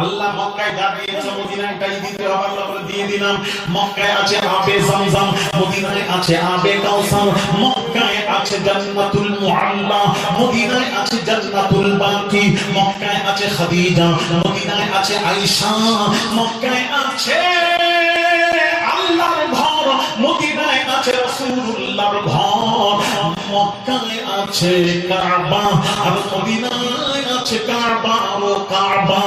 Speaker 3: আল্লাহ মক্কায় যা দিয়েছে মদিনায় তাই দিতে হবে। আল্লাহ বলে দিয়ে দিলাম। মক্কায় আছে আবে জামজাম, মদিনায় আছে আবে কাউসার। মক্কায় আছে জান্নাতুল মুআল্লা, মদিনায় আছে জান্নাতুল বাকি। মক্কায় আছে খাদিজা, মদিনায় আছে আয়েশা। মক্কায় আছে আল্লাহর ঘর, মদিনায় আছে রাসূলুল্লাহর ঘর। মক্কায় আছে কাবা, আর মদিনায় আছে কাবা ও কাবা।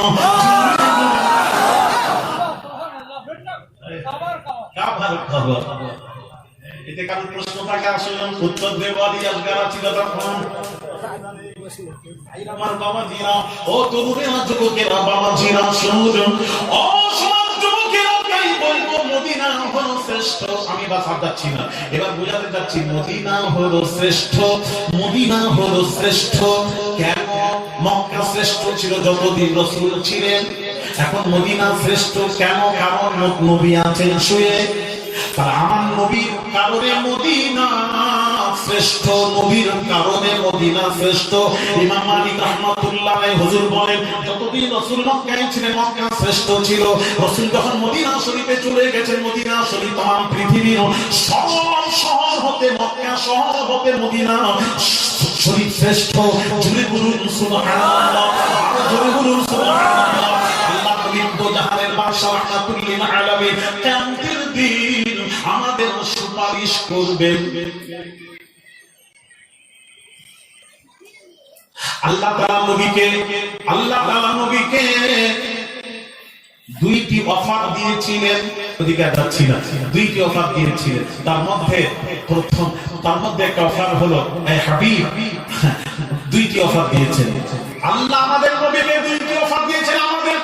Speaker 3: এতে কারণ প্রশ্ন থাকে, আসলে উত্তর দেব আজগারা ছিল তখন। আমার বাবাজিরা, ও তরুণেরা, যুবকেরা, বাবাজিরা শুনুন। ও সমাজ যুবকেরা, তাই বলবো মদিনা হলো শ্রেষ্ঠ। আমি বাস যাচ্ছি না, এবার বোঝাতে যাচ্ছি মদিনা হলো শ্রেষ্ঠ। মদিনা হলো শ্রেষ্ঠ কেন? মক্কা শ্রেষ্ঠ ছিল যতদিন রাসূল ছিলেন। এখন মদিনা শ্রেষ্ঠ কেন? কারণ নবী আছেন শুয়ে। তার আমার নবীর কারণে মদিনা শ্রেষ্ঠ, নবীর কারণে মদিনা শ্রেষ্ঠ। ইমাম মালিক রাহমাতুল্লাহ আলাইহি হুজুর বলেন, যতদিন রাসূল মক্কায় ছিলেন মক্কা শ্রেষ্ঠ ছিল। রাসূল যখন মদিনা শরীফে চলে গেছেন, মদিনা শরীফ तमाम পৃথিবীর সব শহর হতে, মক্কা শহর হতে মদিনা শরীফ শ্রেষ্ঠ। জুড়ে বলুন সুবহানাল্লাহ, আরো জোরে বলুন সুবহানাল্লাহ। আল্লাহ নবীর তো জাহানের বাদশা রাহমাতুল লিল আলামিন কিয়ামতের দিন আমাদের সুপারিশ করবেন। আল্লাহ তাআলা নবীকে 2টি অফার দিয়েছিলেন। ওদিকে যাচ্ছি না, 2টি অফার দিয়েছিলেন। তার মধ্যে একটা অফার হলো, এই হাবিব, 2টি অফার দিয়েছেন আল্লাহ আমাদের নবীকে। 2টি অফার দিয়েছেন আমাদের,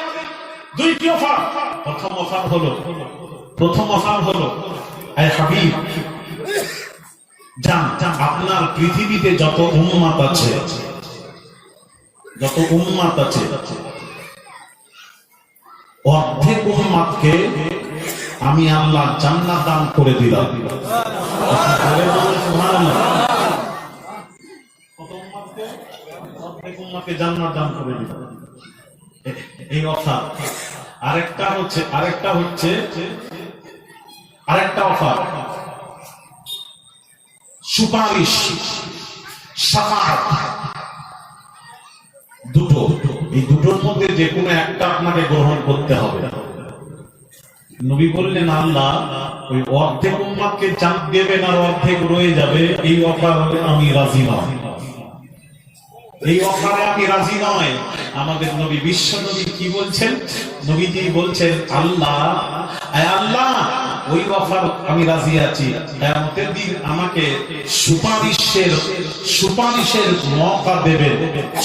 Speaker 3: 2টি অফার। প্রথম অফার হলো, এই হাবিব যান, আপনার পৃথিবীতে যত উম্মত আছে যত উম্মাত আছে অর্ধেক উম্মাতকে আমি আল্লাহ জান্নাত দান করে দিলাম। সুবহানাল্লাহ। কত উম্মাতকে? অর্ধেক উম্মাতকে জান্নাত দান করে দিলাম। এই অফার। আরেকটা অফার সুপারিশ, শাফাআত। দুটো, এই দুটোর মধ্যে যে কোনো একটা আপনাকে গ্রহণ করতে হবে। নবী বললেন আল্লাহ ওই অর্ধেক উম্মাতকে জান্নাত দেবেন আর অর্ধেক রয়ে যাবে, এই অফার আমি রাজি নয়। এই অফারে আমি রাজি নয়। আমাদের নবী বিশ্ব নবী কি বলছেন? নবীজি বলছেন আল্লাহ ওই অফার আমি রাজি আছি, কিয়ামতের দিন আমাকে সুপারিশের মওকা দেবেন,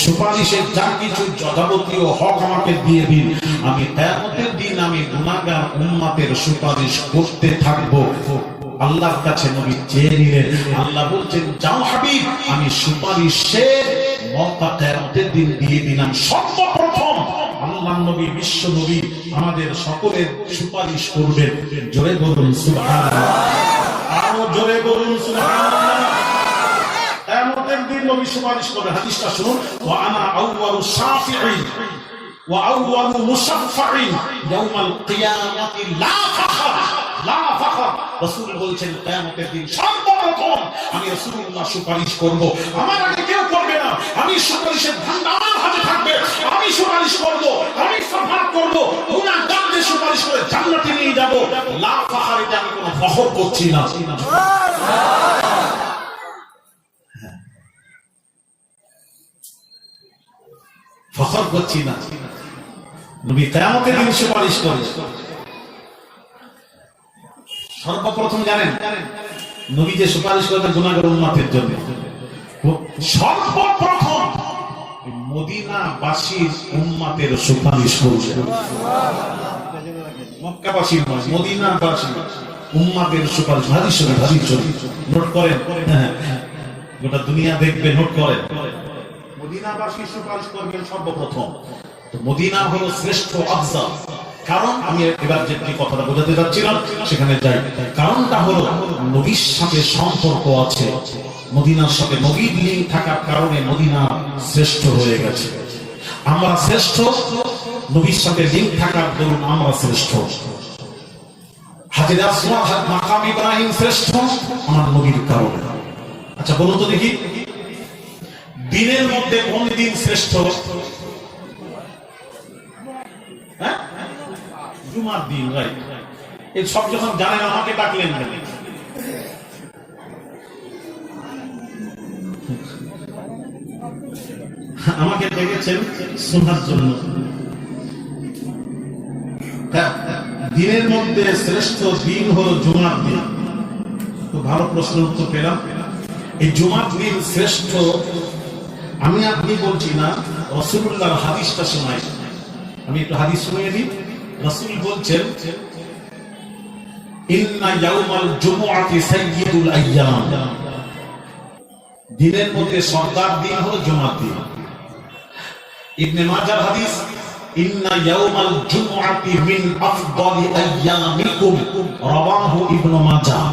Speaker 3: সুপারিশের যা কিছু যাবতীয় হক আমাকে দিয়ে দিন, আমি কিয়ামতের দিন আমি গুনাহগার উম্মতের সুপারিশ করতে থাকবো। আল্লাহর কাছে নবী চেয়ে নিলেন। আল্লাহ বলছেন যাও হাবিব, আমি সুপারিশের মওকা কিয়ামতের দিন দিয়ে দিলাম। সর্বপ্রথম আল্লাহর নবী বিশ্ব নবী আমাদের সকলের সুপারিশ করবেন। জোরে বলুন সুবহানাল্লাহ, আরো জোরে বলুন সুবহানাল্লাহ। কিয়ামতের দিন নবী সুপারিশ করবেন। হাদিসটা শুনুন, ওয়া আনা আউয়ালু শাফিঈন ওয়া আউয়ালু মুশাফফাঈন ইয়াউমাল কিয়ামাতি লা ফাখর, লা ফাখর। রাসূল বলছেন কিয়ামতের দিন সর্বপ্রথম আমি রাসূলুল্লাহ সুপারিশ করব, আমার আগে কেউ করবে না। আমি সুপারিশের ভান্ডার হাতে থাকবে, আমি সুপারিশ করব, আমি সাফাত করব, গুনাহগারদের সুপারিশ করে জান্নাতে নিয়ে যাব। লা ফাখর, এটা আমি কোনো ফখর করছি না। ফখর করছি না। নবী কিয়ামতের দিন সুপারিশ করবে। সর্বপ্রথম জানেন নবী যে সুপারিশ করবেন গুনাহগার উম্মতের জন্য, সর্বপ্রথম মদিনাবাসীর উম্মতের সুপারিশ করবেন। মক্কাবাসীর নয়, মদিনাবাসী উম্মতের সুপারিশ। হাদিস নোট করেন, গোটা দুনিয়া দেখবে, নোট করেন। মদিনাবাসী সুপারিশ করবেন সর্বপ্রথম। তো মদিনা হলো শ্রেষ্ঠ আফজাল। কারণ আমি এবার যে কথাটা বোঝাতে যাচ্ছিলাম সেখানে যাই। কারণটা হলো নবীর সাথে সম্পর্ক আছে, মদিনার সাথে নবীর লিঙ্ক থাকার কারণে মদিনা শ্রেষ্ঠ হয়ে গেছে। আমরা শ্রেষ্ঠ, নবীর সাথে লিঙ্ক থাকার দরুন আমরা শ্রেষ্ঠ। হাজরে আসওয়াদ মাকাম ইব্রাহিম শ্রেষ্ঠ আমার নবীর কারণে। আচ্ছা বলুন তো দেখি, দিনের মধ্যে কোন দিন শ্রেষ্ঠ? জুমার দিন। রাইট। এই সব যখন জানেন আমাকে ডাকলেন কেন? আমাকে ডেকেছেন শোনার জন্য। দিনের মধ্যে শ্রেষ্ঠ দিন হলো জুমার দিন। খুব ভালো প্রশ্নের উত্তর পেলাম। এই জুমার দিন শ্রেষ্ঠ আমি আপনি বলছি না, রাসূলুল্লাহর হাদিসটা শোনাই। আমি একটু হাদিস শুনিয়ে দিই। রাসূল বলছেন ইন্না ইয়াউমাল জুমুআতি সাইয়্যিদুল আইয়াম, দিনের মধ্যে সরদার দিন হলো জুমার দিন। ইবনে মাজাহ হাদিস ইন্না ইয়াউমাল জুমুআতি মিন আফদালি আইয়ামিকুম, রাওয়াহু ইবনে মাজাহ।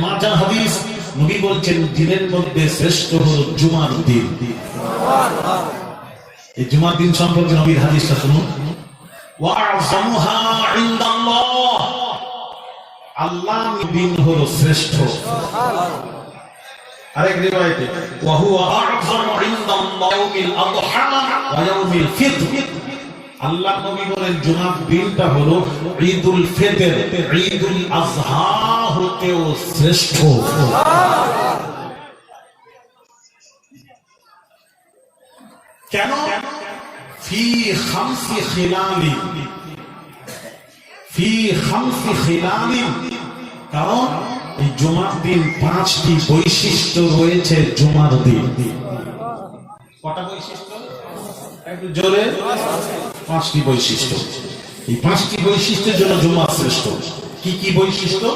Speaker 3: মাজাহ হাদিস নবী বলছেন দিনের মধ্যে শ্রেষ্ঠ হলো জুমার দিন। এই জুমার দিন সম্পর্কে নবীর হাদিসটা শুনুন। ওয়া'যামুহা ইনদাল্লাহ, আল্লাহর দিন হলো শ্রেষ্ঠ। আরেক রিওয়ায়াতে ওয়া হুয়া আ'যামু ইনদাল্লাহ ইয়াউমিল আযহা ওয়া ইয়াউমিল ফিতর। আল্লাহর নবী বলেন জুমার দিনটা হলো ঈদুল ফিতর, ঈদুল আযহা হতেও শ্রেষ্ঠ। কেন? ফি খামসি খিলালি, ফি খামসি খিলালি। কারণ এই জুমার দিন 5টি বৈশিষ্ট্য রয়েছে। জুমার দিন কটা বৈশিষ্ট্য? একটু জোরে। 5টি বৈশিষ্ট্য। এই 5টি বৈশিষ্ট্যের জন্য জুমা শ্রেষ্ঠ। কি কি বৈশিষ্ট্য?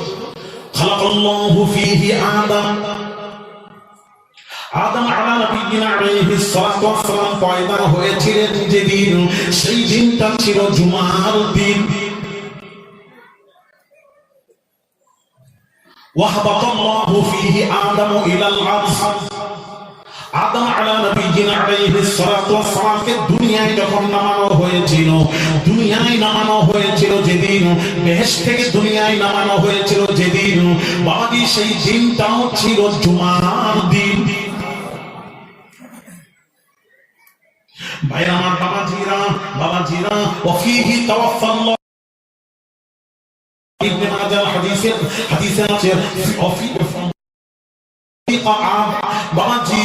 Speaker 3: খালাকাল্লাহু ফীহি আদাম, আদম আলা নবিয়িনা আলাইহিস সালাতু ওয়াস সালাম পয়দা হয়েছিলেন যেদিন, সেই দিনটা ছিল জুমার দিন। ওয়াহবাতাল্লাহু ফীহি আদম ইলাল আরশ, আদম আলা নবিয়িনা আলাইহিস সালাতু ওয়াস সালামকে দুনিয়ায় যখন নামানো হয়েছিল, দুনিয়ায় নামানো হয়েছিল যেদিন, বেহেশত থেকে দুনিয়ায় নামানো হয়েছিল যেদিন, বাবাজি সেই দিনটাও ছিল জুমার দিন। ভাই আমার বাবাজিরা ওয়াফিহি তাওয়াফাল্লাহ ইবনে মাজাহ হাদিসে আছে বাবাজি,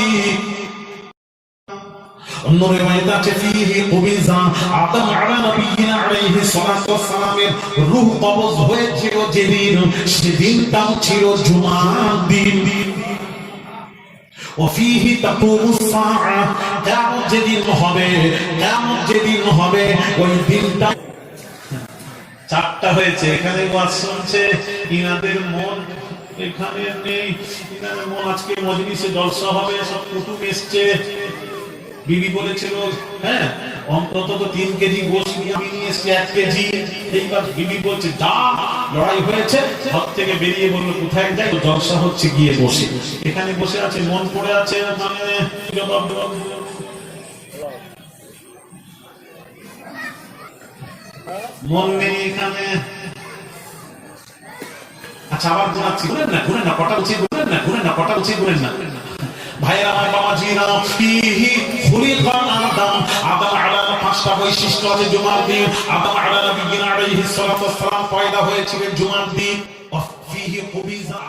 Speaker 3: অন্য রিওয়ায়াতে আছে ফীহি কুবিজা, আদম আলা নবিয়িনা আলাইহিস সালাতু ওয়াস সালামের রূহ কবজ হয়েছিল যেদিন, সেদিনটাও ছিল জুমার দিন। ওয়াফিহি তাকুমুস সাআ, কিয়ামত যেদিন হবে ওই দিনটা। 4টা হয়েছে, এখানে ওয়াজ শুনছে, ইনাদের মন এখানে নেই, ইনাদের মন আজকে মজলিসে জলসা হবে, সব কুটুম এসছে। বিবি বলেছিল হ্যাঁ অন্তত 3 কেজি গোশত নিয়ে আমি নিয়ে এসেছি 1 কেজি। এইবার বিবি বলছে যা, লড়াই হয়েছে, ঘর থেকে বেরিয়ে বললো কোথায় যাই, জলসা হচ্ছে গিয়ে বসে। এখানে বসে আছে, মন পড়ে আছে, মানে মন নেই এখানে। আচ্ছা আবার ঘুরাচ্ছি, ঘুরেন না কটা উচিত, ঘুরেন না ভাইরা আমার বাবাজিরা, ফীহি খুলিকা আদম, আদম আলাইহিস 5টা বৈশিষ্ট্য আছে জুমার দিন। আদম আলা নবিয়িনা আলাইহিস সালাতু ওয়াস সালাম পয়দা হয়েছিলেন জুমার দিন। ফীহি কুবিজা